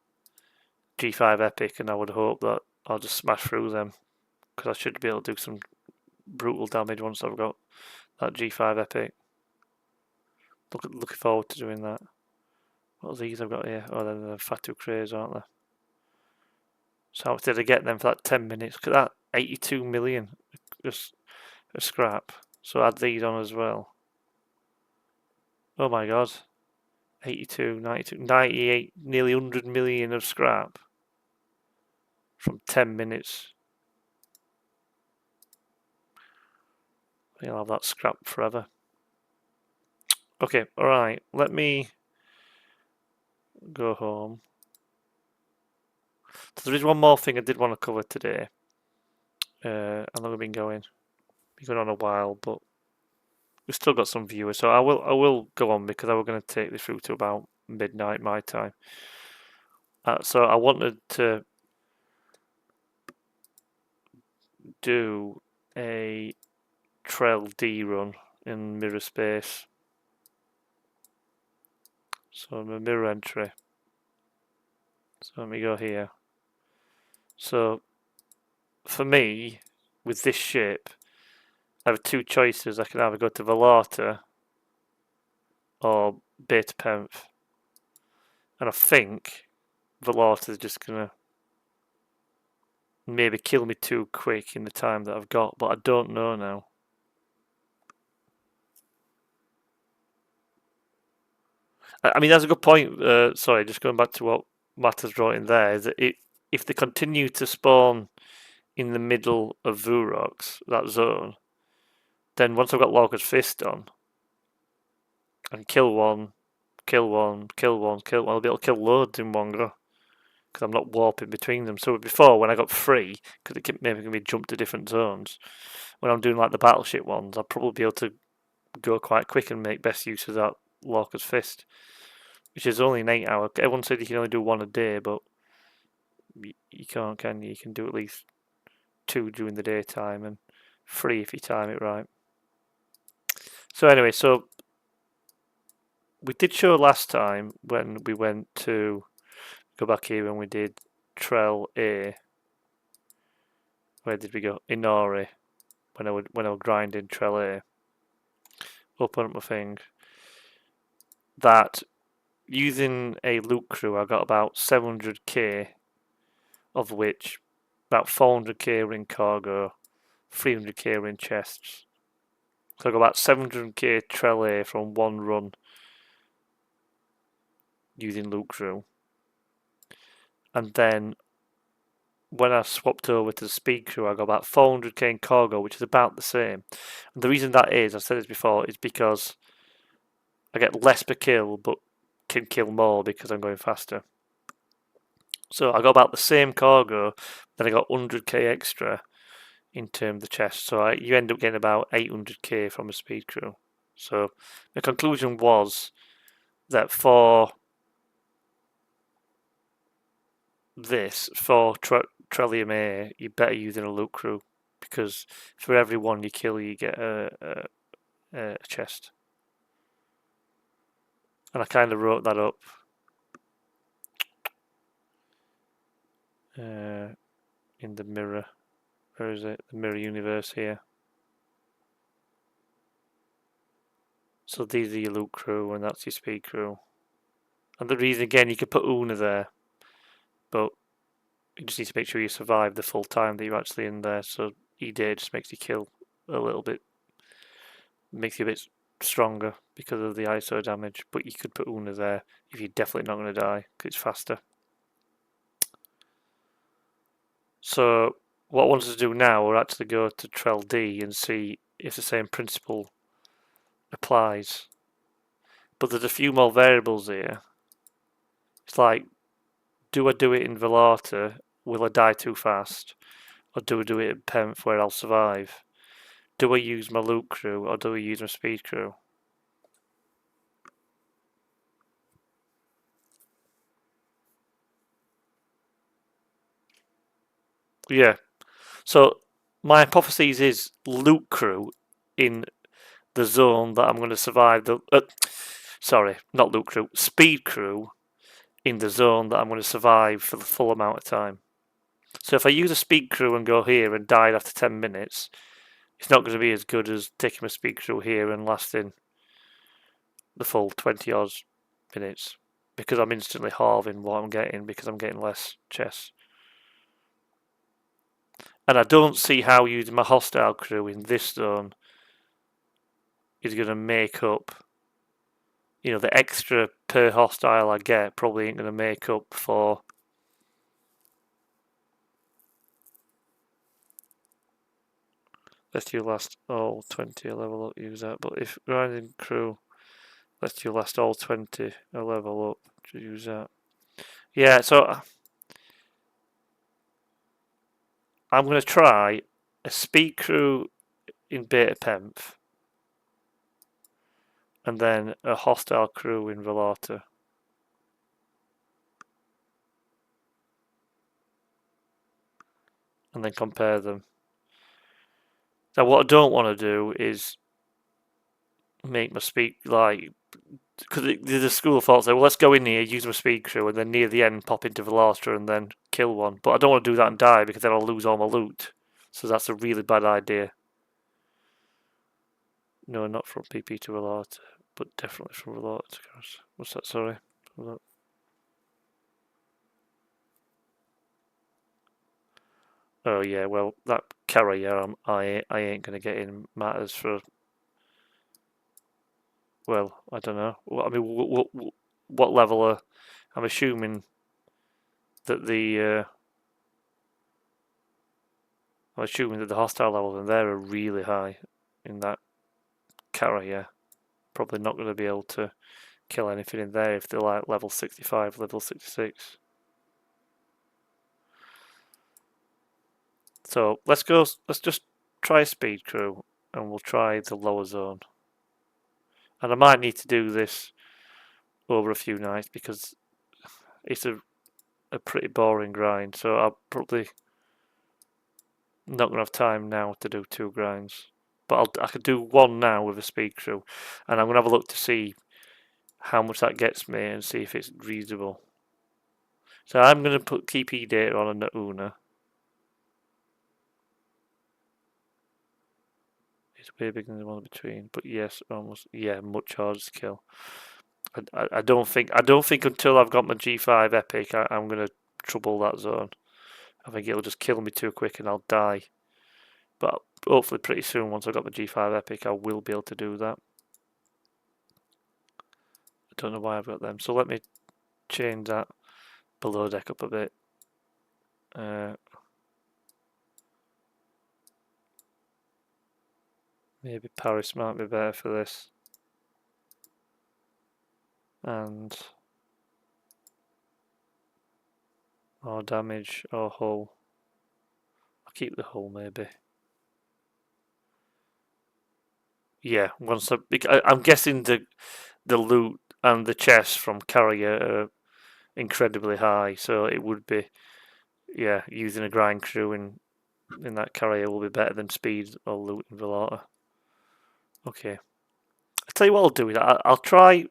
A: G5 Epic, and I would hope that I'll just smash through them because I should be able to do some brutal damage once I've got that G5 Epic. Looking forward to doing that. What are these I've got here? Oh, they're the Fatu Crays, aren't they? So how much did I get them for that 10 minutes? Look at that, 82 million just a scrap. So add these on as well. Oh my god. 82, 92, 98, nearly 100 million of scrap from 10 minutes. I think I'll have that scrap forever. Okay, alright, let me go home. So there is one more thing I did want to cover today. I know we've been going on a while, but we've still got some viewers, so I will go on because I was going to take this through to about midnight my time. So I wanted to do a Trell D run in mirror space. So my mirror entry. So let me go here. So for me, with this ship, I have two choices. I can either go to Velata or Beta Penth. And I think Velata is just gonna maybe kill me too quick in the time that I've got, but I don't know now. I mean, that's a good point. Sorry, just going back to what Matt has brought in there, is that if they continue to spawn in the middle of Vurox, that zone, then once I've got Lorca's Fist on, I can kill one, kill one, kill one, kill one. I'll be able to kill loads in one go because I'm not warping between them. So before, when I got free, because it kept making me jump to different zones, when I'm doing like the battleship ones, I'll probably be able to go quite quick and make best use of that Lorca's Fist, which is only an 8-hour. Everyone said you can only do one a day, but you can't, can you? You can do at least 2 during the daytime and 3 if you time it right. So anyway, so we did show last time when we went to go back here when we did Trell A. Where did we go? Inori. When I was grinding Trell A. Open up my thing. That using a loot crew, I got about 700k, of which about 400k were in cargo, 300k were in chests. So I got about 700k Trell A from one run using loot crew. And then when I swapped over to the speed crew, I got about 400k in cargo, which is about the same. And the reason that is, I've said this before, is because I get less per kill, but can kill more because I'm going faster. So I got about the same cargo, then I got 100k extra in terms of the chest. So you end up getting about 800k from a speed crew. So the conclusion was that for this, for Trellium A, you're better using a loot crew because for every one you kill, you get a chest. And I kind of wrote that up. in the mirror. Where is it? The mirror universe here. So these are your loot crew, and that's your speed crew. And the reason, again, you could put Una there, but you just need to make sure you survive the full time that you're actually in there. So E-Day just makes you kill a little bit, makes you a bit stronger because of the ISO damage. But you could put Una there if you're definitely not going to die because it's faster. So what I wanted to do now, we're actually go to Trel D and see if the same principle applies. But there's a few more variables here. It's like, do I do it in Velata? Will I die too fast? Or do I do it in Penth where I'll survive? Do I use my loot crew or do I use my speed crew? Yeah. So my hypothesis is loot crew in the zone that I'm going to survive. Sorry, not loot crew. Speed crew in the zone that I'm going to survive for the full amount of time. So if I use a speed crew and go here and die after 10 minutes, it's not going to be as good as taking my speed crew here and lasting the full 20 odd minutes because I'm instantly halving what I'm getting because I'm getting less chess. And I don't see how using my hostile crew in this zone is going to make up, the extra per hostile I get probably ain't going to make up for. Let you last all 20 a level up, use that. But if grinding crew lets you last all 20 a level up, to use that. Yeah, so I'm going to try a speed crew in Beta Penth and then a hostile crew in Velata. And then compare them. Now what I don't want to do is make my speed, because there's a school of thought say, well, let's go in here, use my speed crew, and then near the end pop into Velata and then kill one. But I don't want to do that and die because then I'll lose all my loot. So that's a really bad idea. No, not from PP to Velata, but definitely from Velata to Garrus. What's that, sorry? Oh yeah, well that carrier I ain't gonna get in matters for. Well, I don't know. I mean, what level are? I'm assuming that the hostile levels in there are really high in that carrier. Probably not going to be able to kill anything in there if they're like level 65, level 66. So let's just try a speed crew and we'll try the lower zone. And I might need to do this over a few nights because it's a pretty boring grind. So I'm probably not going to have time now to do 2 grinds. But I could do 1 now with a speed crew. And I'm going to have a look to see how much that gets me and see if it's reasonable. So I'm going to keep E-Data on a Una. It's way bigger than the one between, but yes, almost, yeah, much harder to kill. I don't think until I've got my G5 Epic, I'm going to trouble that zone. I think it'll just kill me too quick and I'll die. But hopefully pretty soon, once I've got my G5 Epic, I will be able to do that. I don't know why I've got them. So let me change that below deck up a bit. Maybe Paris might be better for this. And or damage or hull. I'll keep the hull maybe. Yeah, I'm guessing the loot and the chests from carrier are incredibly high, so it would be, yeah, using a grind crew in that carrier will be better than speed or loot in Velata. Okay, I'll tell you what I'll do. I'll try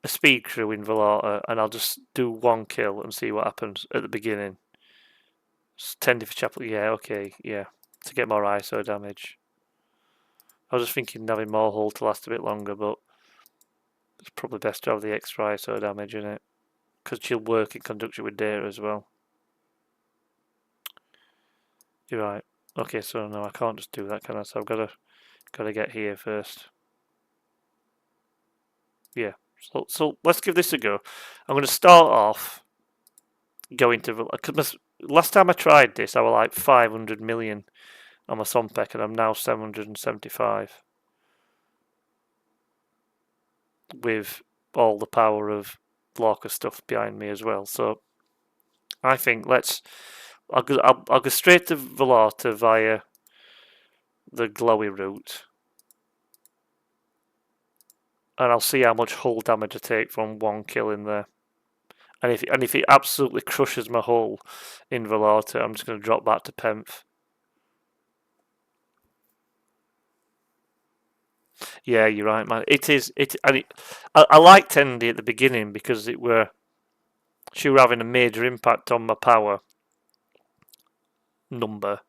A: a speed crew in Velata and I'll just do 1 kill and see what happens at the beginning. It's 10 for chapel. Yeah, okay, yeah. To get more ISO damage. I was just thinking having more hull to last a bit longer, but it's probably best to have the extra ISO damage in it. Because she'll work in conjunction with data as well. You're right. Okay, so no, I can't just do that, can I? So I've gotta get here first. Yeah. So let's give this a go. I'm gonna start off going to because last time I tried this, I was like 500 million on my Sompek, and I'm now 775 with all the power of Lorca stuff behind me as well. So I think I'll go straight to Velarta via the glowy route, and I'll see how much hull damage I take from one kill in there. And if it absolutely crushes my hull in Velarta, I'm just going to drop back to Penf. Yeah, you're right, man. It is. I liked Tendy at the beginning because she were having a major impact on my power number.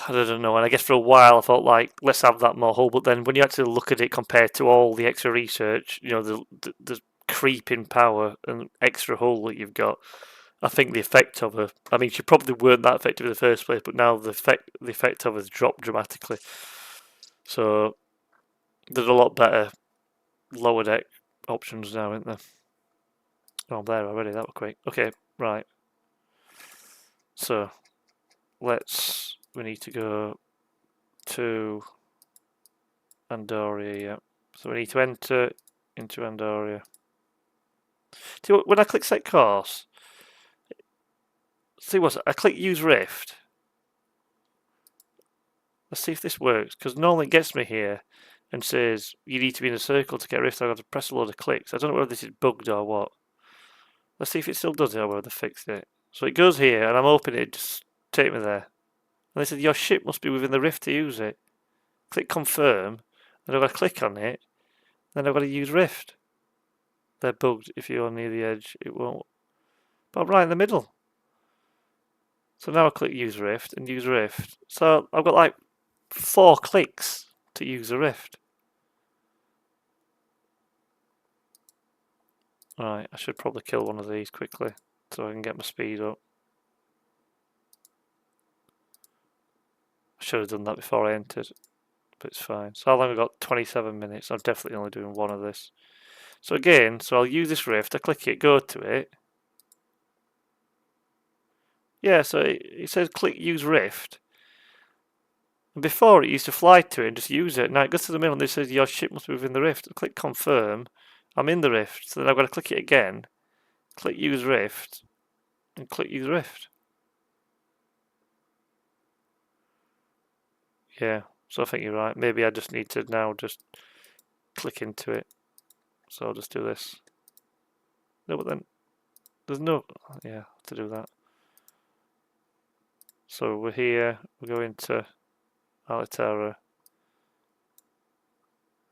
A: I don't know, and I guess for a while I thought like let's have that more hull, but then when you actually look at it compared to all the extra research, you know, the creeping power and extra hull that you've got, I think the effect of her. I mean, she probably weren't that effective in the first place, but now the effect of her has dropped dramatically. So there's a lot better lower deck options now, isn't there? Oh, I'm there already. That was quick. Okay, right. So we need to go to Andoria. Yeah. So we need to enter into Andoria. See, when I click set course, see what I click use Rift. Let's see if this works, because normally it gets me here and says you need to be in a circle to get Rift. I've got to press a load of clicks. I don't know whether this is bugged or what. Let's see if it still does it or whether they fixed it. So it goes here, and I'm hoping it just take me there. And they said your ship must be within the Rift to use it. Click confirm, then I've got to click on it, then I've got to use Rift. They're bugged. If you're near the edge, it won't. But I'm right in the middle. So now I click use Rift and use Rift. So I've got like 4 clicks to use the Rift. Right, I should probably kill one of these quickly so I can get my speed up. I should have done that before I entered, but it's fine. So how long have I got? 27 minutes. I'm definitely only doing one of this. So again, so I'll use this Rift. I click it, go to it. Yeah, so it says click use Rift. And before it used to fly to it and just use it. Now it goes to the middle and it says your ship must be within the Rift. I click confirm. I'm in the Rift. So then I've got to click it again. Click use Rift. And click use Rift. Yeah, so I think you're right. Maybe I just need to now just click into it. So I'll just do this. No, but then there's no, yeah, to do that. So we're here, we go into Alitera,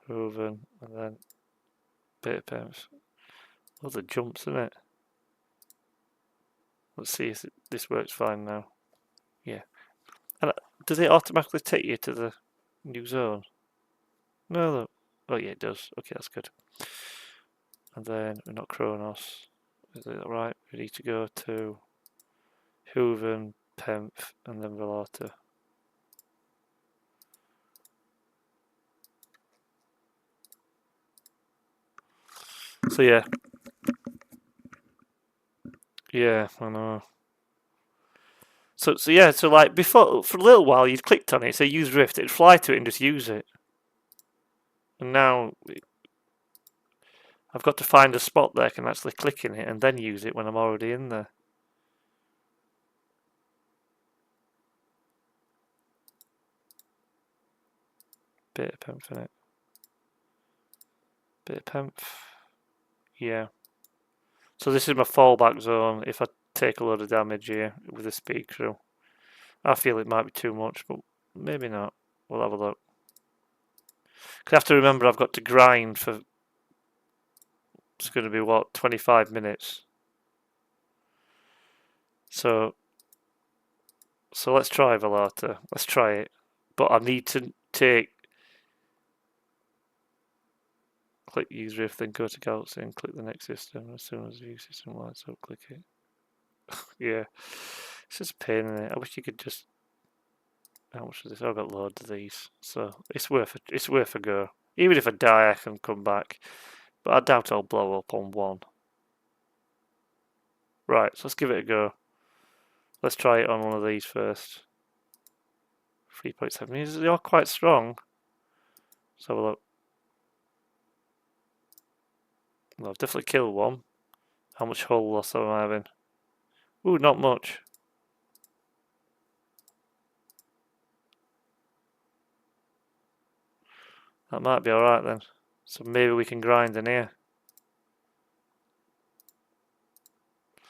A: Hoven, and then Beta Pimps. Oh, the jumps, isn't it? Let's see if this works fine now. Yeah. And does it automatically take you to the new zone? No. Oh yeah, it does. Okay, that's good. And then we're not Kronos. Is that right? We need to go to Hooven, Penf, and then Velarta. So yeah. Yeah, I know. So yeah, so like before, for a little while, you'd clicked on it, say use Rift, it'd fly to it and just use it. And now I've got to find a spot there I can actually click in it and then use it when I'm already in there. Bit of Penf in it. Bit of Penf. Yeah. So this is my fallback zone if I take a load of damage here with the speed crew. I feel it might be too much, but maybe not. We'll have a look. Because I have to remember I've got to grind for, it's going to be what, 25 minutes. So let's try Velata. Let's try it. But I need to click use riff, then go to Galaxy and click the next system. As soon as the view system lights up, click it. Yeah, it's just a pain in it. I wish you could just. How much is this? I've got loads of these, so it's worth a go. Even if I die, I can come back. But I doubt I'll blow up on one. Right, so let's give it a go. Let's try it on one of these first. 3.7. They are quite strong. Let's have a look. Well, I've definitely killed one. How much hull loss am I having? Ooh, not much. That might be alright then. So maybe we can grind in here.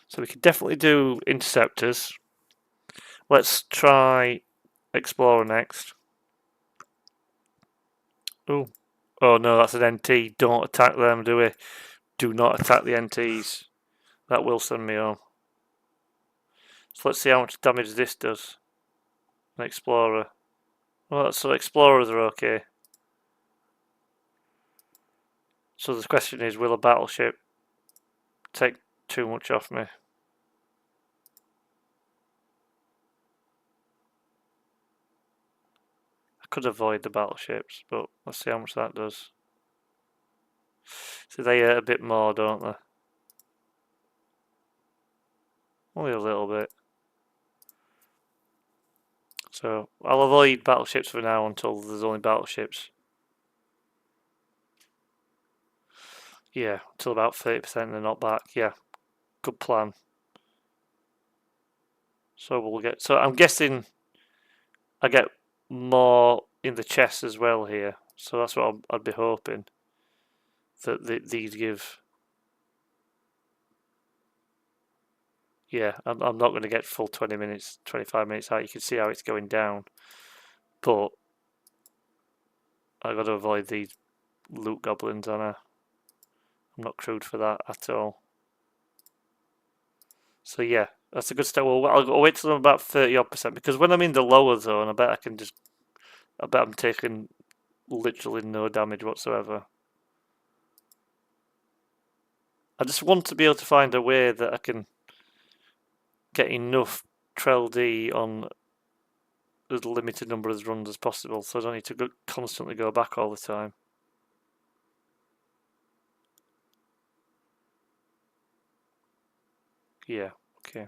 A: So we can definitely do interceptors. Let's try Explorer next. Ooh. Oh no, that's an NT. Don't attack them, do we? Do not attack the NTs. That will send me home. So let's see how much damage this does. An Explorer. Well, so Explorers are okay. So the question is, will a battleship take too much off me? I could avoid the battleships, but let's see how much that does. So they hurt a bit more, don't they? Only a little bit. So I'll avoid battleships for now until there's only battleships. Yeah, until about 30% and they're not back. Yeah, good plan. So we'll get. So I'm guessing I get more in the chest as well here. So that's what I'd be hoping that these give. Yeah, I'm not going to get full 20 minutes, 25 minutes out. You can see how it's going down. But I've got to avoid these loot goblins, and I'm not crewed for that at all. So yeah, that's a good start. Well, I'll wait till I'm about 30% because when I'm in the lower zone, I bet I'm taking literally no damage whatsoever. I just want to be able to find a way that I can get enough Trell D on as limited number of runs as possible, so I don't need to constantly go back all the time. Yeah, okay.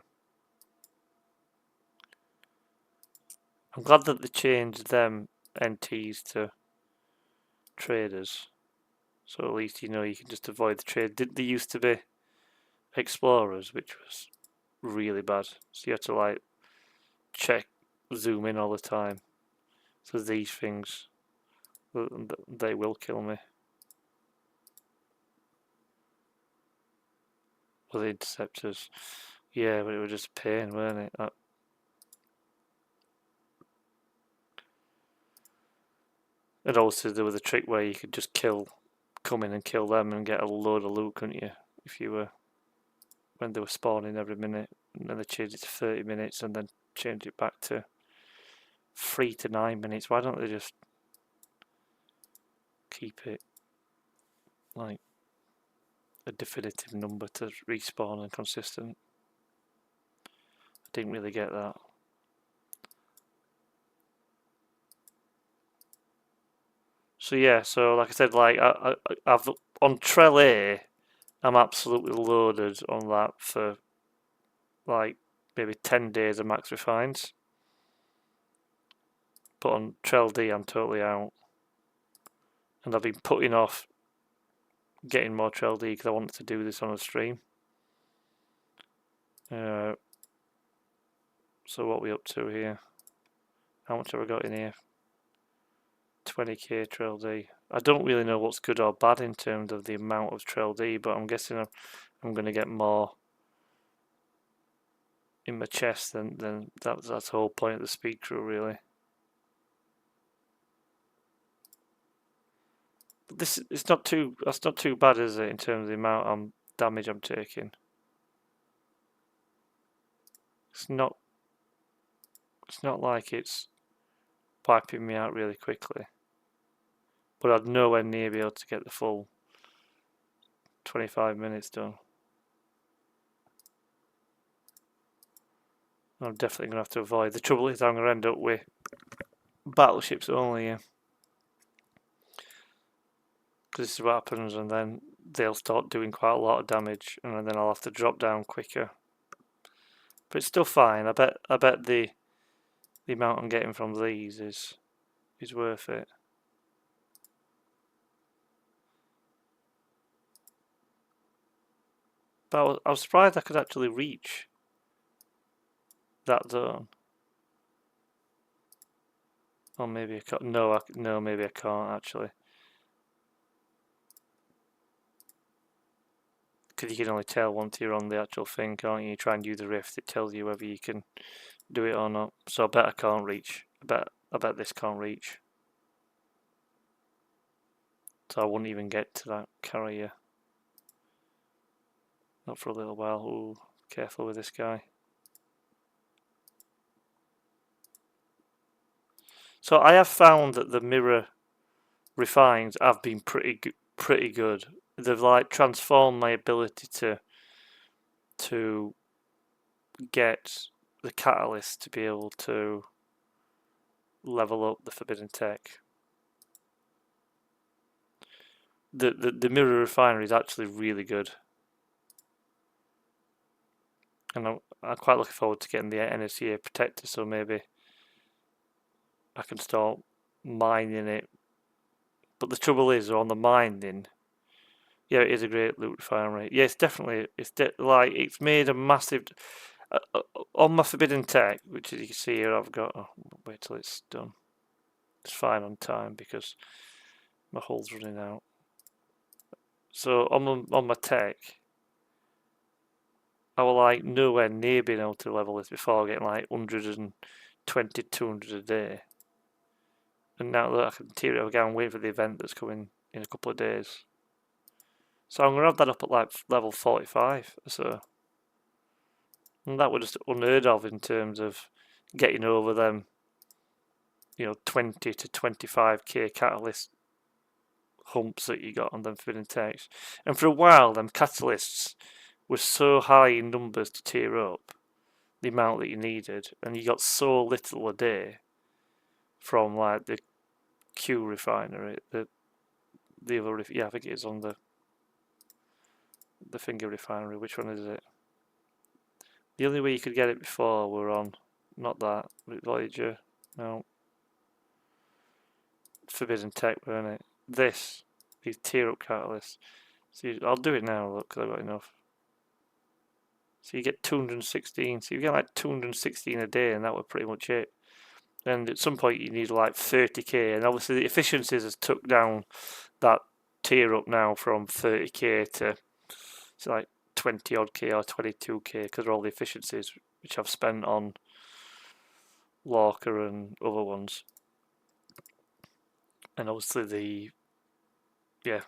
A: I'm glad that they changed them NTs to traders, so at least you know you can just avoid the trade. They used to be explorers, which was really bad, so you had to like zoom in all the time. So these things, they will kill me. Or the interceptors. Yeah, but it was just a pain, weren't it? And also there was a trick where you could just come in and kill them and get a load of loot, couldn't you? If you were, when they were spawning every minute, and then they changed it to 30 minutes and then changed it back to 3 to 9 minutes. Why don't they just keep it like a definitive number to respawn and consistent? I didn't really get that. So yeah, so like I said, like I've on Trell A, I'm absolutely loaded on that for like maybe 10 days of max refines. But on Trell D, I'm totally out. And I've been putting off getting more Trell D because I wanted to do this on a stream. So what are we up to here? How much have I got in here? 20k Trell D. I don't really know what's good or bad in terms of the amount of Trell D, but I'm guessing I'm going to get more in my chest than that's the whole point of the speed crew, really. But that's not too bad, is it, in terms of the amount of damage I'm taking? It's not like it's wiping me out really quickly. But I'd nowhere near be able to get the full 25 minutes done. I'm definitely going to have to avoid. The trouble is I'm going to end up with battleships only, yeah. Because this is what happens, and then they'll start doing quite a lot of damage, and then I'll have to drop down quicker. But it's still fine. I bet the amount I'm getting from these is worth it. But I was surprised I could actually reach that zone. Or maybe I can't. No, maybe I can't actually. Because you can only tell once you're on the actual thing, can't you? You try and do the rift, it tells you whether you can do it or not. So I bet I can't reach. I bet this can't reach. So I wouldn't even get to that carrier. Not for a little while. Ooh, careful with this guy. So I have found that the mirror refines have been pretty good. They've like transformed my ability to get the catalyst to be able to level up the forbidden tech. The mirror refinery is actually really good, and I'm quite looking forward to getting the NSEA Protector, so maybe I can start mining it. But the trouble is, on the mining, yeah, it is a great loot refinery. Yeah, it's definitely like it's made a massive on my forbidden tech, which as you can see here, I've got. Oh, wait till it's done. It's fine on time because my hull's running out. So on my tech, I was like nowhere near being able to level this before, getting like 120, 200 a day. And now that I can tier it again, wait for the event that's coming in a couple of days. So I'm going to have that up at like level 45 or so. And that was just unheard of in terms of getting over them, 20 to 25k catalyst humps that you got on them forbidden techs. And for a while, them catalysts were so high in numbers to tier up the amount that you needed, and you got so little a day from like the Q refinery, the other, yeah, I think it is on the finger refinery. Which one is it? The only way you could get it before were on, not that, Voyager, no. Forbidden tech, weren't it? These tier up catalysts. See, I'll do it now, look, because I've got enough. So you get 216, so you get like 216 a day, and that was pretty much it. And at some point you need like 30k, and obviously the efficiencies has took down that tier up now from 30k to like 20 odd k or 22k because of all the efficiencies which I've spent on Lorca and other ones. And obviously there's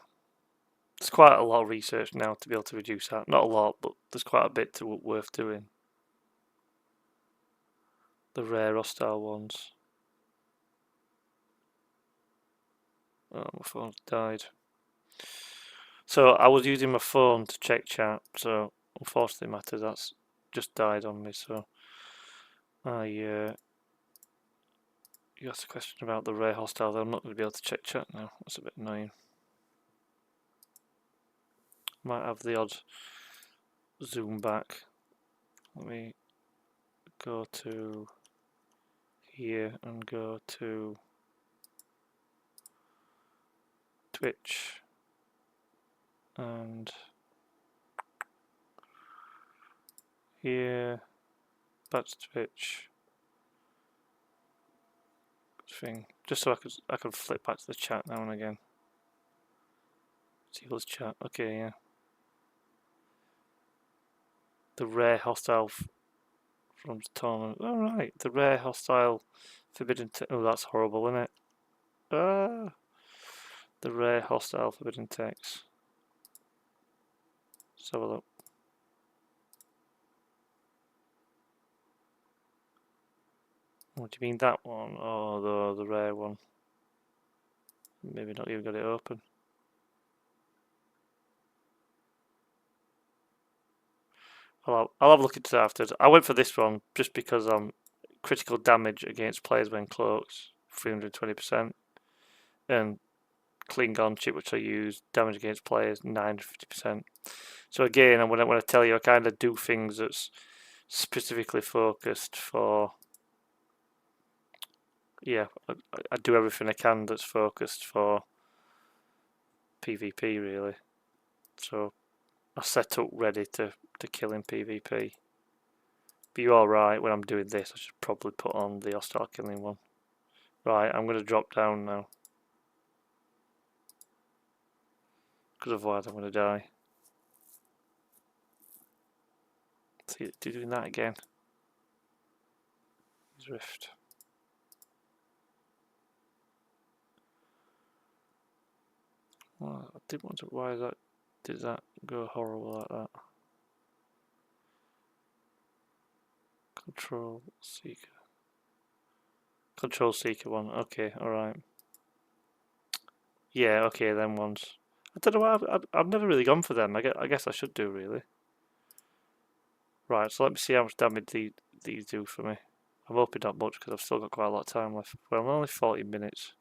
A: quite a lot of research now to be able to reduce that. Not a lot, but there's quite a bit worth doing. The rare hostile ones. Oh, my phone's died. So I was using my phone to check chat, so unfortunately matters, that's just died on me, so you asked a question about the rare hostile, I'm not going to be able to check chat now, that's a bit annoying. Might have the odd zoom back. Let me go to here and go to Twitch and here, back to Twitch thing, just so I could flip back to the chat now and again. See what's chat. Okay, yeah. The rare hostile from the tournament. All right, the rare hostile forbidden. Oh, that's horrible, isn't it? The rare hostile forbidden text. Let's have a look. What do you mean, that one? Oh, the rare one. Maybe not even got it open. I'll have a look into that after. I went for this one just because critical damage against players when cloaked, 320%, and Klingon chip, which I use, damage against players, 950%. So again, when I tell you, I kind of do things that's specifically focused for. Yeah, I do everything I can that's focused for PvP, really. So I set up ready to kill in PvP. But you're alright, when I'm doing this, I should probably put on the hostile killing one. Right, I'm going to drop down now. Because otherwise I'm going to die. See, doing that again. Rift. Well, I didn't want to. Why is that? Did that go horrible like that? Control seeker. Control seeker one. Okay, alright. Yeah, okay, them ones. I don't know why I've never really gone for them. I guess I should do, really. Right, so let me see how much damage these do for me. I'm hoping not much because I've still got quite a lot of time left. Well, I'm only 40 minutes.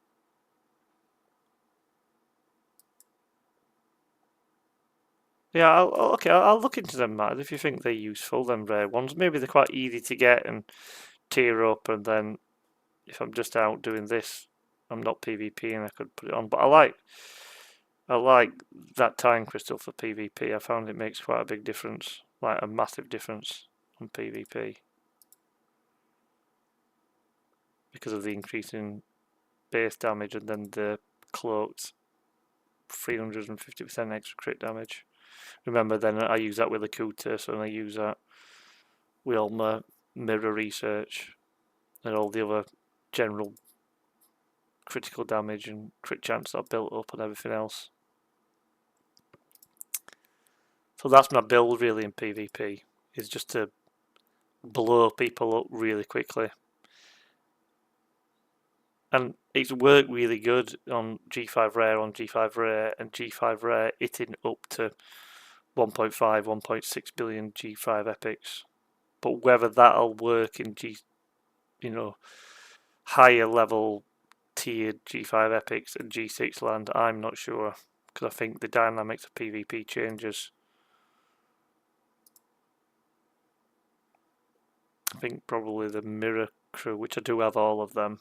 A: Yeah, I'll look into them, Matt, if you think they're useful, them rare ones. Maybe they're quite easy to get and tier up, and then if I'm just out doing this, I'm not PvP and I could put it on. But I like that time crystal for PvP. I found it makes quite a big difference, like a massive difference on PvP. Because of the increase in base damage and then the cloaked 350% extra crit damage. Remember, then I use that with Locutus, and I use that with all my mirror research and all the other general critical damage and crit chance that I've built up and everything else. So that's my build really in PvP, is just to blow people up really quickly. And it's worked really good on G5 Rare, and G5 Rare hitting up to 1.5, 1.6 billion G5 epics. But whether that'll work in higher level tiered G5 epics and G6 land, I'm not sure, because I think the dynamics of PvP changes. I think probably the mirror crew, which I do have all of them,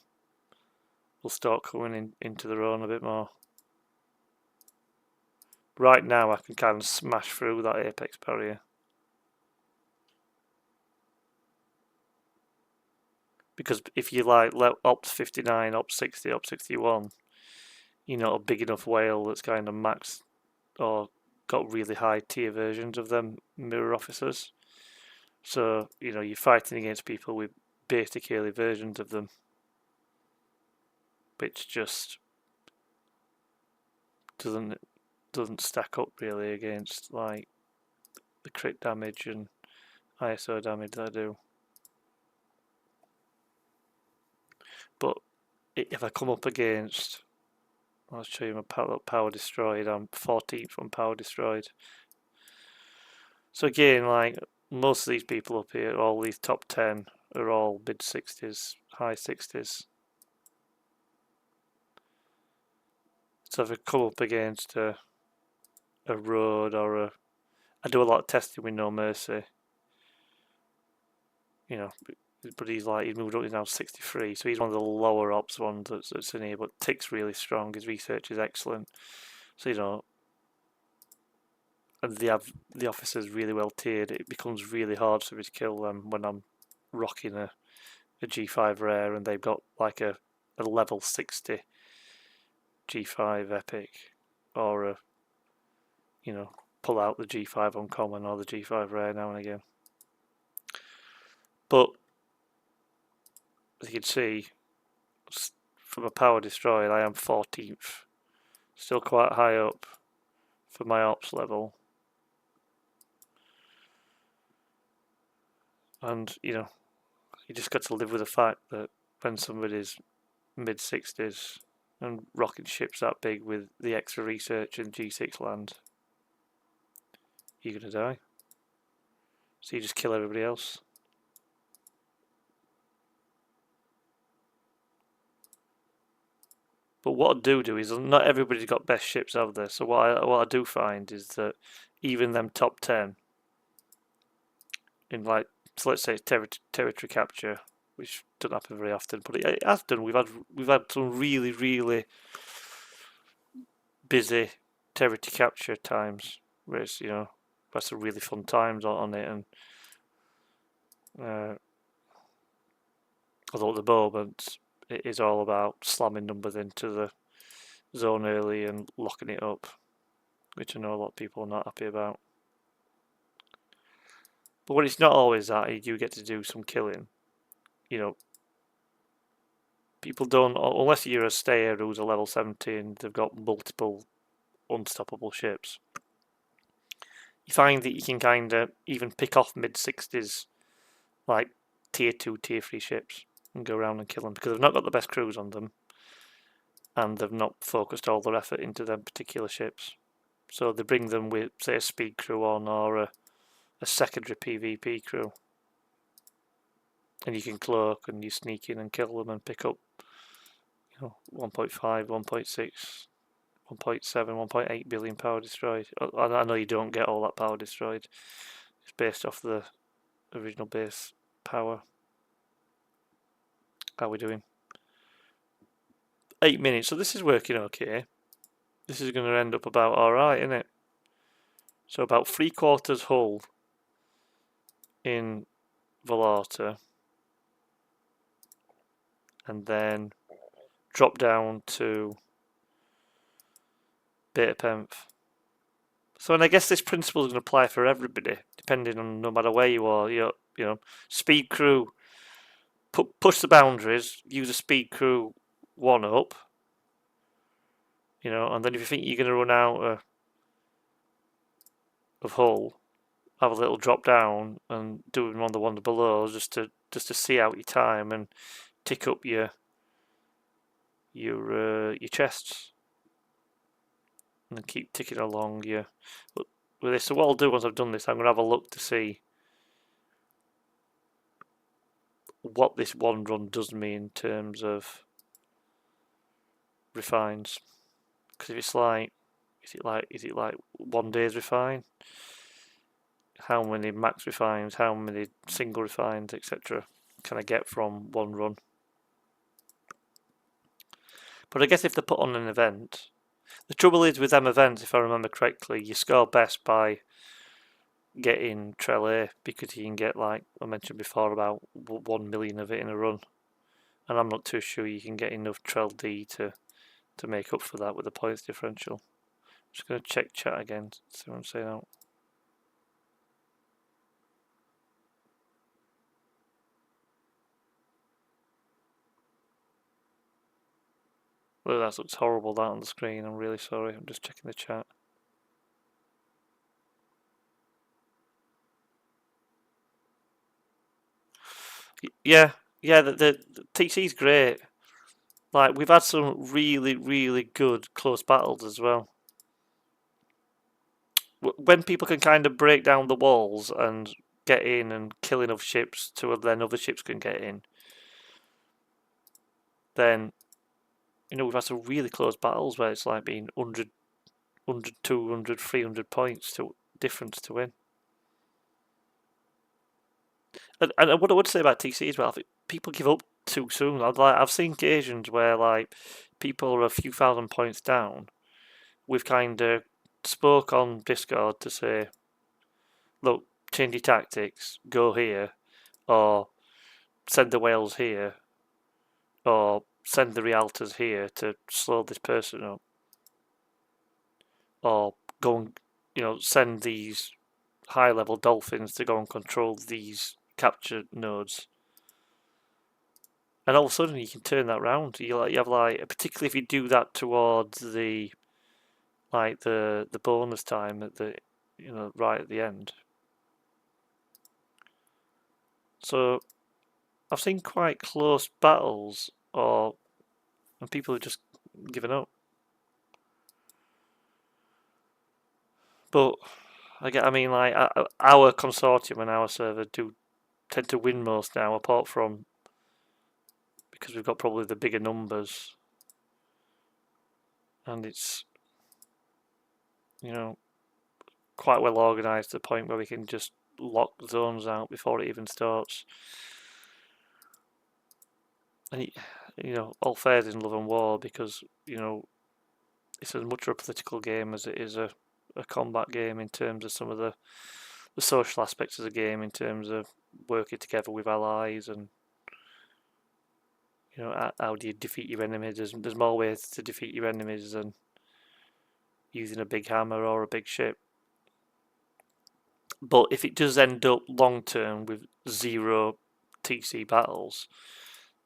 A: will start coming into their own a bit more. Right now I can kind of smash through that apex barrier. Because if you like Ops 59, Ops 60, Ops 61, you're not a big enough whale that's kind of maxed or got really high tier versions of them mirror officers. So, you're fighting against people with basic early versions of them, which just doesn't stack up really against like the crit damage and ISO damage that I do. But if I come up against, I'll show you my power destroyed. I'm 14th on power destroyed. So again, like most of these people up here, all these top 10 are all mid 60s, high 60s. So if I come up against a road or I do a lot of testing with No Mercy. But he's moved up, he's now 63, so he's one of the lower ops ones that's in here, but Tick's really strong, his research is excellent. So, and they have the officers really well tiered, it becomes really hard for me to kill them when I'm rocking a G5 rare and they've got like a level 60 G5 epic, or pull out the G5 uncommon or the G5 rare now and again. But as you can see, from a power destroyed, I am 14th. Still quite high up for my ops level. And, you just got to live with the fact that when somebody's mid-60s and rocking ships that big with the extra research in G6 land, you're gonna die. So you just kill everybody else. But what I do is not everybody's got best ships out there. So what I do find is that even them top 10 in, like, so let's say territory capture, which doesn't happen very often, but it has done. We've had some really busy territory capture times where it's, had some really fun times on it, and although at the moment it is all about slamming numbers into the zone early and locking it up, which I know a lot of people are not happy about. But when it's not always that, you do get to do some killing. People don't, unless you're a stayer who's a level 17, they've got multiple unstoppable ships. You find that you can kind of even pick off mid-60s, like tier 2, tier 3 ships, and go around and kill them because they've not got the best crews on them, and they've not focused all their effort into them particular ships. So they bring them with, say, a speed crew on, or a secondary PvP crew, and you can cloak and you sneak in and kill them and pick up 1.5, 1.6, 1.7, 1.8 billion power destroyed. I know you don't get all that power destroyed. It's based off the original base power. How are we doing? 8 minutes, so this is working okay. This is going to end up about alright, isn't it? So about 3/4 hull in Volata, and then drop down to Beta Penth. So, and I guess this principle is going to apply for everybody, depending on no matter where you are. Speed crew, push the boundaries, use a speed crew 1 up, and then if you think you're going to run out of hull, have a little drop down and do them on the one below, just to see out your time and tick up your chests, and then keep ticking along with this. So what I'll do once I've done this, I'm going to have a look to see what this one run does me in terms of refines. Because if it's like, is it like 1 day's refine? How many max refines, how many single refines, etc. can I get from one run? But I guess if they put on an event, the trouble is with them events, if I remember correctly, you score best by getting Trell A, because you can get, like I mentioned before, about 1 million of it in a run, and I'm not too sure you can get enough Trell D to make up for that with the points differential. I'm just going to check chat again, see what I'm saying out. Well, that looks horrible, that on the screen. I'm really sorry. I'm just checking the chat. Yeah, the TC's great. Like, we've had some really good close battles as well. When people can kind of break down the walls and get in and kill enough ships to then other ships can get in, then we've had some really close battles where it's like been 100, 200, 300 points to difference to win. And what I would say about TC as well, I think people give up too soon. I've seen occasions where, like, people are a few thousand points down. We've kind of spoke on Discord to say, look, change your tactics, go here, or send the whales here, or send the Rialtas here to slow this person up, or go and send these high-level dolphins to go and control these capture nodes. And all of a sudden you can turn that round. You have particularly if you do that towards the bonus time at the right at the end. So I've seen quite close battles, and people have just given up. But I mean, like our consortium and our server do tend to win most now, apart from because we've got probably the bigger numbers, and it's quite well organised to the point where we can just lock zones out before it even starts. And all fair in love and war, because it's as much a political game as it is a combat game, in terms of some of the social aspects of the game, in terms of working together with allies, and how do you defeat your enemies. There's more ways to defeat your enemies than using a big hammer or a big ship. But if it does end up long term with 0 TC battles,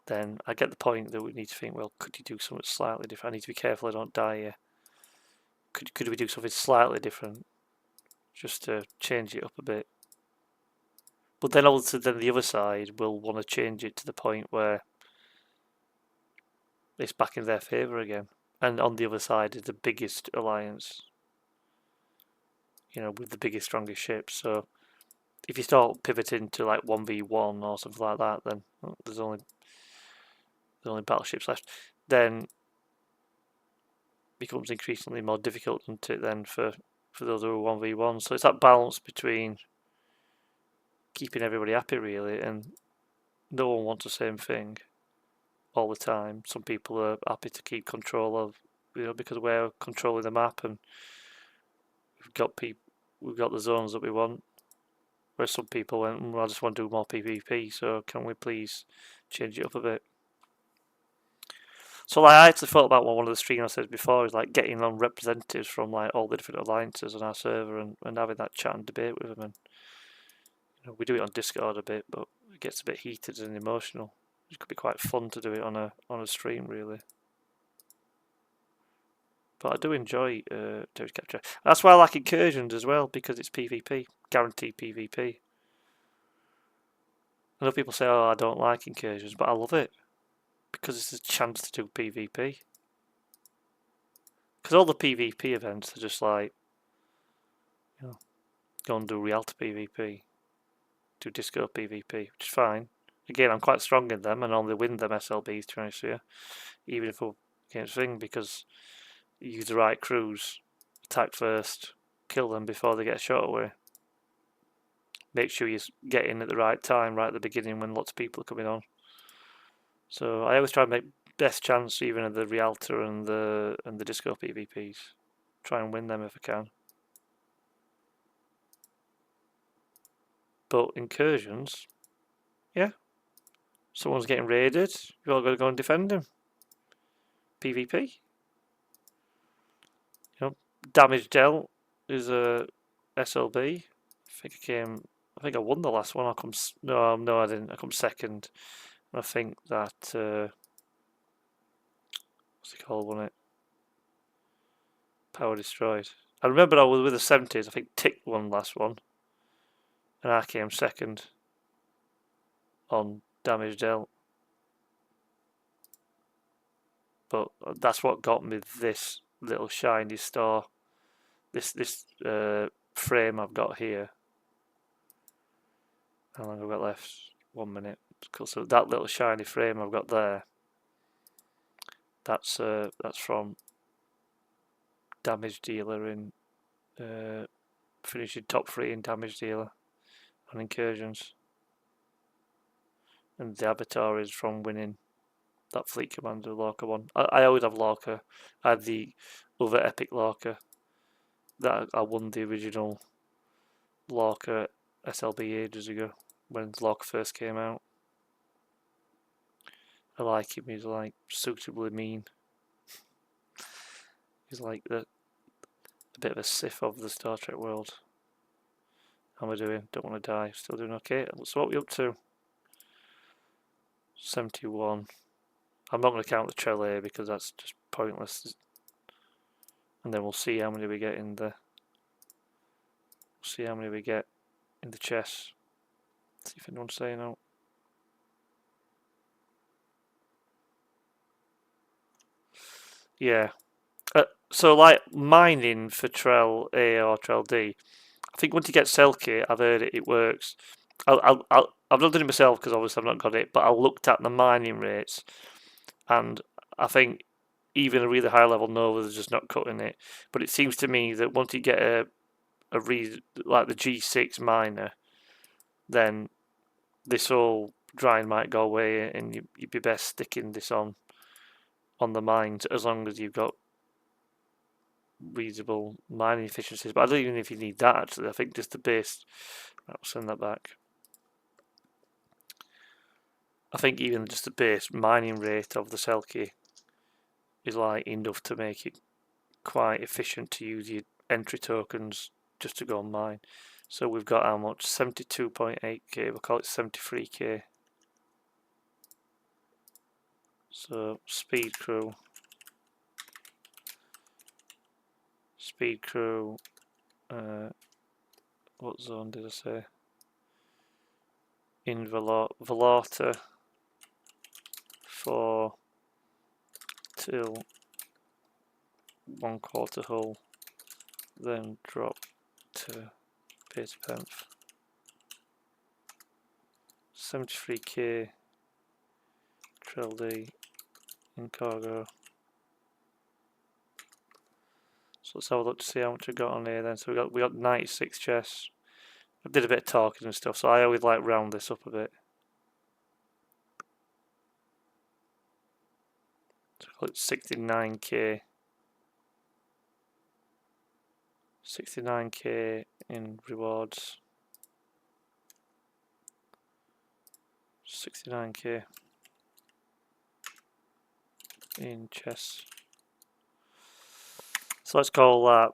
A: then I get the point that we need to think, well, could you do something slightly different? I need to be careful I don't die here. Could we do something slightly different, just to change it up a bit? But then also, then the other side will want to change it to the point where it's back in their favour again. And on the other side is the biggest alliance, with the biggest, strongest ships. So if you start pivoting to like 1v1 or something like that, then there's only battleships left. Then becomes increasingly more difficult, doesn't it, then for those who are 1v1. So it's that balance between keeping everybody happy, really, and no one wants the same thing all the time. Some people are happy to keep control of, because we're controlling the map, and we've got the zones that we want. Whereas some people went, I just want to do more PvP, so can we please change it up a bit? So like, I actually thought about what one of the streamers said before, is like getting on representatives from like all the different alliances on our server, and having that chat and debate with them. And we do it on Discord a bit, but it gets a bit heated and emotional. It could be quite fun to do it on a stream, really. But I do enjoy territory capture. That's why I like incursions as well, because it's PvP, guaranteed PvP. I know people say, "Oh, I don't like incursions," but I love it because it's a chance to do PvP. Because all the PvP events are just like, go and do Realta PvP, do Disco PvP, which is fine. Again, I'm quite strong in them and only win them SLBs, to be honest with you, even if we're against Thing, because you use the right crews, attack first, kill them before they get shot away. Make sure you get in at the right time, right at the beginning, when lots of people are coming on. So I always try and make best chance even of the Realta and the Disco PvPs. Try and win them if I can. But incursions, yeah. Someone's getting raided, you've all got to go and defend him. PvP. Damage dealt is a SLB. I think I won the last one. No, I didn't. I come second. And I think that what's it called? Won it. Power destroyed. I remember I was with the 70s. I think Tick won last one, and I came second on damage dealt. But that's what got me this little shiny star. This frame I've got here. How long have I got left? 1 minute. Cool. So that little shiny frame I've got there, that's from damage dealer in finishing top 3 in damage dealer on incursions, and the avatar is from winning that fleet commander Lorca one. I always have Lorca. I had the other epic Lorca that I won the original Lorca SLB ages ago when Lorca first came out. I like him. He's like suitably mean. He's like a bit of a Sith of the Star Trek world. How am I doing? Don't want to die. Still doing okay. So what are we up to? 71. I'm not going to count the Trelay because that's just pointless. And then we'll see how many we get in the. See how many we get in the chess. See if anyone's saying out. Yeah. So like mining for Trell A or Trell D, I think once you get Selkie, I've heard it works. I've not done it myself because obviously I've not got it, but I looked at the mining rates, and I think even a really high level Nova is just not cutting it. But it seems to me that once you get like the G6 miner, then this whole grind might go away, and you'd be best sticking this on the mines as long as you've got reasonable mining efficiencies. But I don't even know if you need that actually. I think just the base. I'll send that back. I think even just the base mining rate of the Selkie is like enough to make it quite efficient to use your entry tokens just to go and mine. So we've got how much? 72.8k. We'll call it 73k. So speed crew. What zone did I say? In Velata 4 till 1/4 hull, then drop to base penth. 73k Trell D in cargo. So let's have a look to see how much we got on here then. So we got 96 chests. I did a bit of talking and stuff, so I always like round this up a bit. So call it 69k. 69k in rewards. 69k in chests. So let's call that,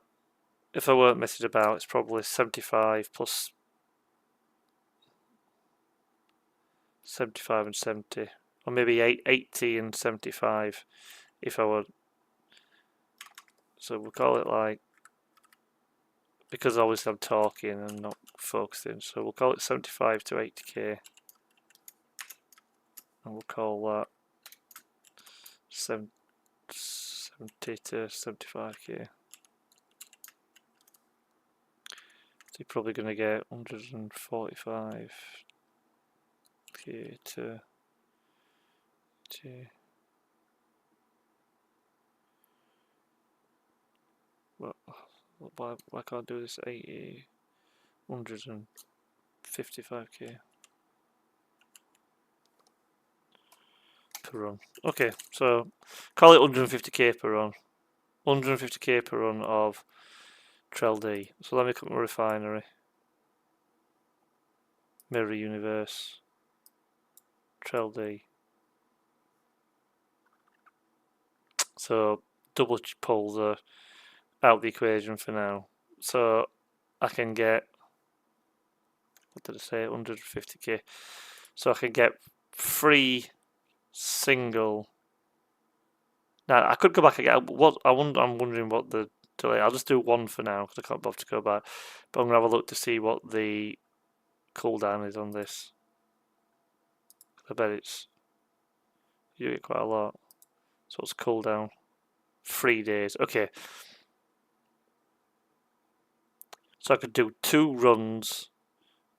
A: if I weren't messing about, it's probably 75 plus 75 and 70, or maybe 80 and 75 if I were. So we'll call it like, because obviously I'm talking and not focusing, so we'll call it 75 to 80k, and we'll call that 70 to 75k. So you're probably going to get 145k to well, why can't I do this? 80, 155k per run. Okay, so call it 150k per run. 150k per run of Trell D. So let me click my refinery. Mirror universe. Trell D. So double pull out the equation for now. So I can get, what did I say, 150k. So I can get 3 single. Now I could go back again. I'm wondering what the delay. I'll just do 1 for now because I can't bother to go back. But I'm gonna have a look to see what the cooldown is on this. I bet it's, you get quite a lot. So it's cooldown 3 days. Okay. So I could do 2 runs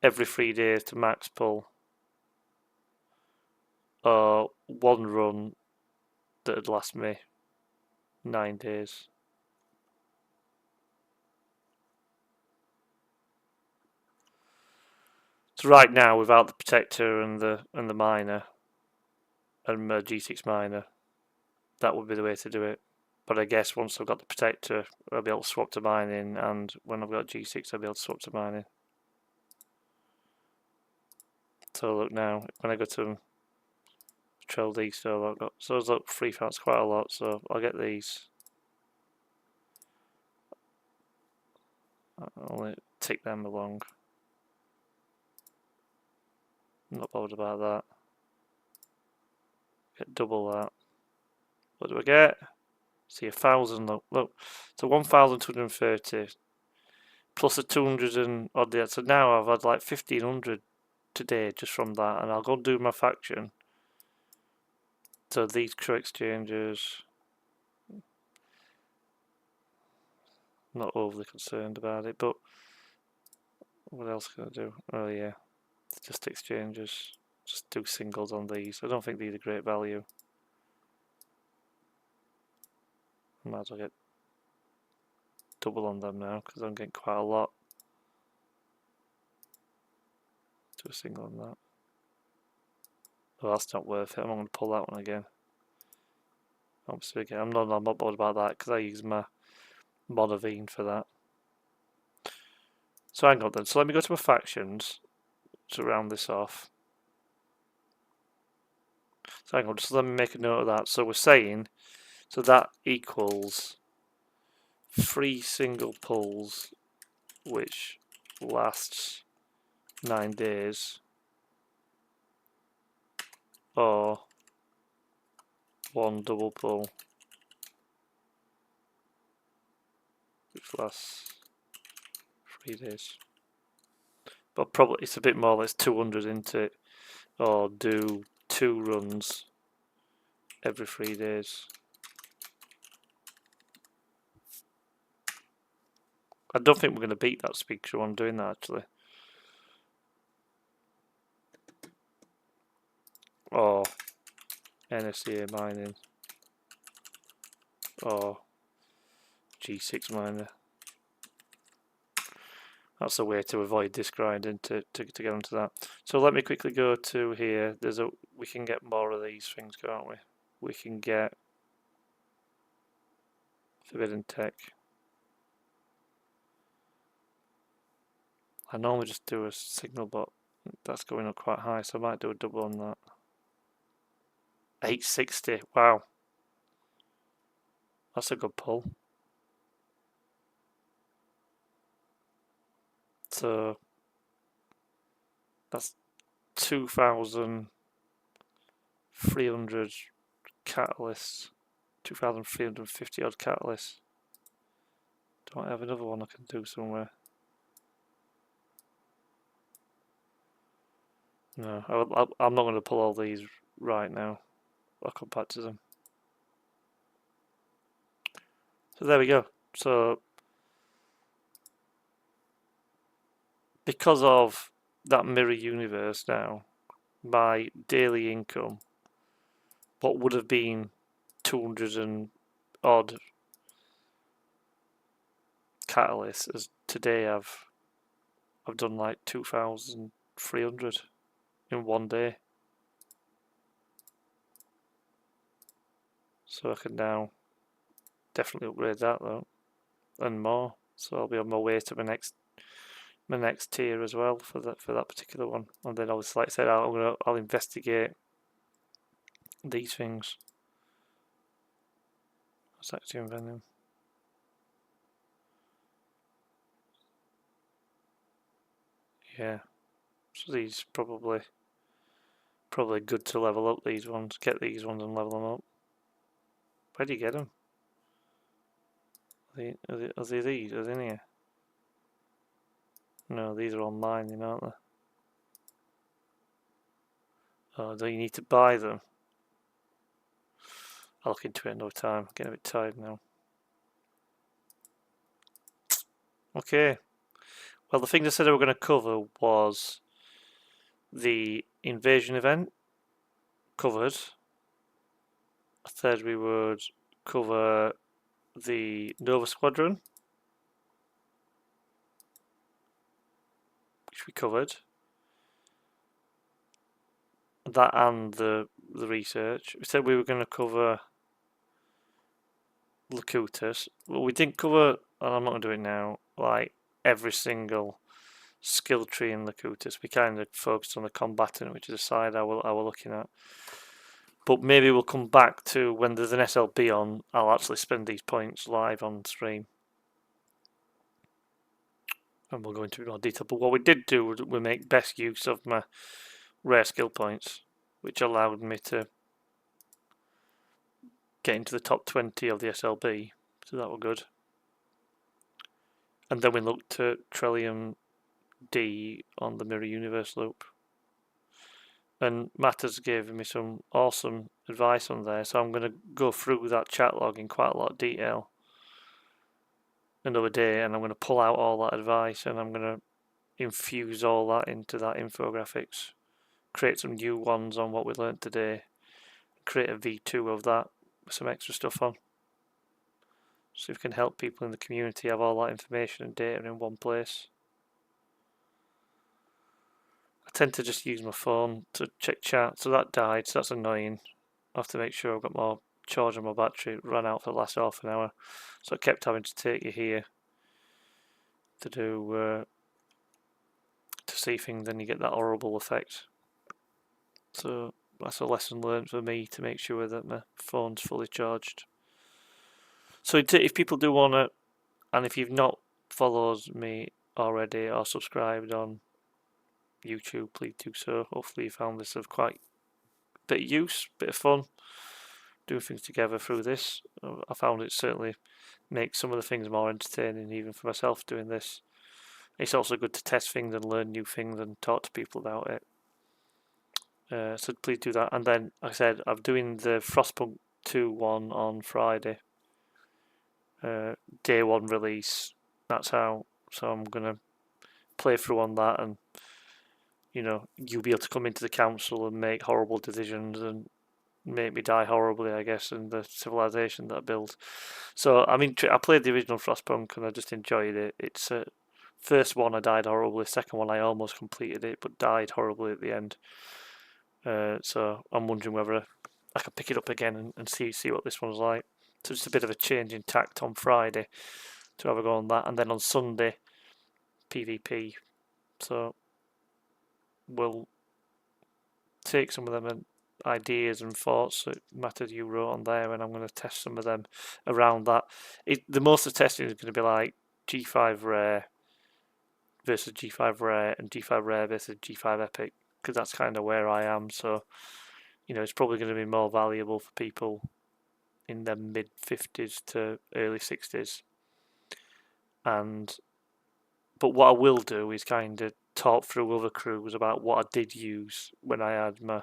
A: every 3 days to max pull, or 1 run that would last me 9 days. So right now, without the protector and the miner and my G6 miner, that would be the way to do it. But I guess once I've got the protector, I'll be able to swap to mining, and when I've got G6, I'll be able to swap to mining. So look now, when I go to Trell D, so I've got, so look, 3 fans, quite a lot. So I'll get these. I'll tick them along. I'm not bothered about that. Get double that. What do I get? See, 1,000. Look. So 1,230 plus a 200 and odd. So now I've had like 1,500 today just from that, and I'll go do my faction. So these crew exchanges. not overly concerned about it, but what else can I do? Oh yeah, just exchanges. Just do singles on these. I don't think these are great value. Might as well get double on them now because I'm getting quite a lot. Do a single on that. Oh, that's not worth it. I'm not going to pull that one again. I'm not bothered about that because I use my Monavine for that. So hang on then. So let me go to my factions to round this off. So hang on, just let me make a note of that. So we're saying, so that equals 3 single pulls, which lasts 9 days, or 1 double pull, which lasts 3 days. But probably it's a bit more like 200 into it, or do 2 runs every 3 days. I don't think we're going to beat that speaker one doing that actually. Or NSEA mining. Or G6 miner. That's a way to avoid this grinding to get onto that. So let me quickly go to here. We can get more of these things, can't we? We can get Forbidden Tech. I normally just do a signal, but that's going up quite high, so I might do a double on that. 860, wow. That's a good pull. So that's 2,300 catalysts, 2,350 odd catalysts. Do I have another one I can do somewhere? No, I'm not going to pull all these right now. I'll come back to them. So there we go. So because of that mirror universe now, my daily income, what would have been 200 and odd catalysts, as today I've done like 2,300 in one day. So I can now definitely upgrade that though, and more. So I'll be on my way to my next tier as well for that particular one. And then obviously, like I said, I'll investigate these things. What's active venom? Yeah. So these probably good to level up these ones. Get these ones and level them up. Where do you get them? Are they these? Are they in here? No, these are all mining, aren't they? Oh, do you need to buy them? I'll look into it another time. I'm getting a bit tired now. Okay. Well, the thing I said I were going to cover was the invasion event. Covered. I said we would cover the Nova Squadron, which we covered. That and the research. We said we were going to cover Locutus. Well, we didn't cover, and I'm not going to do it now, like every single skill tree in Locutus. We kind of focused on the combatant, which is a side I were looking at. But maybe we'll come back to when there's an SLB on, I'll actually spend these points live on stream. And we'll go into more detail. But what we did do was we make best use of my rare skill points, which allowed me to get into the top 20 of the SLB. So that was good. And then we looked at Trillium D on the Mirror Universe loop. And Matt has given me some awesome advice on there, so I'm going to go through that chat log in quite a lot of detail another day, and I'm going to pull out all that advice and I'm going to infuse all that into that infographics, create some new ones on what we learned today, create a V2 of that with some extra stuff on. So if we can help people in the community have all that information and data in one place. I tend to just use my phone to check chat, so that died, so that's annoying. I have to make sure I've got more charge on my battery. It ran out for the last half an hour, so I kept having to take you here to do to see things, and you get that horrible effect. So that's a lesson learned for me, to make sure that my phone's fully charged. So if people do want to, and if you've not followed me already or subscribed on YouTube, please do so. Hopefully you found this of quite a bit of use, bit of fun, doing things together through this. I found it certainly makes some of the things more entertaining, even for myself doing this. It's also good to test things and learn new things and talk to people about it. So please do that. And then, like I said, I'm doing the Frostpunk 2 one on Friday. Day 1 release. That's how. So I'm going to play through on that, and you'll be able to come into the council and make horrible decisions and make me die horribly, I guess, in the civilization that I build. So I played the original Frostpunk and I just enjoyed it. It's first one I died horribly. Second one I almost completed it but died horribly at the end. So I'm wondering whether I can pick it up again and see what this one's like. So just a bit of a change in tact on Friday to have a go on that, and then on Sunday PvP. So we'll take some of them ideas and thoughts that mattered you wrote on there, and I'm going to test some of them around that. The most of the testing is going to be like G5 rare versus G5 rare and G5 rare versus G5 epic, because that's kind of where I am. So it's probably going to be more valuable for people in the mid 50s to early 60s. But what I will do is kind of talk through other crews about what I did use when I had my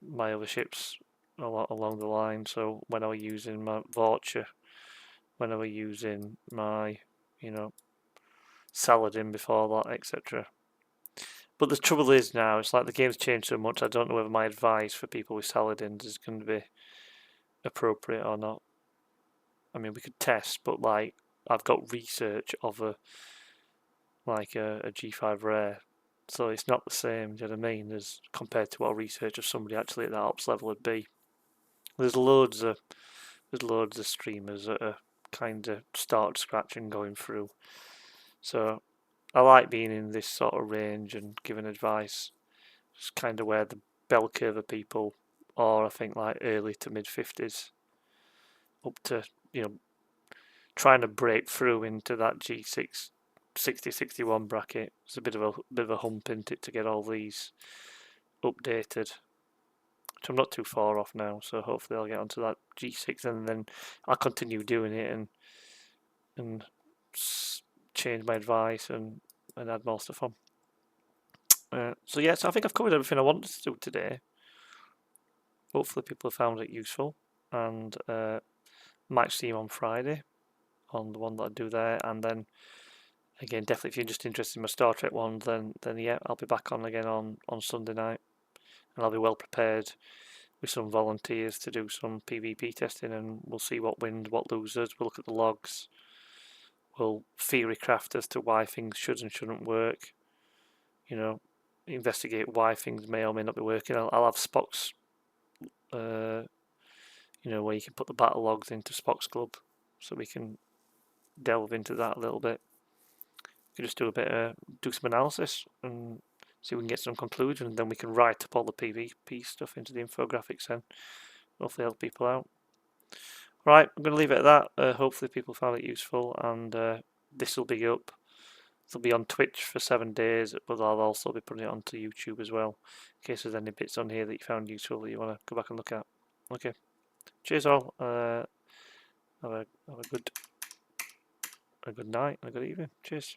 A: my other ships along the line. So when I was using my Vulture, when I was using my Saladin before that, etc. But the trouble is now, it's like the game's changed so much, I don't know whether my advice for people with Saladins is going to be appropriate or not. I mean, we could test, but like I've got research of a G5 rare, so it's not the same, do you know what I mean, as compared to what research of somebody actually at that ops level would be. There's loads of streamers that are kind of start scratch and going through. So I like being in this sort of range and giving advice. It's kind of where the bell curve of people are, I think, like early to mid 50s, up to trying to break through into that G6 60-61 bracket. It's a bit of a hump, isn't it, to get all these updated, which I'm not too far off now, so hopefully I'll get onto that G6 and then I'll continue doing it and change my advice and add more stuff on. So yeah, so I think I've covered everything I wanted to do today. Hopefully people have found it useful, and might see you on Friday on the one that I do there, and then again, definitely if you're just interested in my Star Trek one, then yeah, I'll be back on again on Sunday night, and I'll be well prepared with some volunteers to do some PvP testing, and we'll see what wins, what loses. We'll look at the logs. We'll theory craft as to why things should and shouldn't work. Investigate why things may or may not be working. I'll have Spock's, where you can put the battle logs into Spock's Club, so we can delve into that a little bit. We can just do some analysis and see if we can get some conclusion, and then we can write up all the PvP stuff into the infographics and hopefully help people out. Right, I'm going to leave it at that. Hopefully people found it useful, and this will be up. It'll be on Twitch for 7 days, but I'll also be putting it onto YouTube as well, in case there's any bits on here that you found useful that you want to go back and look at. Okay, cheers all. Have a good night and a good evening. Cheers.